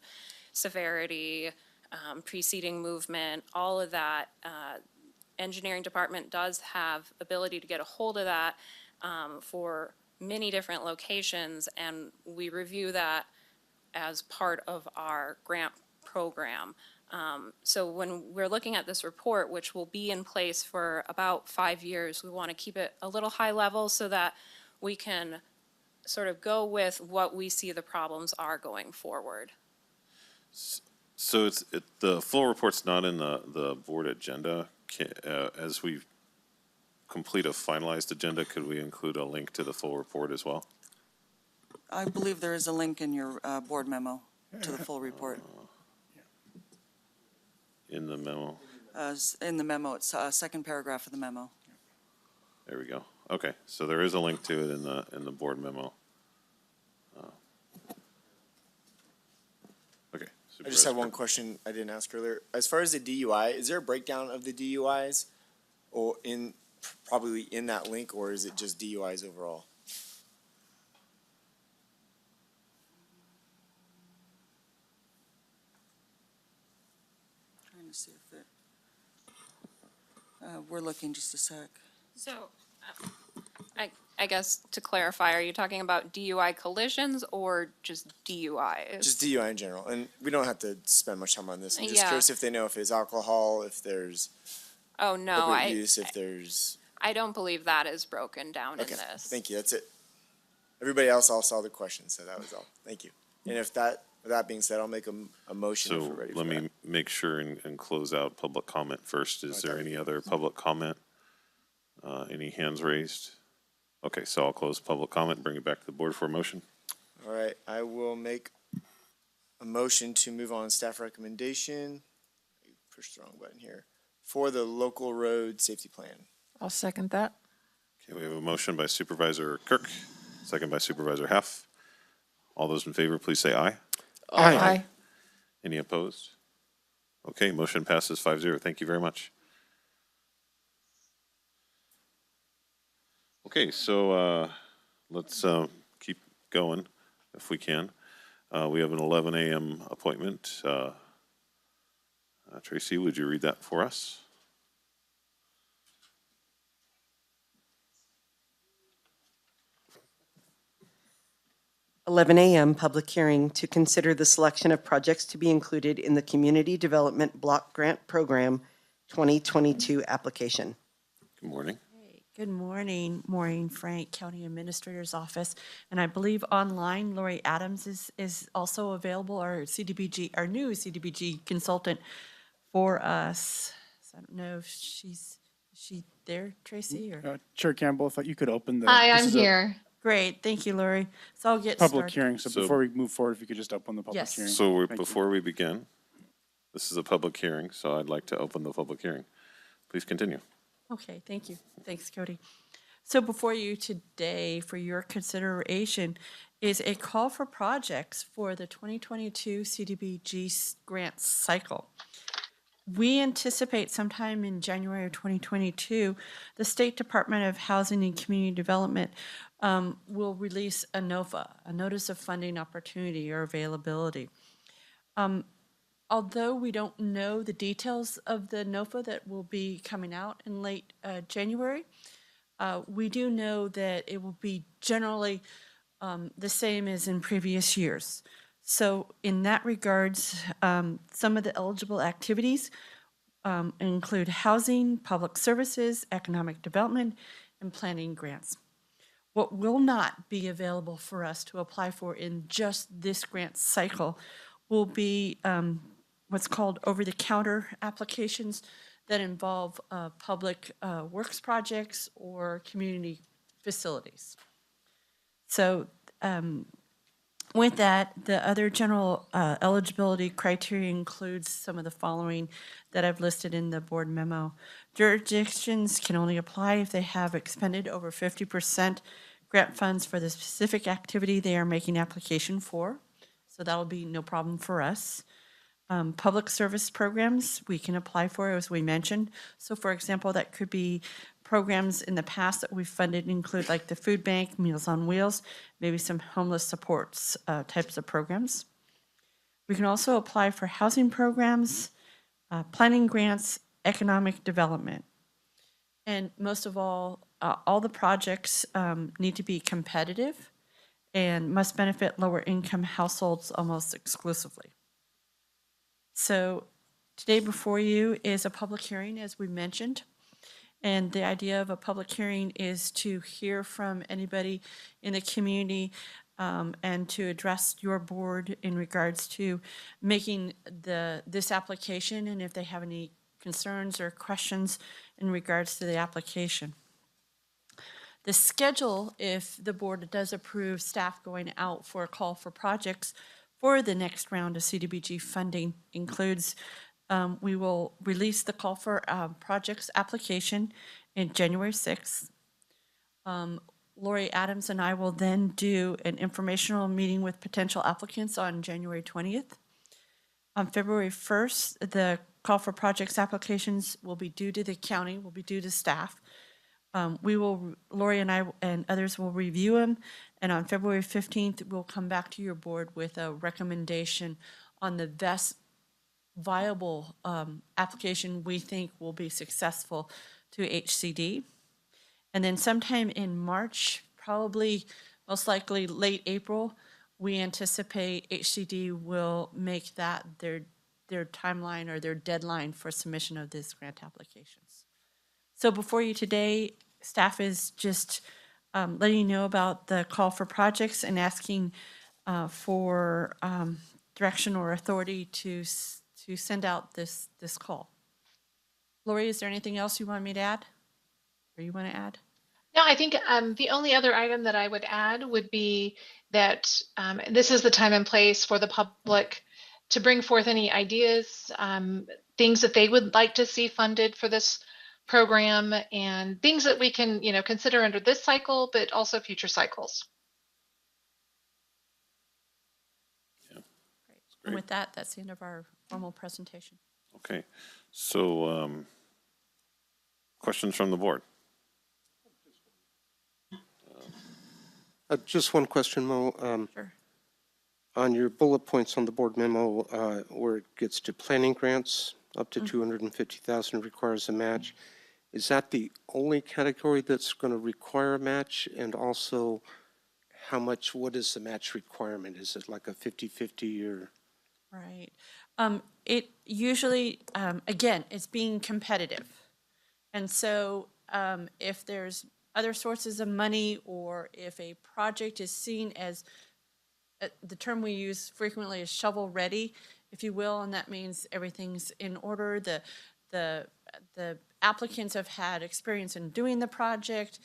severity, preceding movement, all of that. Engineering department does have ability to get a hold of that for many different locations, and we review that as part of our grant program. So when we're looking at this report, which will be in place for about 5 years, we want to keep it a little high level so that we can sort of go with what we see the problems are going forward. So the full report's not in the board agenda. As we complete a finalized agenda, could we include a link to the full report as well? I believe there is a link in your board memo to the full report. In the memo? In the memo, it's second paragraph of the memo. There we go. Okay, so there is a link to it in the board memo. Okay. I just have one question I didn't ask earlier. As far as the DUI, is there a breakdown of the DUIs or probably in that link, or is it just DUIs overall? Trying to see if it, we're looking just a sec. So, I guess to clarify, are you talking about DUI collisions or just DUIs? Just DUI in general, and we don't have to spend much time on this. I'm just Yeah. curious if they know if it's alcohol, if there's Oh, no, opiate use, if there's. I don't believe that is broken down in Okay, this. thank you. That's it. Everybody else all saw the question, so that was all. Thank you. And with that being said, I'll make a motion if So we're ready for let that. me make sure and close out public comment first. Is there any other public comment? Any hands raised? Okay, so I'll close public comment, bring it back to the board for a motion. All right, I will make a motion to move on staff recommendation. Push the wrong button here. For the local road safety plan. I'll second that. Okay, we have a motion by Supervisor Kirk, second by Supervisor Heff. All those in favor, please say aye. Aye. Any opposed? Okay, motion passes 5-0. Thank you very much. Okay, so let's keep going if we can. We have an 11 a.m. appointment. Tracy, would you read that for us? 11 a.m. public hearing to consider the selection of projects to be included in the Community Development Block Grant Program 2022 application. Good morning. Good morning, Maureen Frank, County Administrator's Office. And I believe online, Lori Adams is also available, our CDBG, our new CDBG consultant for us. So I don't know if is she there, Tracy, or? Chair Campbell, if you could open the. Hi, this I'm is a here. Great, thank you, Lori. So I'll get Public started. hearing, so So- before we move forward, if you could just open the public Yes. hearing. So Thank you. before we begin, this is a public hearing, so I'd like to open the public hearing. Please continue. Okay, thank you. Thanks, Cody. So before you today, for your consideration, is a call for projects for the 2022 CDBG grant cycle. We anticipate sometime in January of 2022, the State Department of Housing and Community Development will release a NOFA, a Notice of Funding Opportunity or Availability. Although we don't know the details of the NOFA that will be coming out in late January, we do know that it will be generally the same as in previous years. So in that regards, some of the eligible activities include housing, public services, economic development, and planning grants. What will not be available for us to apply for in just this grant cycle will be what's called over-the-counter applications that involve public works projects or community facilities. So with that, the other general eligibility criteria includes some of the following that I've listed in the board memo. Jurisdictions can only apply if they have expended over 50% grant funds for the specific activity they are making application for. So that'll be no problem for us. Public service programs we can apply for, as we mentioned. So for example, that could be programs in the past that we've funded include like the food bank, Meals on Wheels, maybe some homeless supports types of programs. We can also apply for housing programs, planning grants, economic development. And most of all the projects need to be competitive and must benefit lower income households almost exclusively. So today before you is a public hearing, as we mentioned. And the idea of a public hearing is to hear from anybody in the community and to address your board in regards to making this application and if they have any concerns or questions in regards to the application. The schedule, if the board does approve staff going out for a call for projects for the next round of CDBG funding, includes we will release the call for projects application in January 6th. Lori Adams and I will then do an informational meeting with potential applicants on January 20th. On February 1st, the call for projects applications will be due to the county, will be due to staff. Lori and I and others will review them, and on February 15th, we'll come back to your board with a recommendation on the best viable application we think will be successful to HCD. And then sometime in March, probably most likely late April, we anticipate HCD will make that their timeline or their deadline for submission of these grant applications. So before you today, staff is just letting you know about the call for projects and asking for direction or authority to send out this call. Lori, is there anything else you want me to add? Or you want to add? No, I think the only other item that I would add would be that this is the time and place for the public to bring forth any ideas, things that they would like to see funded for this program, and things that we can, consider under this cycle, but also future cycles. And with that, that's the end of our formal presentation. Okay, so questions from the board? Just one question, Mo. Sure. On your bullet points on the board memo, where it gets to planning grants, up to 250,000 requires a match. Is that the only category that's going to require a match? And also what is the match requirement? Is it like a 50-50 or? Right. It usually, again, it's being competitive. And so if there's other sources of money, or if a project is seen as, the term we use frequently is shovel ready, if you will, and that means everything's in order. The applicants have had experience in doing the project.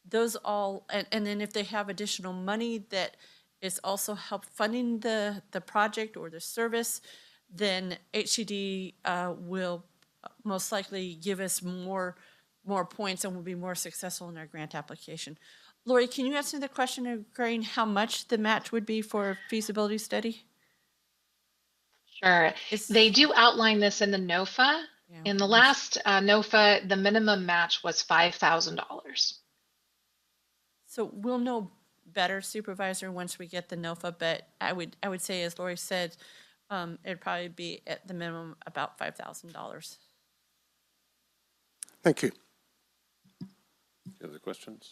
Those all, and then if they have additional money that is also help funding the project or the service, then HCD will most likely give us more points and will be more successful in our grant application. Lori, can you answer the question regarding how much the match would be for a feasibility study? Sure. They do outline this in the NOFA. In the last NOFA, the minimum match was $5,000. So we'll know better, Supervisor, once we get the NOFA, but I would say, as Lori said, it'd probably be at the minimum about $5,000. Thank you. Any other questions?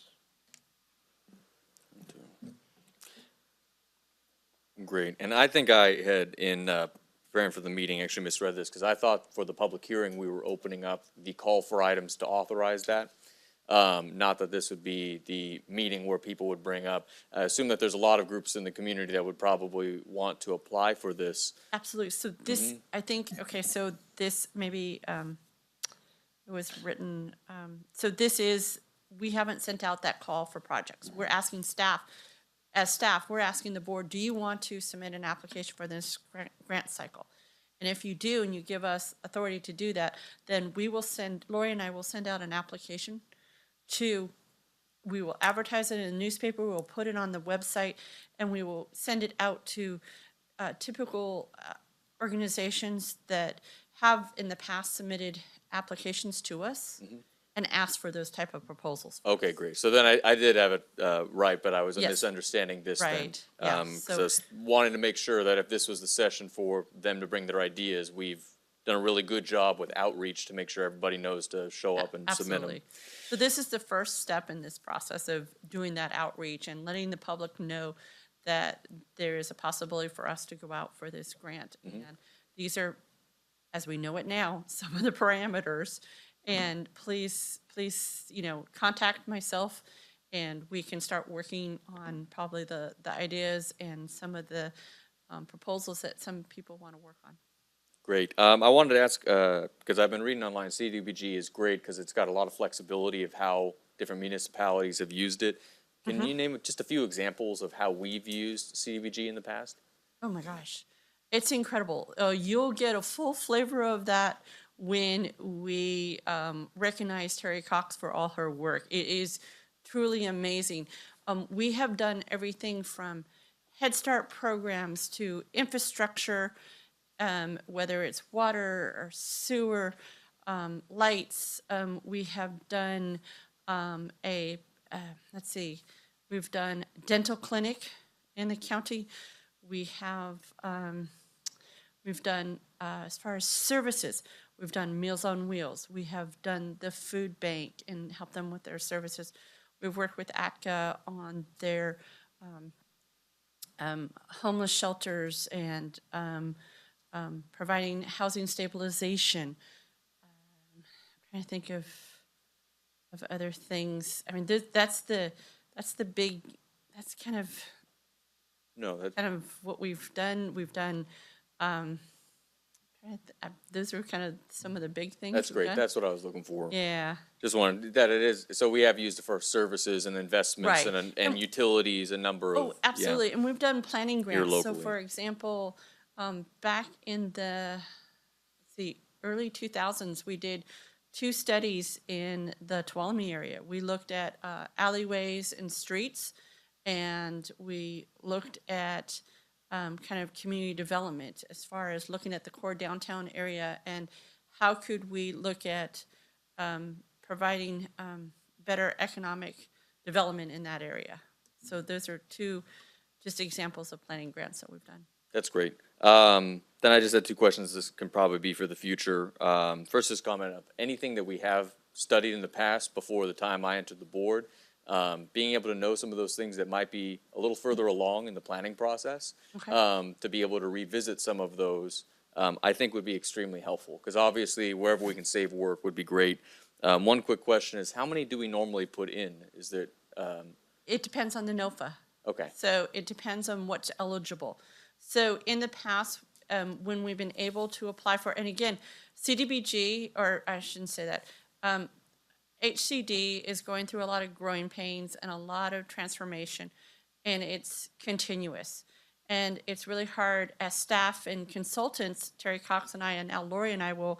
Great. And I think I had, in preparing for the meeting, actually misread this, because I thought for the public hearing, we were opening up the call for items to authorize that. Not that this would be the meeting where people would bring up. I assume that there's a lot of groups in the community that would probably want to apply for this. Absolutely. So this, I think, okay, so this maybe it was written, so this is, we haven't sent out that call for projects. We're asking staff, as staff, we're asking the board, do you want to submit an application for this grant cycle? And if you do, and you give us authority to do that, then we will send, Lori and I will send out an application we will advertise it in the newspaper, we will put it on the website, and we will send it out to typical organizations that have in the past submitted applications to us and asked for those type of proposals. Okay, great. So then I did have it right, but I was Yes. misunderstanding this Right. then. Yeah. Because I was wanting to make sure that if this was the session for them to bring their ideas, we've done a really good job with outreach to make sure everybody knows to show up and submit them. Absolutely. So this is the first step in this process of doing that outreach and letting the public know that there is a possibility for us to go out for this grant. And these are, as we know it now, some of the parameters. And please, contact myself, and we can start working on probably the ideas and some of the proposals that some people want to work on. Great. I wanted to ask, because I've been reading online, CDBG is great because it's got a lot of flexibility of how different municipalities have used it. Can you name just a few examples of how we've used CDBG in the past? Oh my gosh, it's incredible. You'll get a full flavor of that when we recognize Terry Cox for all her work. It is truly amazing. We have done everything from Head Start programs to infrastructure, whether it's water or sewer, lights. We have done we've done dental clinic in the county. We have, we've done, as far as services, we've done Meals on Wheels. We have done the food bank and helped them with their services. We've worked with ATCA on their homeless shelters and providing housing stabilization. I'm trying to think of other things. I mean, that's the big, that's kind of what we've done. We've done, those are kind of some of the big things. That's great. That's what I was looking for. Yeah. Just wanted, that it is, so we have used it for services and investments Right. and utilities, a number of. Oh, absolutely. Yeah. And we've done planning grants. So locally. for example, back in the early 2000s, we did 2 studies in the Tuolumne area. We looked at alleyways and streets, and we looked at kind of community development as far as looking at the core downtown area and how could we look at providing better economic development in that area. So those are 2 just examples of planning grants that we've done. That's great. Then I just had 2 questions. This can probably be for the future. First is comment of anything that we have studied in the past before the time I entered the board being able to know some of those things that might be a little further along in the planning process, Okay. to be able to revisit some of those, I think would be extremely helpful. Because obviously, wherever we can save work would be great. One quick question is, how many do we normally put in? Is there, It depends on the NOFA. okay, So it depends on what's eligible. So in the past, when we've been able to apply for, and again, CDBG, or I shouldn't say that, HCD is going through a lot of growing pains and a lot of transformation, and it's continuous. And it's really hard as staff and consultants, Terry Cox and I, and now Lori and I will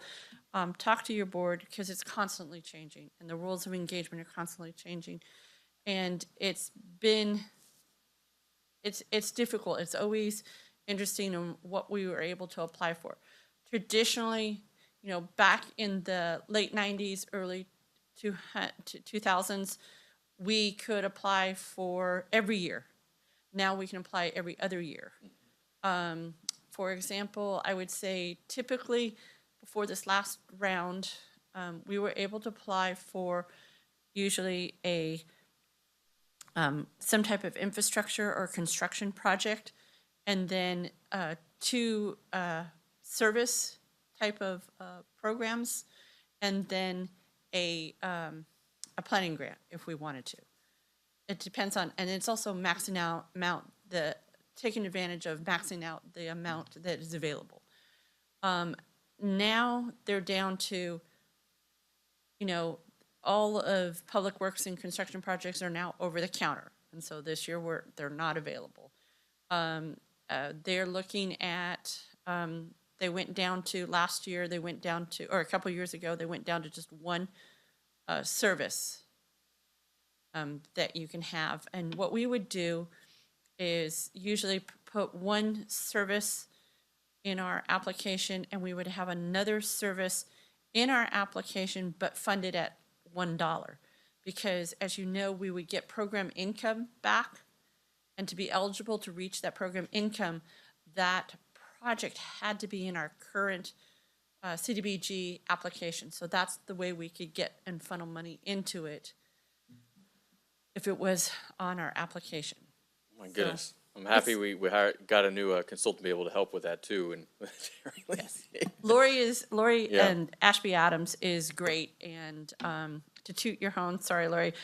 talk to your board because it's constantly changing and the rules of engagement are constantly changing. And it's difficult. It's always interesting in what we were able to apply for. Traditionally, back in the late 90s, early 2000s, we could apply for every year. Now we can apply every other year. For example, I would say typically before this last round, we were able to apply for usually some type of infrastructure or construction project, and then two service type of programs, and then a planning grant if we wanted to. It depends on, and it's also maxing out taking advantage of maxing out the amount that is available. Now they're down to, all of public works and construction projects are now over the counter. And so this year they're not available. They're looking at, they went down to last year, or a couple years ago, they went down to just one service that you can have. And what we would do is usually put one service in our application, and we would have another service in our application, but funded at $1. Because as you know, we would get program income back, and to be eligible to reach that program income, that project had to be in our current CDBG application. So that's the way we could get and funnel money into it if it was on our application. my goodness. I'm happy we got a new consultant to be able to help with that too. And Yes. Lori Yeah. and Ashby Adams is great, and to toot your horn, sorry, Lori,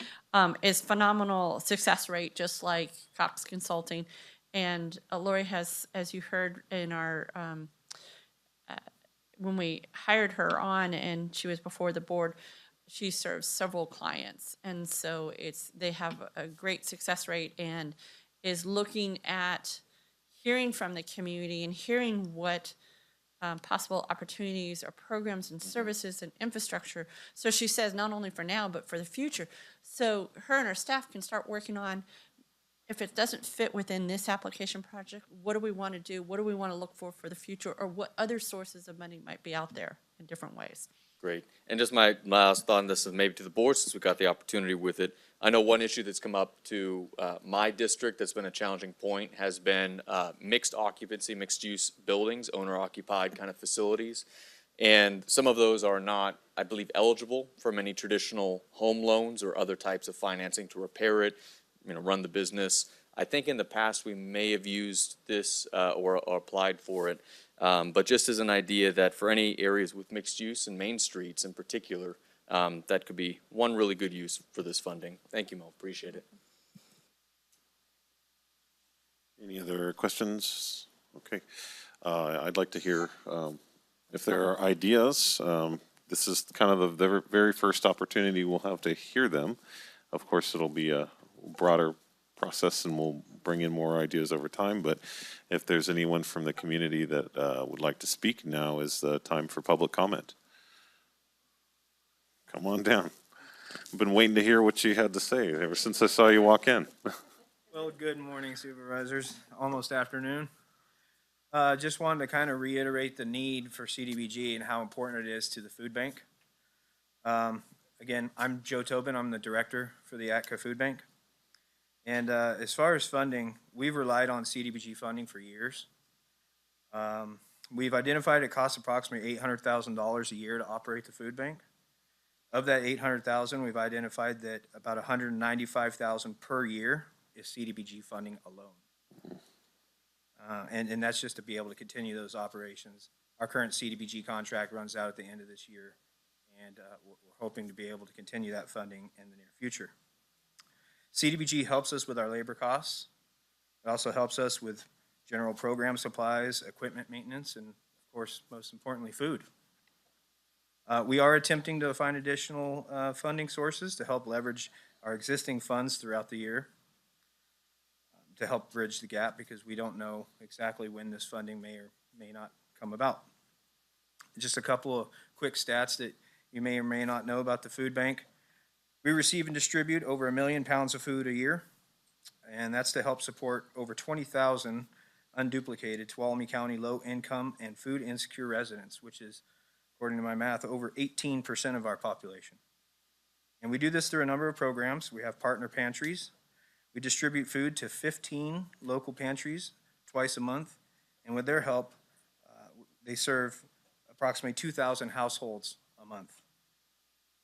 is phenomenal success rate, just like Cox Consulting. And Lori has, as you heard in our, when we hired her on and she was before the board, she serves several clients. And so they have a great success rate and is looking at hearing from the community and hearing what possible opportunities or programs and services and infrastructure. So she says not only for now, but for the future. So her and her staff can start working on, if it doesn't fit within this application project, what do we want to do? What do we want to look for the future? Or what other sources of money might be out there in different ways? Great. And just my last thought on this is maybe to the board, since we got the opportunity with it. I know one issue that's come up to my district that's been a challenging point has been mixed occupancy, mixed use buildings, owner occupied kind of facilities. And some of those are not, I believe, eligible for many traditional home loans or other types of financing to repair it, run the business. I think in the past we may have used this or applied for it. But just as an idea that for any areas with mixed use and main streets in particular, that could be one really good use for this funding. Thank you, Mo. Appreciate it. Any other questions? Okay. I'd like to hear if there are ideas. This is kind of the very first opportunity we'll have to hear them. Of course, it'll be a broader process and we'll bring in more ideas over time. But if there's anyone from the community that would like to speak, now is the time for public comment. Come on down. I've been waiting to hear what you had to say ever since I saw you walk in. Well, good morning, Supervisors. Almost afternoon. Just wanted to kind of reiterate the need for CDBG and how important it is to the food bank. Again, I'm Joe Tobin. I'm the director for the ATCA Food Bank. And as far as funding, we've relied on CDBG funding for years. We've identified it costs approximately $800,000 a year to operate the food bank. Of that 800,000, we've identified that about 195,000 per year is CDBG funding alone. And that's just to be able to continue those operations. Our current CDBG contract runs out at the end of this year, and we're hoping to be able to continue that funding in the near future. CDBG helps us with our labor costs. It also helps us with general program supplies, equipment maintenance, and of course, most importantly, food. We are attempting to find additional funding sources to help leverage our existing funds throughout the year to help bridge the gap, because we don't know exactly when this funding may or may not come about. Just a couple of quick stats that you may or may not know about the food bank. We receive and distribute over 1 million pounds of food a year, and that's to help support over 20,000 unduplicated Tuolumne County low-income and food insecure residents, which is, according to my math, over 18% of our population. And we do this through a number of programs. We have partner pantries. We distribute food to 15 local pantries twice a month, and with their help, they serve approximately 2,000 households a month.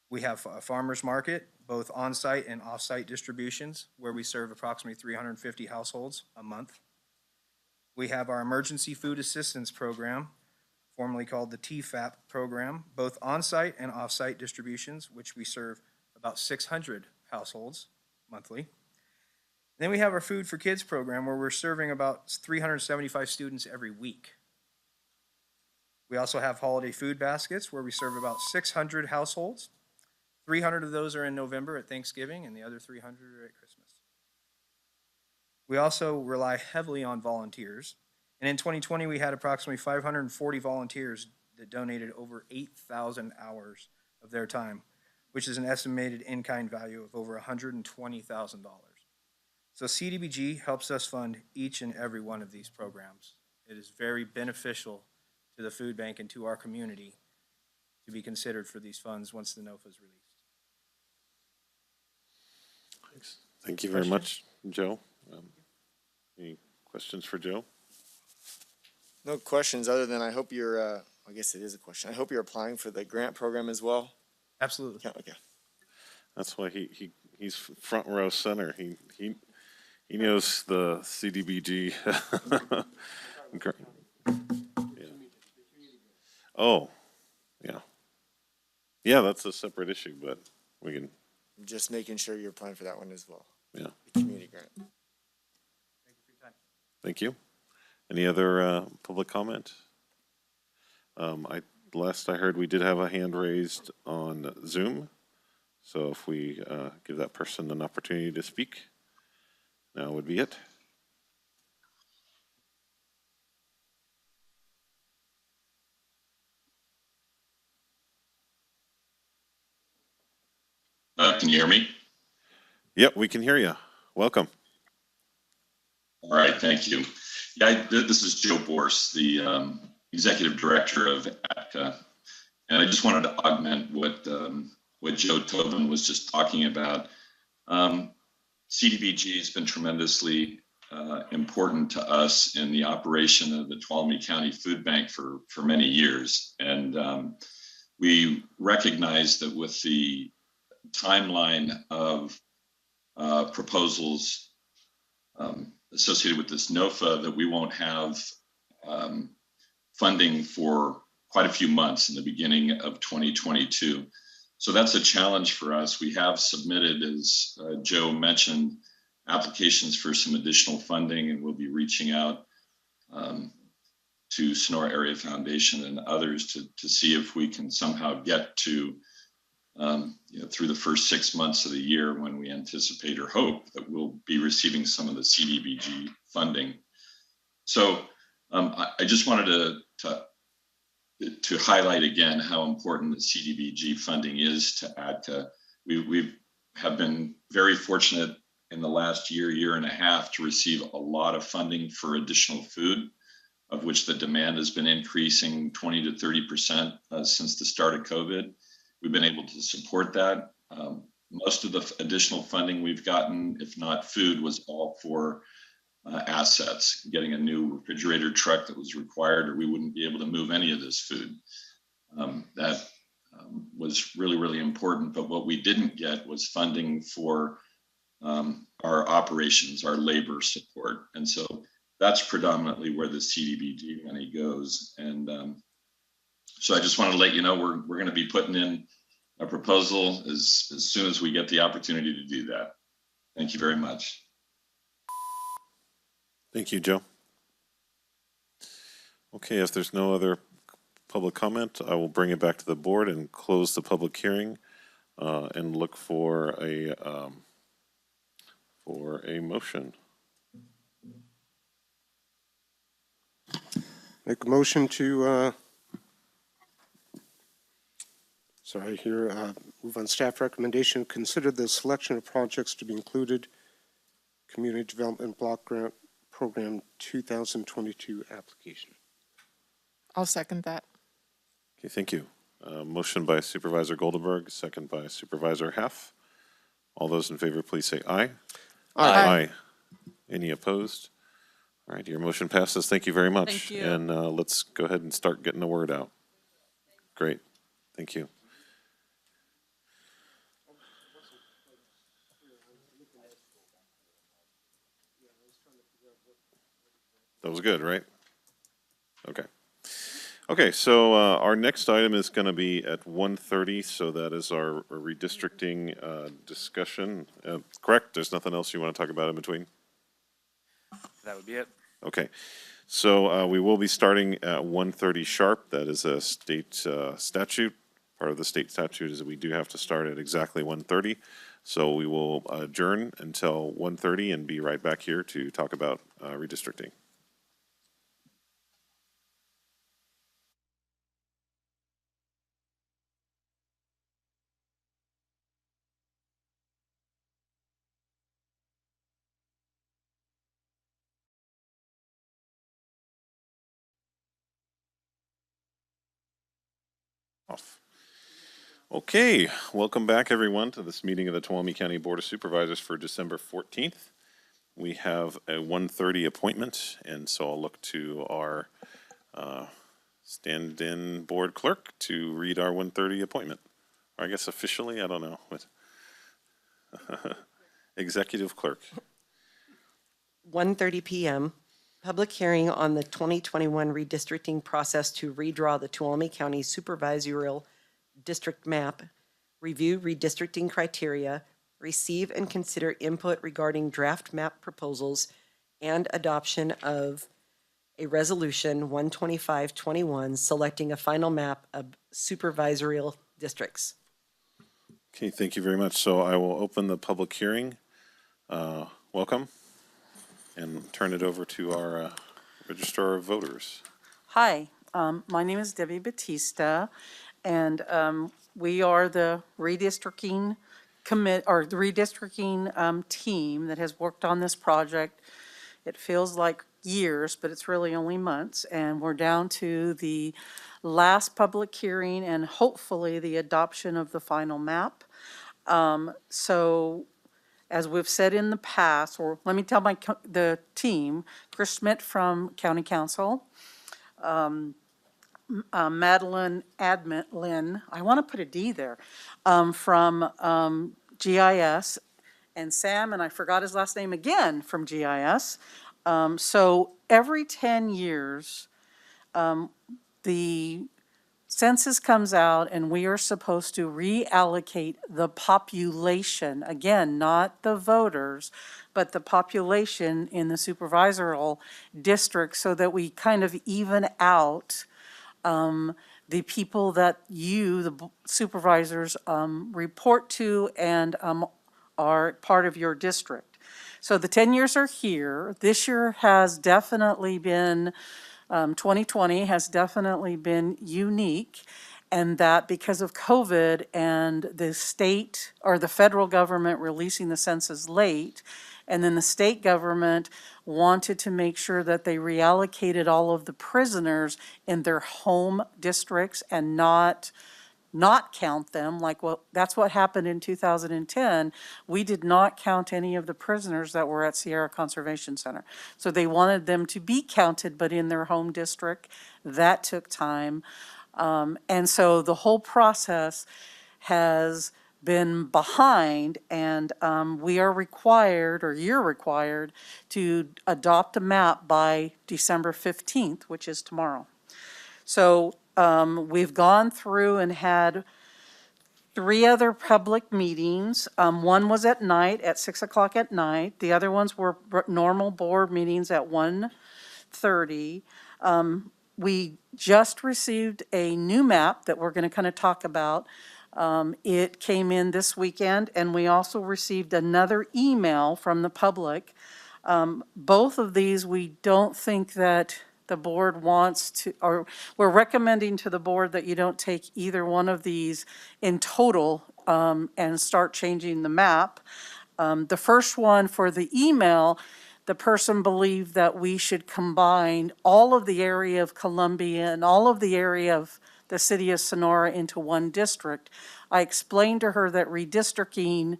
We have a farmer's market, both on-site and off-site distributions, where we serve approximately 350 households a month. We have our emergency food assistance program, formerly called the TFAP program, both on-site and off-site distributions, which we serve about 600 households monthly. Then we have our Food for Kids program, where we're serving about 375 students every week. We also have holiday food baskets, where we serve about 600 households. 300 of those are in November at Thanksgiving, and the other 300 are at Christmas. We also rely heavily on volunteers. And in 2020, we had approximately 540 volunteers that donated over 8,000 hours of their time, which is an estimated in-kind value of over $120,000. So CDBG helps us fund each and every one of these programs. It is very beneficial to the food bank and to our community to be considered for these funds once the NOFA is released. Thanks. Thank you very much, Joe. Any questions for Joe? No questions, other than I hope you're, I guess it is a question. I hope you're applying for the grant program as well. Absolutely. Yeah, okay. That's why he's front row center. He knows the CDBG. Yeah. Oh, yeah. Yeah, that's a separate issue, but we can. I'm just making sure you're applying for that one as well. Yeah. The community grant. Thank you for your time. Thank you. Any other public comment? Last I heard, we did have a hand raised on Zoom. So if we give that person an opportunity to speak, now would be it. Can you hear me? Yep, we can hear you. Welcome. All right, thank you. Yeah, this is Joe Borse, the Executive Director of ATCA. And I just wanted to augment what Joe Tobin was just talking about. CDBG has been tremendously important to us in the operation of the Tuolumne County Food Bank for many years. And we recognize that with the timeline of proposals associated with this NOFA, that we won't have funding for quite a few months in the beginning of 2022. So that's a challenge for us. We have submitted, as Joe mentioned, applications for some additional funding, and we'll be reaching out to Sonora Area Foundation and others to see if we can somehow get to through the first 6 months of the year, when we anticipate or hope that we'll be receiving some of the CDBG funding. So I just wanted to highlight again how important the CDBG funding is to ATCA. We have been very fortunate in the last year and a half to receive a lot of funding for additional food, of which the demand has been increasing 20 to 30% since the start of COVID. We've been able to support that. Most of the additional funding we've gotten, if not food, was all for assets, getting a new refrigerator truck that was required, or we wouldn't be able to move any of this food. That was really, really important. But what we didn't get was funding for our operations, our labor support. And so that's predominantly where the CDBG money goes. And so I just want to let you know we're going to be putting in a proposal as soon as we get the opportunity to do that. Thank you very much. Thank you, Joe. Okay, if there's no other public comment, I will bring it back to the board and close the public hearing and look for a motion. Make a motion to, move on staff recommendation, consider the selection of projects to be included, Community Development Block Grant Program 2022 application. I'll second that. Okay, thank you. Motion by Supervisor Goldenberg, second by Supervisor Heff. All those in favor, please say aye. Aye. Any opposed? All right, your motion passes. Thank you very much. Thank you. And let's go ahead and start getting the word out. Great. Thank you. That was good, right? Okay. Okay, so our next item is going to be at 1:30, so that is our redistricting discussion. Correct? There's nothing else you want to talk about in between? That would be it. Okay, so we will be starting at 1:30 sharp. That is a state statute. Part of the state statute is that we do have to start at exactly 1:30. So we will adjourn until 1:30 and be right back here to talk about redistricting. Off. Okay, welcome back everyone to this meeting of the Tuolumne County Board of Supervisors for December 14th. We have a 1:30 appointment, and so I'll look to our stand-in board clerk to read our 1:30 appointment. Or I guess officially, I don't know. Executive clerk. 1:30 p.m. Public hearing on the 2021 redistricting process to redraw the Tuolumne County Supervisorial District map, review redistricting criteria, receive and consider input regarding draft map proposals, and adoption of a resolution 12521 selecting a final map of supervisorial districts. Okay, thank you very much. So I will open the public hearing. Welcome. And turn it over to our Registrar of Voters. Hi, my name is Debbie Batista, and we are the redistricting team that has worked on this project. It feels like years, but it's really only months, and we're down to the last public hearing and hopefully the adoption of the final map. So as we've said in the past, or let me tell the team, Chris Schmidt from County Council, Madeline Admin, I want to put a D there, from GIS, and Sam, and I forgot his last name again, from GIS. So every 10 years, the census comes out and we are supposed to reallocate the population, again, not the voters, but the population in the supervisorial district so that we kind of even out the people that you, the supervisors, report to and are part of your district. So the 10 years are here. This year has definitely been 2020 has definitely been unique, and that because of COVID and the state or the federal government releasing the census late, and then the state government wanted to make sure that they reallocated all of the prisoners in their home districts and not count them, that's what happened in 2010. We did not count any of the prisoners that were at Sierra Conservation Center. So they wanted them to be counted, but in their home district. That took time. And so the whole process has been behind, and we are required, or you're required, to adopt a map by December 15th, which is tomorrow. So we've gone through and had 3 other public meetings. One was at night, at 6 o'clock at night. The other ones were normal board meetings at 1:30. We just received a new map that we're going to kind of talk about. It came in this weekend, and we also received another email from the public. Both of these, we don't think that the board wants to, or we're recommending to the board that you don't take either one of these in total and start changing the map. The first one for the email, the person believed that we should combine all of the area of Columbia and all of the area of the city of Sonora into one district. I explained to her that redistricting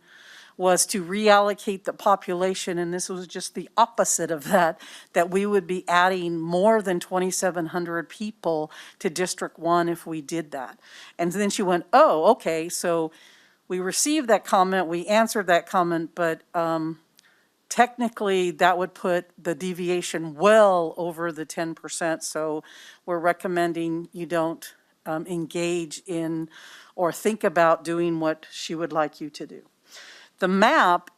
was to reallocate the population, and this was just the opposite of that, that we would be adding more than 2,700 people to District 1 if we did that. And then she went, oh, okay, so we received that comment, we answered that comment, but technically that would put the deviation well over the 10%, so we're recommending you don't engage in or think about doing what she would like you to do. The map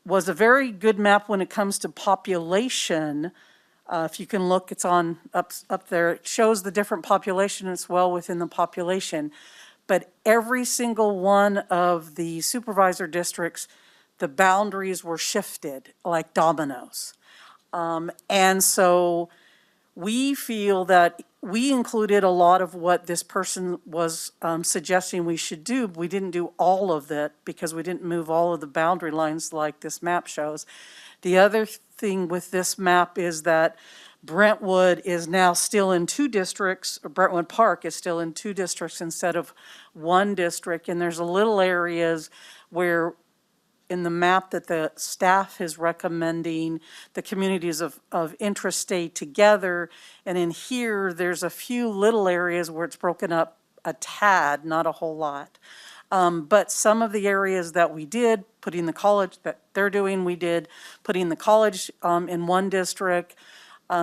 was a very good map when it comes to population. If you can look, it's on up there. It shows the different population. It's well within the population. But every single one of the supervisor districts, the boundaries were shifted like dominoes. And so we feel that we included a lot of what this person was suggesting we should do. We didn't do all of it because we didn't move all of the boundary lines like this map shows. The other thing with this map is that Brentwood is now still in 2 districts, or Brentwood Park is still in 2 districts instead of 1 district. And there's a little areas where in the map that the staff is recommending, the communities of interest stay together. And in here, there's a few little areas where it's broken up a tad, not a whole lot. But some of the areas that we did, putting the college, that they're doing, we did, putting the college in 1 district.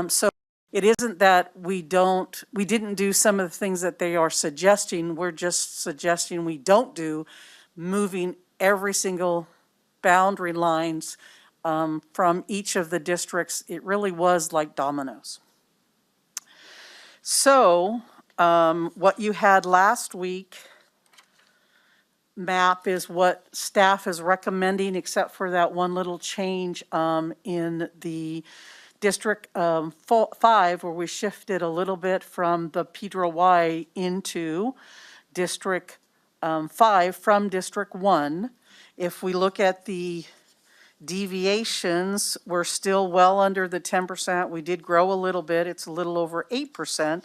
So it isn't that we didn't do some of the things that they are suggesting. We're just suggesting we don't do, moving every single boundary lines from each of the districts. It really was like dominoes. So what you had last week map is what staff is recommending, except for that one little change in the District 5, where we shifted a little bit from the Pedro Y into District 5 from District 1. If we look at the deviations, we're still well under the 10%. We did grow a little bit. It's a little over 8%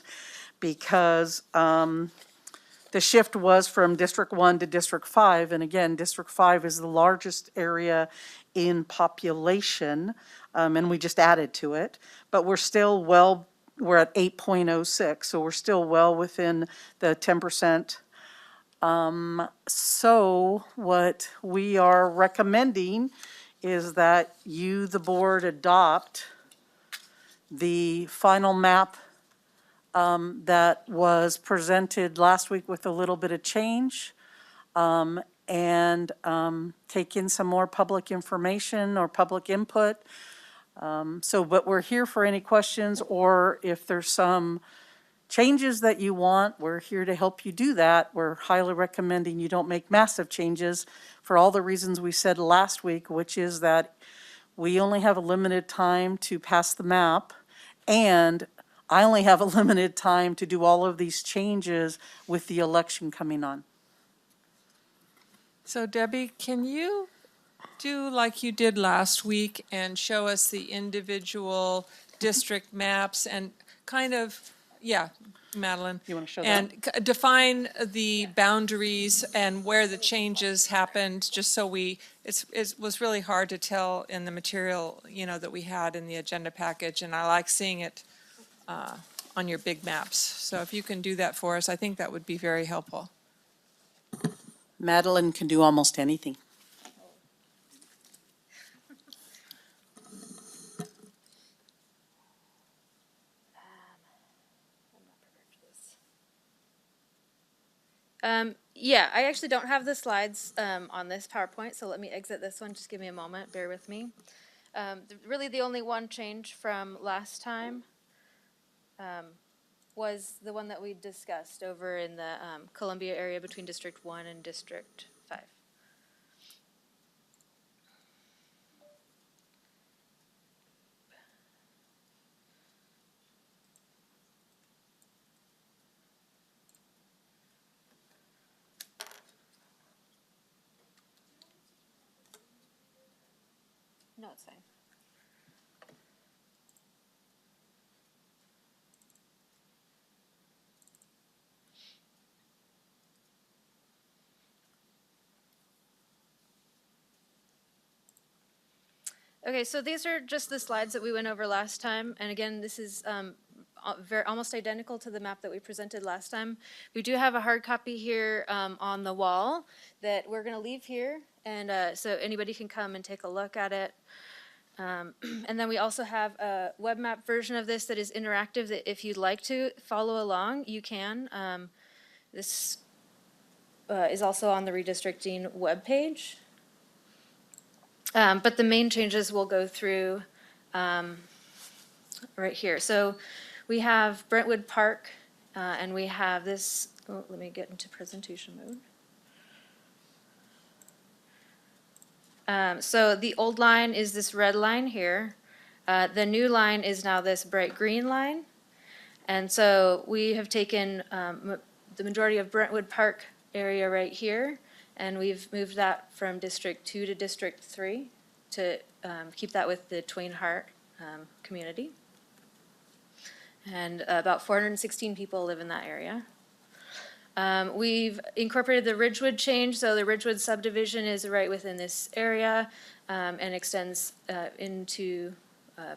because the shift was from District 1 to District 5. And again, District 5 is the largest area in population, and we just added to it. But we're still we're at 8.06, so we're still well within the 10%. So what we are recommending is that you, the board, adopt the final map that was presented last week with a little bit of change, and take in some more public information or public input. But we're here for any questions, or if there's some changes that you want, we're here to help you do that. We're highly recommending you don't make massive changes for all the reasons we said last week, which is that we only have a limited time to pass the map, and I only have a limited time to do all of these changes with the election coming on. So Debbie, can you do like you did last week and show us the individual district maps and kind of, yeah, Madeline. You want to show and that? Define the boundaries and where the changes happened, just so it was really hard to tell in the material, that we had in the agenda package, and I like seeing it on your big maps. So if you can do that for us, I think that would be very helpful. Madeline can do almost anything. Yeah, I actually don't have the slides on this PowerPoint, so let me exit this one. Just give me a moment. Bear with me. Really, the only one change from last time was the one that we discussed over in the Columbia area between District 1 and District 5. No, it's fine. Okay, so these are just the slides that we went over last time. And again, this is almost identical to the map that we presented last time. We do have a hard copy here on the wall that we're going to leave here. And so anybody can come and take a look at it. And then we also have a web map version of this that is interactive, that if you'd like to follow along, you can. This is also on the redistricting webpage. But the main changes will go through right here. So we have Brentwood Park, and we have this, let me get into presentation mode. So the old line is this red line here. The new line is now this bright green line. And so we have taken the majority of Brentwood Park area right here, and we've moved that from District 2 to District 3 to keep that with the Twain Harte community. And about 416 people live in that area. We've incorporated the Ridgewood change, so the Ridgewood subdivision is right within this area and extends into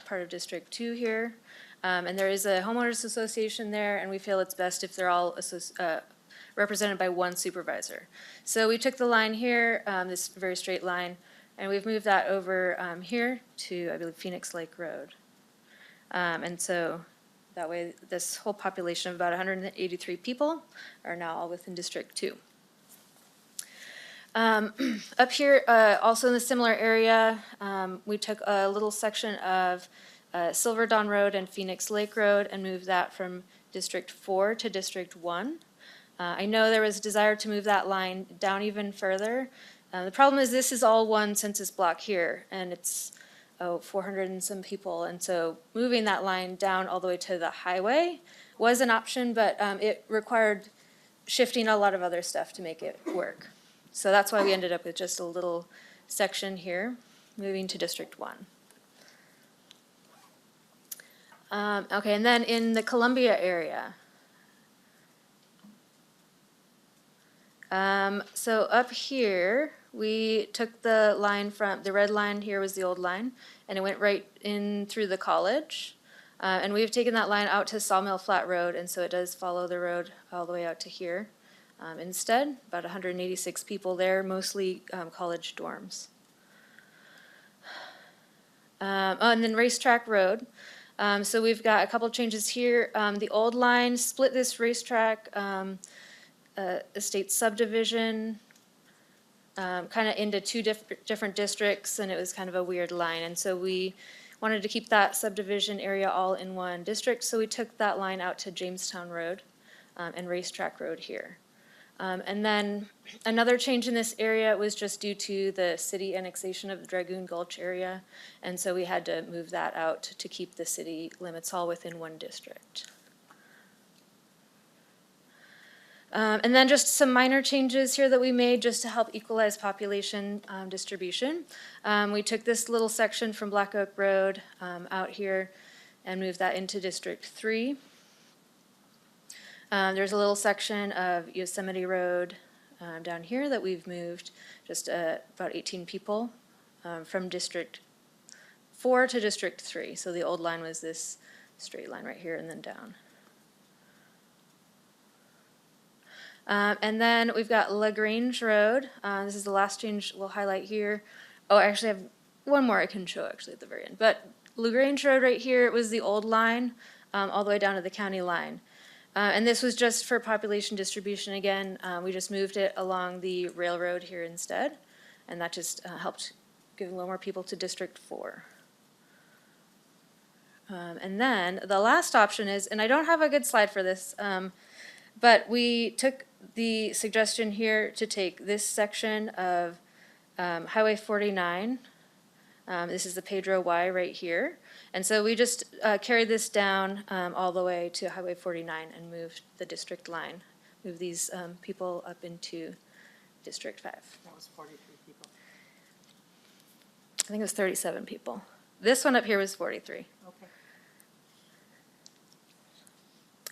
part of District 2 here. And there is a homeowners association there, and we feel it's best if they're all represented by one supervisor. So we took the line here, this very straight line, and we've moved that over here to, I believe, Phoenix Lake Road. And so that way, this whole population of about 183 people are now all within District 2. Up here, also in a similar area, we took a little section of Silver Dawn Road and Phoenix Lake Road and moved that from District 4 to District 1. I know there was a desire to move that line down even further. The problem is this is all one census block here, and it's 400 and some people, and so moving that line down all the way to the highway was an option, but it required shifting a lot of other stuff to make it work. So that's why we ended up with just a little section here, moving to District 1. Okay, and then in the Columbia area, so up here, we took the line from, the red line here was the old line, and it went right in through the college. And we've taken that line out to Sawmill Flat Road, and so it does follow the road all the way out to here. Instead, about 186 people there, mostly college dorms. And then Racetrack Road. So we've got a couple changes here. The old line split this racetrack estate subdivision kind of into two different districts, and it was kind of a weird line. And so we wanted to keep that subdivision area all in one district, so we took that line out to Jamestown Road and Racetrack Road here. And then another change in this area was just due to the city annexation of the Dragoon Gulch area, and so we had to move that out to keep the city limits all within one district. And then just some minor changes here that we made just to help equalize population distribution. We took this little section from Black Oak Road out here and moved that into District 3. There's a little section of Yosemite Road down here that we've moved just about 18 people from District 4 to District 3. So the old line was this straight line right here and then down. And then we've got LaGrange Road. This is the last change we'll highlight here. Oh, I actually have one more I can show actually at the very end. But LaGrange Road right here, it was the old line, all the way down to the county line. And this was just for population distribution again. We just moved it along the railroad here instead. And that just helped give a little more people to District 4. And then the last option is, and I don't have a good slide for this, but we took the suggestion here to take this section of Highway 49. This is the Pedro Y right here. And so we just carried this down all the way to Highway 49 and moved the district line, moved these people up into District 5. That was 43 people. I think it was 37 people. This one up here was 43. Okay.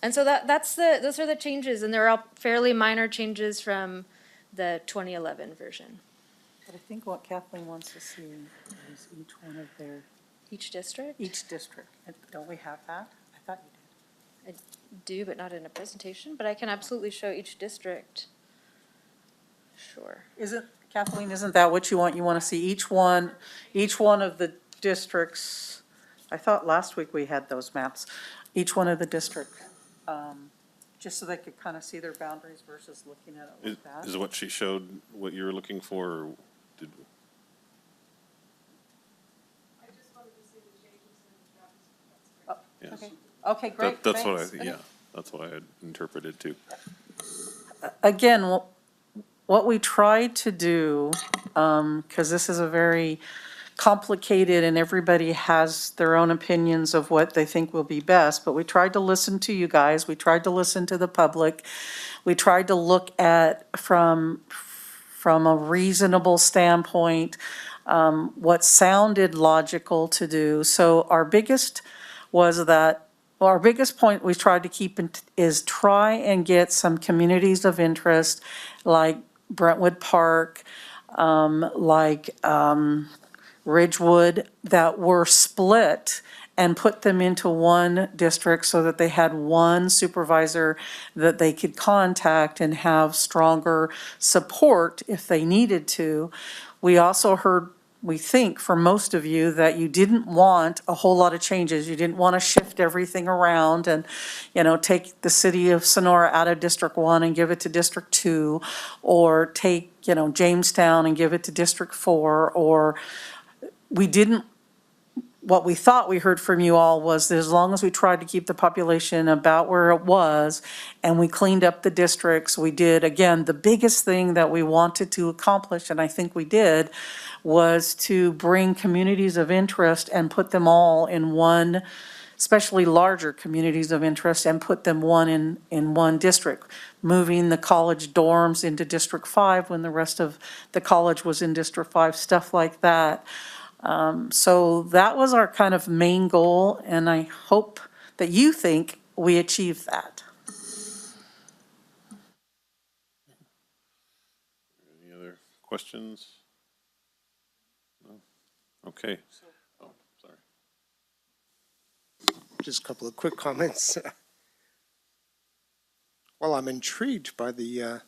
And so those are the changes, and they're all fairly minor changes from the 2011 version. But I think what Kathleen wants to see is each one of their. Each district? Each district. Don't we have that? I thought you did. I do, but not in a presentation, but I can absolutely show each district. Sure. Kathleen, isn't that what you want? You want to see each one of the districts. I thought last week we had those maps. Each one of the districts, just so they could kind of see their boundaries versus looking at it like that. Is what she showed what you were looking for, or did? I just wanted to see the changes in the Yes. Okay, great. That's thanks. what that's what I had interpreted too. Again, what we tried to do, because this is a very complicated and everybody has their own opinions of what they think will be best, but we tried to listen to you guys. We tried to listen to the public. We tried to look at from a reasonable standpoint, what sounded logical to do. So our biggest point we tried to keep is try and get some communities of interest like Brentwood Park, Ridgewood, that were split and put them into one district so that they had one supervisor that they could contact and have stronger support if they needed to. We also heard, we think, from most of you that you didn't want a whole lot of changes. You didn't want to shift everything around and, take the city of Sonora out of District 1 and give it to District 2, or take, Jamestown and give it to District 4, or what we thought we heard from you all was that as long as we tried to keep the population about where it was and we cleaned up the districts, we did, again, the biggest thing that we wanted to accomplish, and I think we did, was to bring communities of interest and put them all in one, especially larger communities of interest, and put them in one district, moving the college dorms into District 5 when the rest of the college was in District 5, stuff like that. So that was our kind of main goal, and I hope that you think we achieved that. Any other questions? No? Okay. Oh, sorry. Just a couple of quick comments. Well, I'm intrigued by the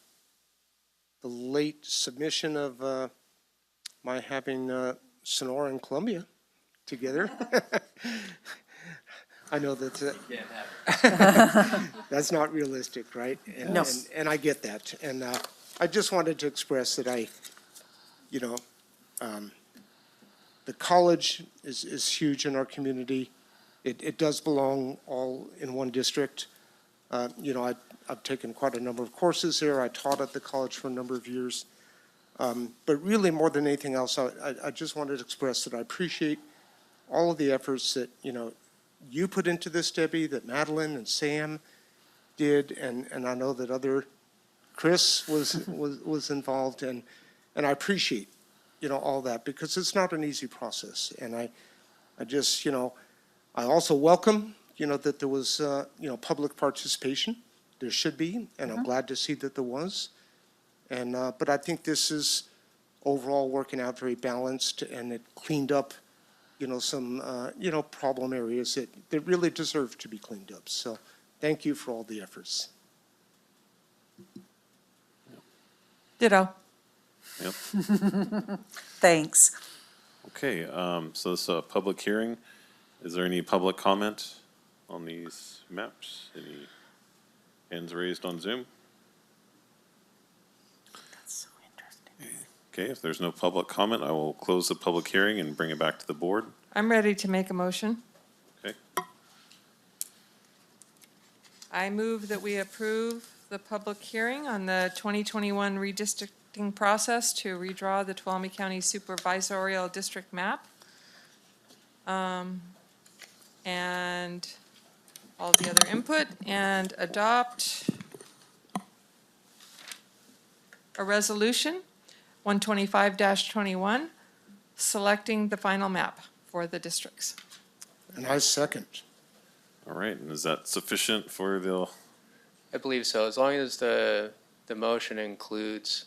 late submission of my having Sonora and Columbia together. I know that that's not realistic, right? No. And I get that. And I just wanted to express that the college is huge in our community. It does belong all in one district. I've taken quite a number of courses there. I taught at the college for a number of years. But really, more than anything else, I just wanted to express that I appreciate all of the efforts that, you put into this, Debbie, that Madeline and Sam did, and I know that Chris was involved, and I appreciate, all that, because it's not an easy process. And I just, I also welcome, that there was, public participation. There should be, and I'm glad to see that there was. And, but I think this is overall working out very balanced, and it cleaned up, some, problem areas that really deserve to be cleaned up. So thank you for all the efforts. Ditto. Yep. Thanks. Okay, so this is a public hearing. Is there any public comment on these maps? Any hands raised on Zoom? That's so interesting. Okay, if there's no public comment, I will close the public hearing and bring it back to the board. I'm ready to make a motion. Okay, I move that we approve the public hearing on the 2021 redistricting process to redraw the Tuolumne County Supervisorial District map. And all the other input, and adopt a resolution, 125-21, selecting the final map for the districts. And I second. all right, and is that sufficient for the, I believe so, as long as the motion includes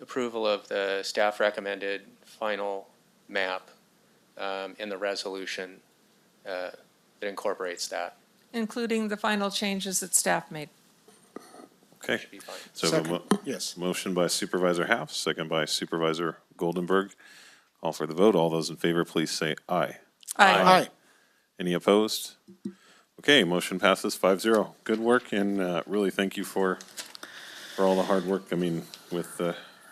approval of the staff recommended final map in the resolution that incorporates that. Including the final changes that staff made. okay. Should be fine. So a Second, yes. motion by Supervisor Half, second by Supervisor Goldenberg. Call for the vote. All those in favor, please say aye. Aye. Any opposed? Okay, motion passes 5-0. Good work, and really thank you for all the hard work. I mean, with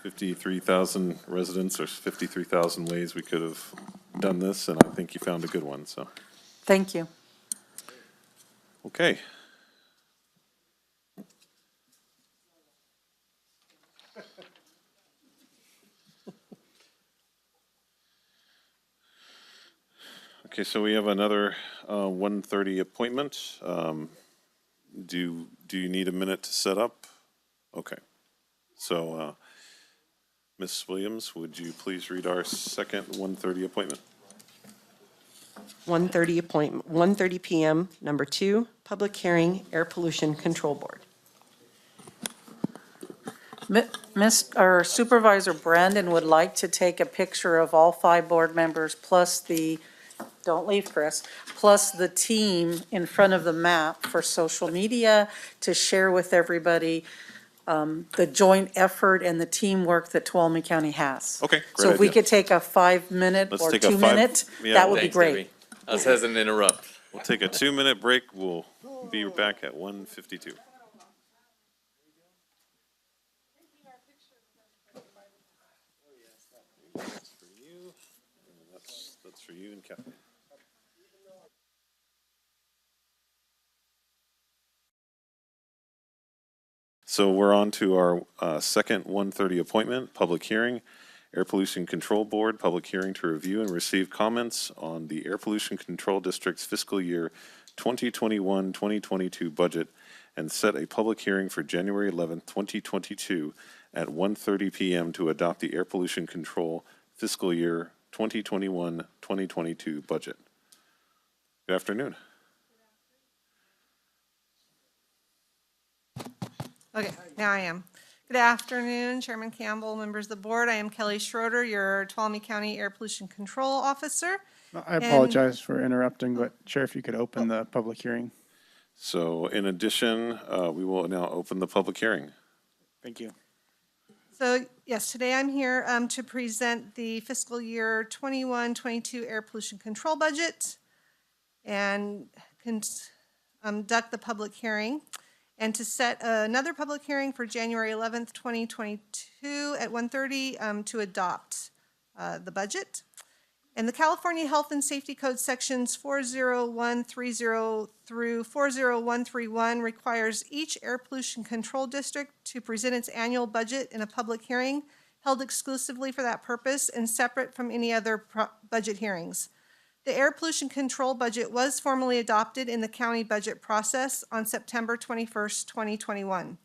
53,000 residents, there's 53,000 ways we could have done this, and I think you found a good one, so. Thank you. Okay. Okay, so we have another 1:30 appointment. Do you need a minute to set up? Okay. So, Ms. Williams, would you please read our second 1:30 appointment? 1:30 appointment, 1:30 PM, number 2, public hearing, Air Pollution Control Board. Or Supervisor Brandon would like to take a picture of all 5 board members plus don't leave, Chris, plus the team in front of the map for social media to share with everybody the joint effort and the teamwork that Tuolumne County has. Okay, So great if we idea. could take a 5-minute Let's or take a 2-minute, yeah, that would be Thanks, great. Debbie. Us as an interrupt. We'll take a 2-minute break. We'll be back at 1:52. That's for you, and that's for you and Kathy. So we're on to our second 1:30 appointment, public hearing, Air Pollution Control Board, public hearing to review and receive comments on the Air Pollution Control District's fiscal year 2021-2022 budget and set a public hearing for January 11th, 2022 at 1:30 PM to adopt the Air Pollution Control fiscal year 2021-2022 budget. Good afternoon. Okay, now I am. Good afternoon, Chairman Campbell, members of the board. I am Kelly Schroeder, your Tuolumne County Air Pollution Control Officer. I apologize for interrupting, but Chair, if you could open the public hearing. So in addition, we will now open the public hearing. Thank you. So yes, today I'm here to present the fiscal year 21-22 air pollution control budget and conduct the public hearing, and to set another public hearing for January 11th, 2022 at 1:30 to adopt the budget. And the California Health and Safety Code sections 40130 through 40131 requires each air pollution control district to present its annual budget in a public hearing held exclusively for that purpose and separate from any other budget hearings. The air pollution control budget was formally adopted in the county budget process on September 21st, 2021.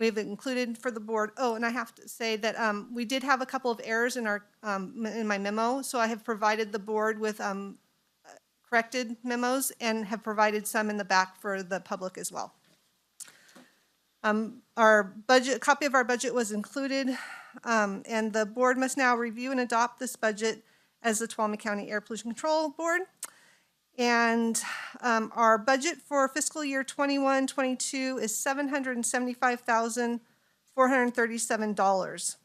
We've included for the board, and I have to say that we did have a couple of errors in our in my memo, so I have provided the board with corrected memos and have provided some in the back for the public as well. Our budget, copy of our budget was included, and the board must now review and adopt this budget as the Tuolumne County Air Pollution Control Board. And our budget for fiscal year 21-22 is $437.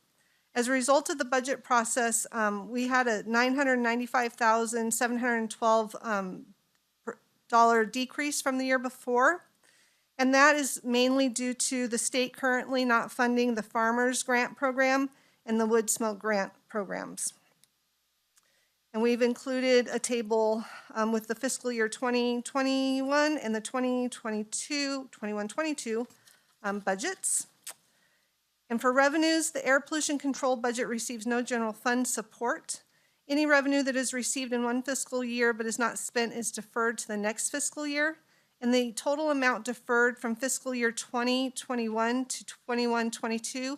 As a result of the budget process, we had a $995,712 dollar decrease from the year before. And that is mainly due to the state currently not funding the Farmers Grant Program and the Wood Smoke Grant programs. And we've included a table with the fiscal year 2021 and the 21-22 budgets. And for revenues, the air pollution control budget receives no general fund support. Any revenue that is received in one fiscal year but is not spent is deferred to the next fiscal year. And the total amount deferred from fiscal year 2021 to 21-22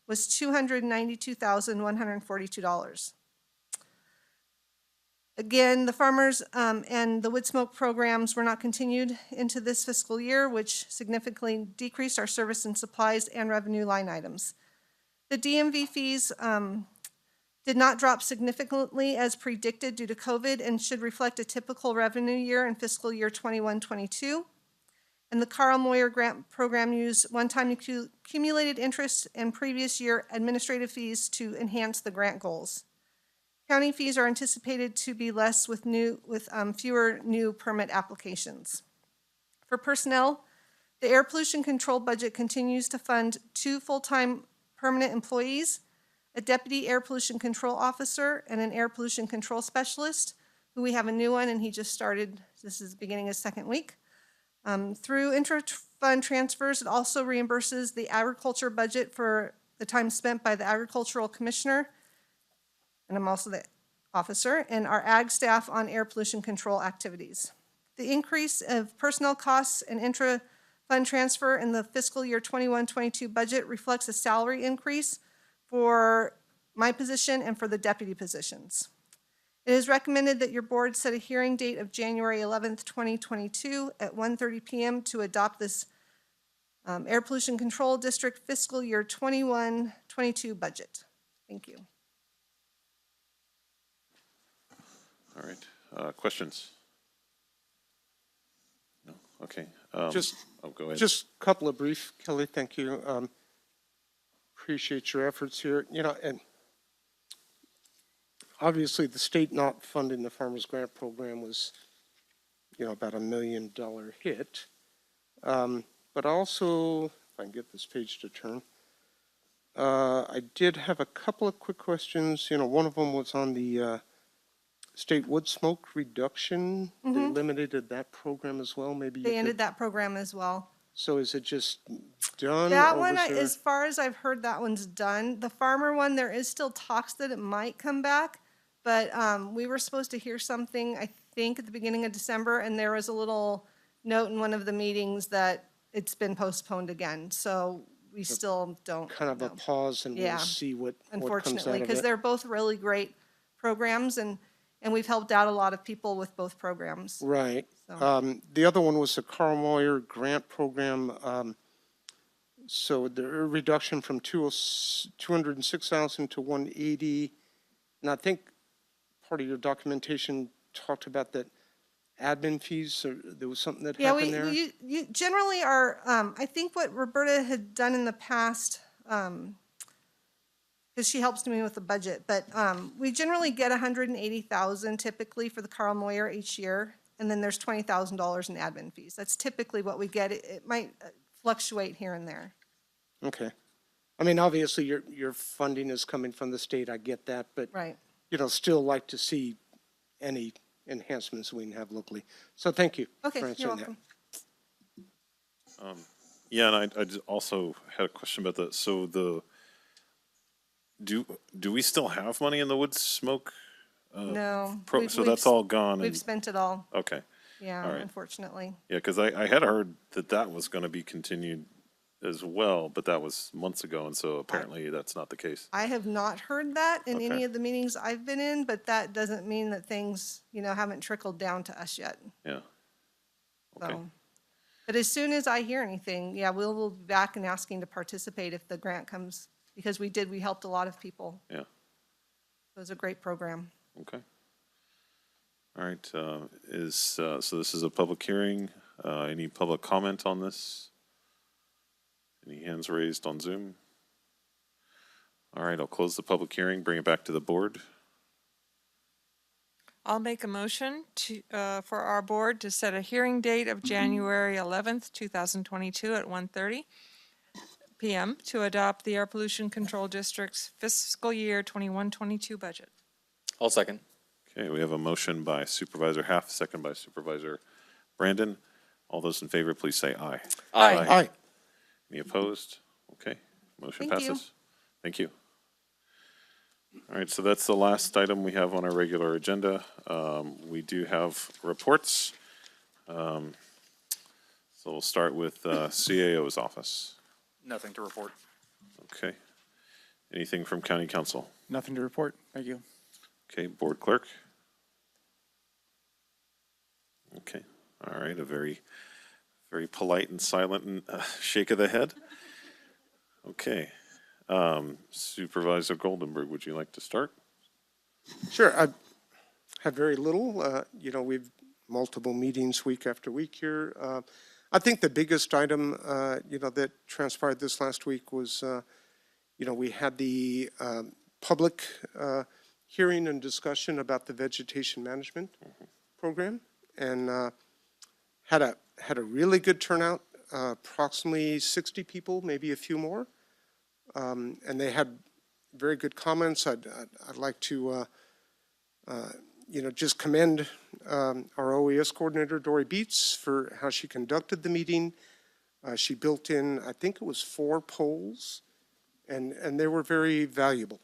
was $292,142. Again, the farmers and the wood smoke programs were not continued into this fiscal year, which significantly decreased our service and supplies and revenue line items. The DMV fees did not drop significantly as predicted due to COVID and should reflect a typical revenue year in fiscal year 21-22. And the Carl Moyer Grant Program used one-time accumulated interest and previous year administrative fees to enhance the grant goals. County fees are anticipated to be less with fewer new permit applications. For personnel, the air pollution control budget continues to fund 2 full-time permanent employees, a deputy air pollution control officer, and an air pollution control specialist, who we have a new one, and he just started, this is the beginning of his 2nd week. Through intra-fund transfers, it also reimburses the agriculture budget for the time spent by the agricultural commissioner, and I'm also the officer, and our ag staff on air pollution control activities. The increase of personnel costs and intra-fund transfer in the fiscal year 21-22 budget reflects a salary increase for my position and for the deputy positions. It is recommended that your board set a hearing date of January 11th, 2022 at 1:30 p.m. to adopt this Air Pollution Control District fiscal year 21-22 budget. Thank you. All right. Questions? No? Okay. Go ahead. Just a couple of brief, Kelly, thank you. Appreciate your efforts here. You know, and obviously the state not funding the Farmers Grant Program was, you know, about $1 million hit. But also, if I can get this page to turn, I did have a couple of quick questions. You know, one of them was on the state wood smoke reduction. Mm-hmm. They eliminated that program as well. Maybe they ended that program as well. So is it just done? That one, as far as I've heard, that one's done. The farmer one, there is still talks that it might come back, but we were supposed to hear something, I think, at the beginning of December, and there was a little note in one of the meetings that it's been postponed again. So we still don't kind of know. a pause, and we'll see what comes out Unfortunately, of because it. they're both really great programs, and we've helped out a lot of people with both programs. Right. So. The other one was the Carl Moyer Grant Program. So the reduction from 206,000 to 180, and I think part of your documentation talked about that admin fees, or there was something that happened there? Yeah, we generally are, I think what Roberta had done in the past, because she helps me with the budget, but we generally get 180,000 typically for the Carl Moyer each year, and then there's $20,000 in admin fees. That's typically what we get. It might fluctuate here and there. Okay. I mean, obviously, your funding is coming from the state, I get that, but, right. You know, still like to see any enhancements we can have locally. So thank you for answering you're welcome. that. Yeah, and I also had a question about that. So do we still have money in the wood smoke? No. So that's all gone? We've spent it all. Okay. Yeah, All right. unfortunately. Yeah, because I had heard that was going to be continued as well, but that was months ago, and so apparently that's not the case. I have not heard that in Okay. any of the meetings I've been in, but that doesn't mean that things, haven't trickled down to us yet. Yeah. Okay. So, but as soon as I hear anything, we'll be back and asking to participate if the grant comes, because we helped a lot of people. Yeah. It was a great program. Okay. All right. So this is a public hearing. Any public comment on this? Any hands raised on Zoom? All right, I'll close the public hearing, bring it back to the board. I'll make a motion to, for our board to set a hearing date of January 11th, 2022 at 1:30 PM to adopt the Air Pollution Control District's fiscal year 21-22 budget. I'll second. Okay, we have a motion by Supervisor Haff, second by Supervisor Brandon. All those in favor, please say aye. Aye. Aye. Any opposed? Okay, motion Thank you. passes. Thank you. All right, so that's the last item we have on our regular agenda. We do have reports. So we'll start with CAO's office. Nothing to report. Okay. Anything from County Council? Nothing to report. Thank you. Okay, Board Clerk? Okay, all right, a very, very polite and silent shake of the head. Okay. Supervisor Goldenberg, would you like to start? Sure. I have very little. We've multiple meetings week after week here. I think the biggest item, that transpired this last week was, we had the public hearing and discussion about the vegetation management program, and had a really good turnout, approximately 60 people, maybe a few more. And they had very good comments. I'd like to, just commend our OES coordinator, Dory Beets, for how she conducted the meeting. She built in, I think it was 4 polls, and they were very valuable,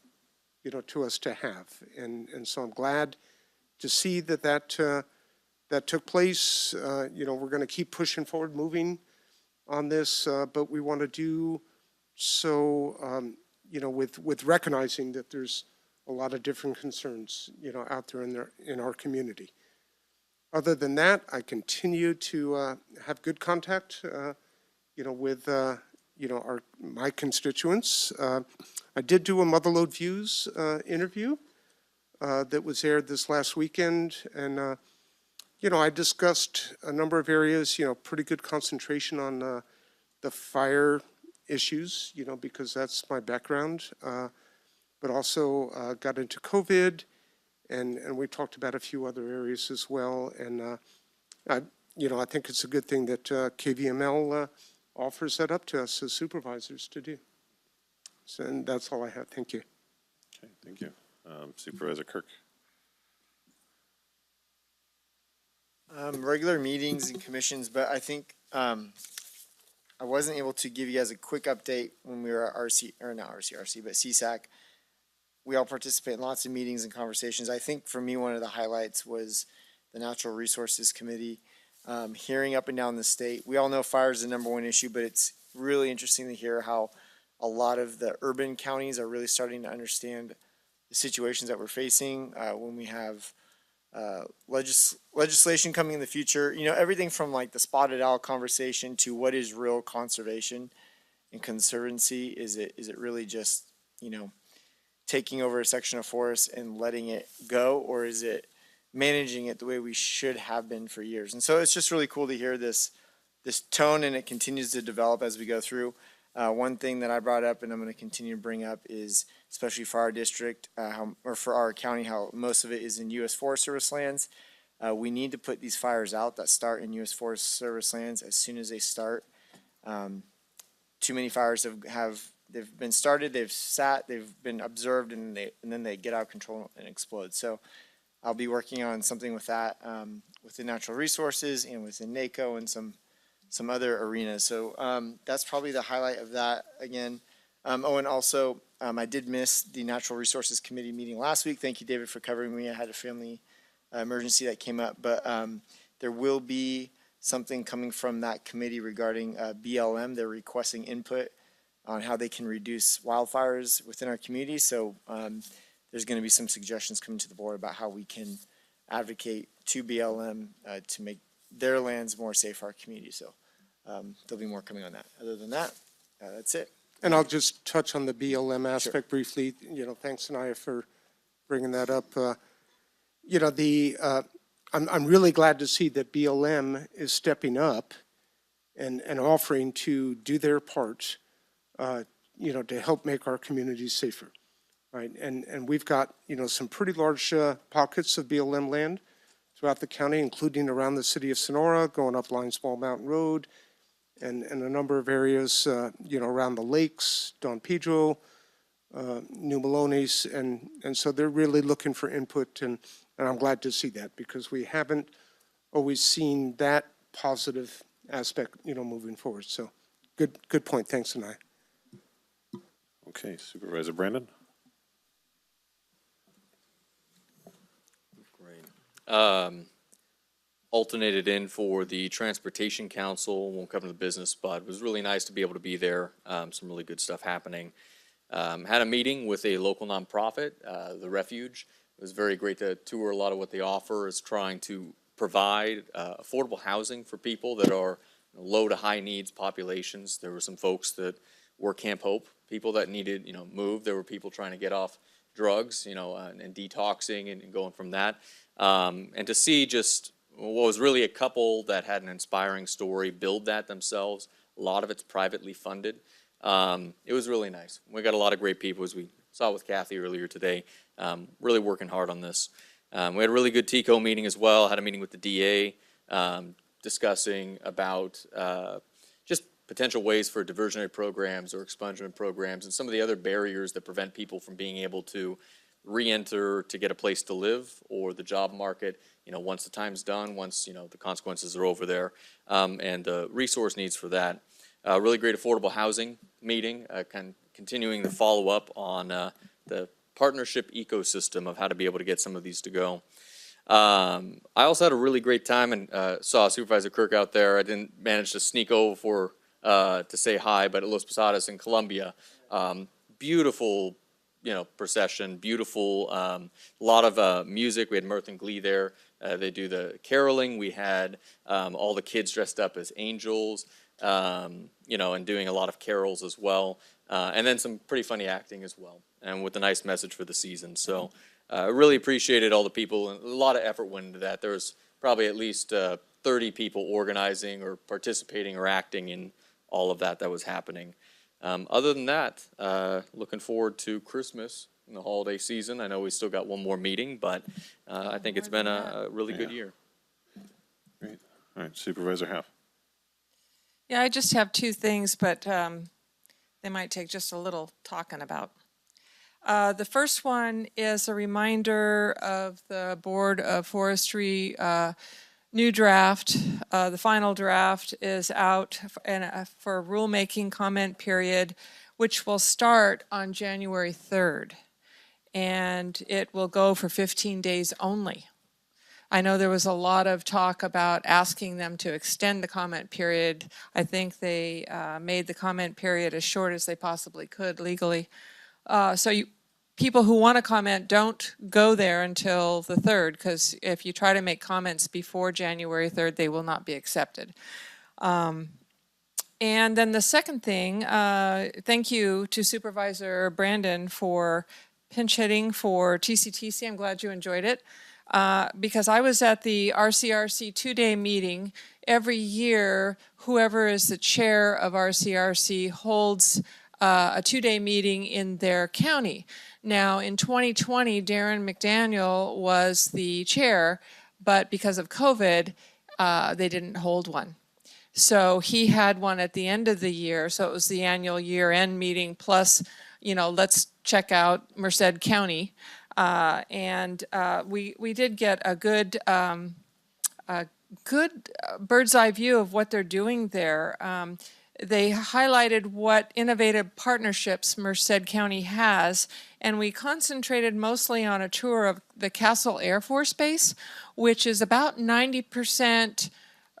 to us to have. And so I'm glad to see that took place. We're going to keep pushing forward, moving on this, but we want to do so, with recognizing that there's a lot of different concerns, out there in our community. Other than that, I continue to have good contact, with my constituents. I did do a Motherlode Views interview that was aired this last weekend, and I discussed a number of areas. Pretty good concentration on the fire issues, because that's my background, but also got into COVID, and we talked about a few other areas as well. And I think it's a good thing that KVML offers that up to us as supervisors to do. So, and that's all I have. Thank you. Okay, thank you. Supervisor Kirk. Regular meetings and commissions, but I think I wasn't able to give you guys a quick update when we were at but CSAC. We all participate in lots of meetings and conversations. I think for me, one of the highlights was the Natural Resources Committee, hearing up and down the state. We all know fire is the #1 issue, but it's really interesting to hear how a lot of the urban counties are really starting to understand the situations that we're facing when we have legislation coming in the future. Everything from like the spotted owl conversation to what is real conservation and conservancy. Is it really just, taking over a section of forest and letting it go, or is it managing it the way we should have been for years? And so it's just really cool to hear this tone, and it continues to develop as we go through. One thing that I brought up, and I'm going to continue to bring up, is especially for our district, or for our county, how most of it is in U.S. Forest Service lands. We need to put these fires out that start in U.S. Forest Service lands as soon as they start. Too many fires they've been started, they've sat, they've been observed, and then they get out of control and explode. So I'll be working on something with that, within natural resources and within NACO and some other arenas. So that's probably the highlight of that again. And also, I did miss the Natural Resources Committee meeting last week. Thank you, David, for covering me. I had a family emergency that came up, but there will be something coming from that committee regarding BLM. They're requesting input on how they can reduce wildfires within our community. So there's going to be some suggestions coming to the board about how we can advocate to BLM to make their lands more safe for our community. So there'll be more coming on that. Other than that, that's it. And I'll just touch on the BLM aspect briefly. Thanks, Anaya, for bringing that up. I'm really glad to see that BLM is stepping up and offering to do their part, to help make our communities safer. right? And we've got, some pretty large pockets of BLM land throughout the county, including around the city of Sonora, going up Line Small Mountain Road, and a number of areas, around the lakes, Don Pedro, New Melones, and so they're really looking for input, and I'm glad to see that, because we haven't always seen that positive aspect, moving forward. So good point. Thanks, Anaya. Okay, Supervisor Brandon? Alternated in for the Transportation Council, won't cover the business, but it was really nice to be able to be there. Some really good stuff happening. Had a meeting with a local nonprofit, The Refuge. It was very great to tour a lot of what they offer, is trying to provide affordable housing for people that are low to high needs populations. There were some folks that were Camp Hope, people that needed, move. There were people trying to get off drugs, and detoxing and going from that. And to see just what was really a couple that had an inspiring story build that themselves. A lot of it's privately funded. It was really nice. We got a lot of great people, as we saw with Kathy earlier today, really working hard on this. We had a really good TCO meeting as well, had a meeting with the DA, discussing about just potential ways for diversionary programs or expungement programs and some of the other barriers that prevent people from being able to re-enter to get a place to live or the job market, once the time's done, once, the consequences are over there, and resource needs for that. Really great affordable housing meeting, continuing the follow-up on the partnership ecosystem of how to be able to get some of these to go. I also had a really great time and saw Supervisor Kirk out there. I didn't manage to sneak over to say hi, but at Los Posadas in Colombia, beautiful, procession, beautiful, a lot of music. We had mirth and glee there. They do the caroling. We had all the kids dressed up as angels, and doing a lot of carols as well. And then some pretty funny acting as well, and with a nice message for the season. So I really appreciated all the people, and a lot of effort went into that. There was probably at least 30 people organizing or participating or acting in all of that was happening. Other than that, looking forward to Christmas and the holiday season. I know we still got one more meeting, but I think it's been a really good year. Great. All right, Supervisor Half. Yeah, I just have two things, but they might take just a little talking about. The first one is a reminder of the Board of Forestry new draft. The final draft is out for a rulemaking comment period, which will start on January 3rd. And it will go for 15 days only. I know there was a lot of talk about asking them to extend the comment period. I think they made the comment period as short as they possibly could legally. People who want to comment don't go there until the 3rd, because if you try to make comments before January 3rd, they will not be accepted. And then the second thing, thank you to Supervisor Brandon for pinch hitting for TCTC. I'm glad you enjoyed it. Because I was at the RCRC 2-day meeting. Every year, whoever is the chair of RCRC holds a 2-day meeting in their county. Now, in 2020, Darren McDaniel was the chair, but because of COVID, they didn't hold one. So he had one at the end of the year, so it was the annual year-end meeting, plus, let's check out Merced County. And we did get a good bird's eye view of what they're doing there. They highlighted what innovative partnerships Merced County has, and we concentrated mostly on a tour of the Castle Air Force Base, which is about 90%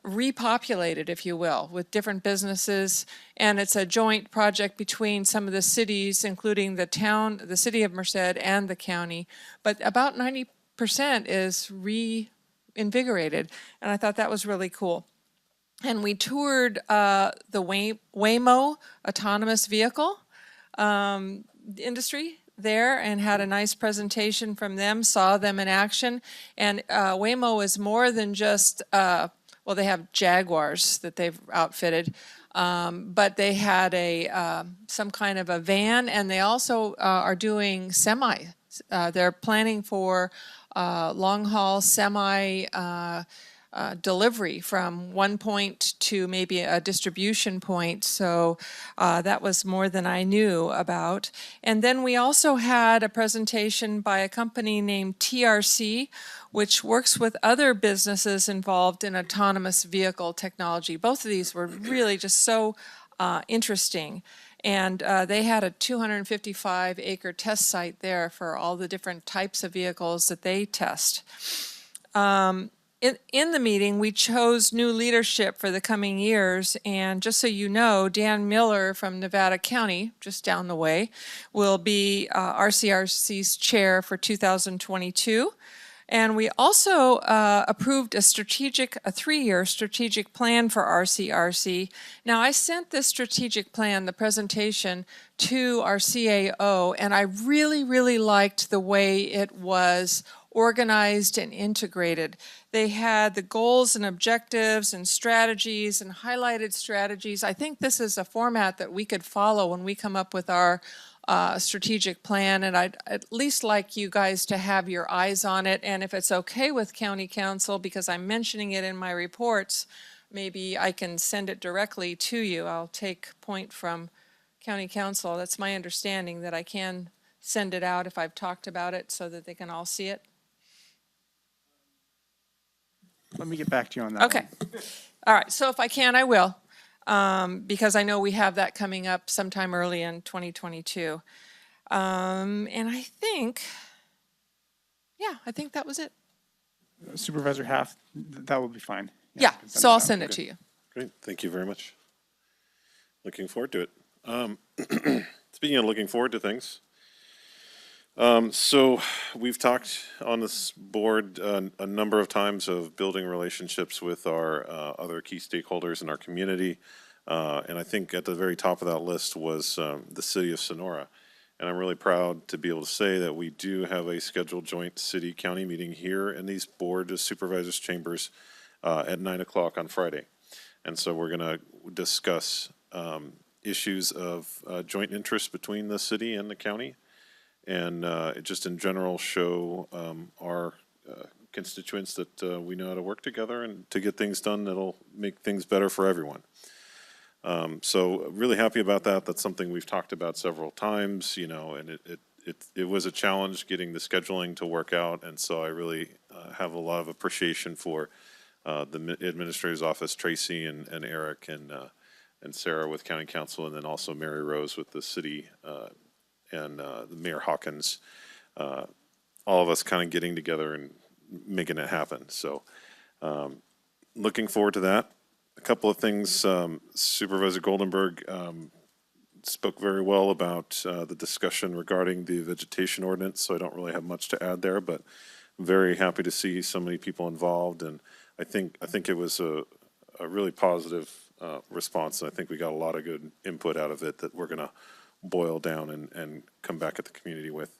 repopulated, if you will, with different businesses, and it's a joint project between some of the cities, including the city of Merced and the county, but about 90% is reinvigorated, and I thought that was really cool. And we toured the Waymo autonomous vehicle industry there and had a nice presentation from them, saw them in action, and Waymo is more than just, they have Jaguars that they've outfitted. But they had some kind of a van, and they also are doing semi. They're planning for long-haul semi delivery from one point to maybe a distribution point. So that was more than I knew about. And then we also had a presentation by a company named TRC, which works with other businesses involved in autonomous vehicle technology. Both of these were really just so interesting. And they had a 255-acre test site there for all the different types of vehicles that they test. In the meeting, we chose new leadership for the coming years, and just so you know, Dan Miller from Nevada County, just down the way, will be RCRC's chair for 2022. And we also approved a 3-year strategic plan for RCRC. Now, I sent this strategic plan, the presentation, to our CAO, and I really, really liked the way it was organized and integrated. They had the goals and objectives and strategies and highlighted strategies. I think this is a format that we could follow when we come up with our strategic plan, and I'd at least like you guys to have your eyes on it. And if it's okay with County Council, because I'm mentioning it in my reports, maybe I can send it directly to you. I'll take point from County Council. That's my understanding, that I can send it out if I've talked about it so that they can all see it. Let me get back to you on that. Okay. All right. So if I can, I will, because I know we have that coming up sometime early in 2022. And I think that was it. Supervisor Half, that will be fine. Yeah. I can So I'll out. send it Okay. to you. Great, thank you very much. Looking forward to it. Speaking of looking forward to things, so we've talked on this board a number of times of building relationships with our other key stakeholders in our community. And I think at the very top of that list was the city of Sonora. And I'm really proud to be able to say that we do have a scheduled joint city-county meeting here in these board of supervisors chambers at 9 o'clock on Friday. And so we're going to discuss issues of joint interest between the city and the county, and just in general show our constituents that we know how to work together and to get things done that'll make things better for everyone. So really happy about that. That's something we've talked about several times, you know, and it was a challenge getting the scheduling to work out, and so I really have a lot of appreciation for the administrator's office, Tracy and Eric and Sarah with County Council, and then also Mary Rose with the city and Mayor Hawkins, all of us kind of getting together and making it happen. So looking forward to that. A couple of things, Supervisor Goldenberg spoke very well about the discussion regarding the vegetation ordinance, so I don't really have much to add there, but I'm very happy to see so many people involved, and I think it was a really positive response, and I think we got a lot of good input out of it that we're going to boil down and come back at the community with.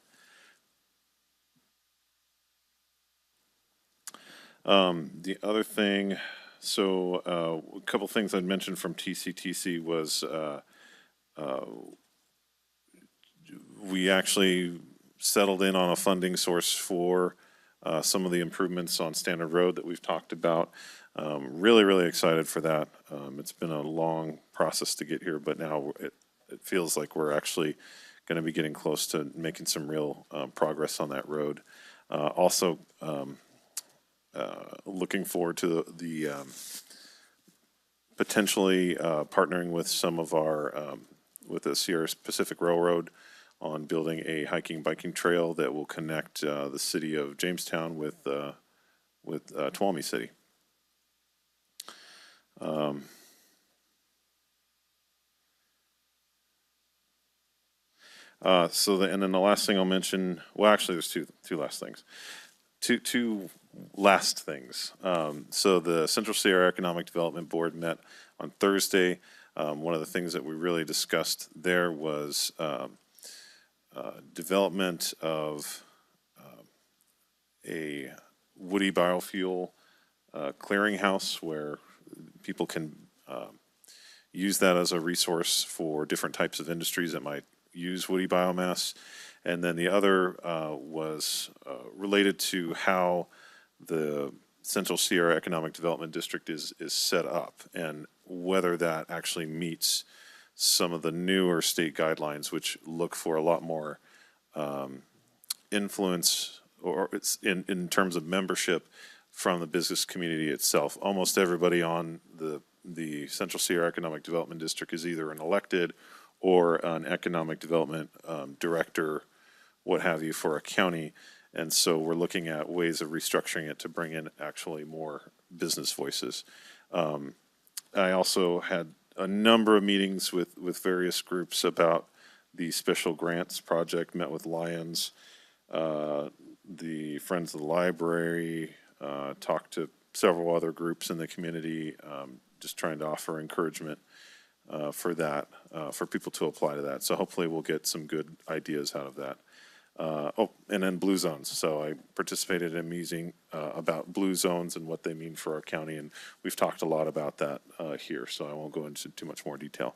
The other thing, so a couple things I'd mentioned from TCTC was we actually settled in on a funding source for some of the improvements on Standard Road that we've talked about. Really, really excited for that. It's been a long process to get here, but now it feels like we're actually going to be getting close to making some real progress on that road. Also, looking forward to the potentially partnering with some of our, with the Sierra Pacific Railroad on building a hiking biking trail that will connect the city of Jamestown with Tuolumne City. And then the last thing I'll mention, well, actually, there's two last things. Two last things. So the Central Sierra Economic Development Board met on Thursday. One of the things that we really discussed there was development of a woody biofuel clearinghouse where people can use that as a resource for different types of industries that might use woody biomass. And then the other was related to how the Central Sierra Economic Development District is set up and whether that actually meets some of the newer state guidelines, which look for a lot more influence or it's in terms of membership from the business community itself. Almost everybody on the Central Sierra Economic Development District is either an elected or an economic development director, what have you, for a county. And so we're looking at ways of restructuring it to bring in actually more business voices. I also had a number of meetings with various groups about the special grants project, met with Lions, the Friends of the Library, talked to several other groups in the community, just trying to offer encouragement for that, for people to apply to that. So hopefully we'll get some good ideas out of that. And then blue zones. So I participated in a meeting about blue zones and what they mean for our county, and we've talked a lot about that here, so I won't go into too much more detail.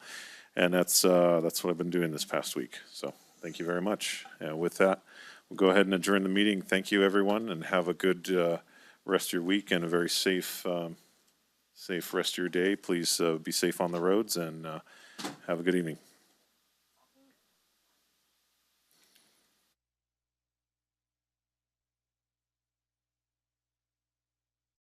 And that's what I've been doing this past week. So thank you very much. With that, we'll go ahead and adjourn the meeting. Thank you, everyone, and have a good rest of your week and a very safe rest of your day. Please be safe on the roads and have a good evening.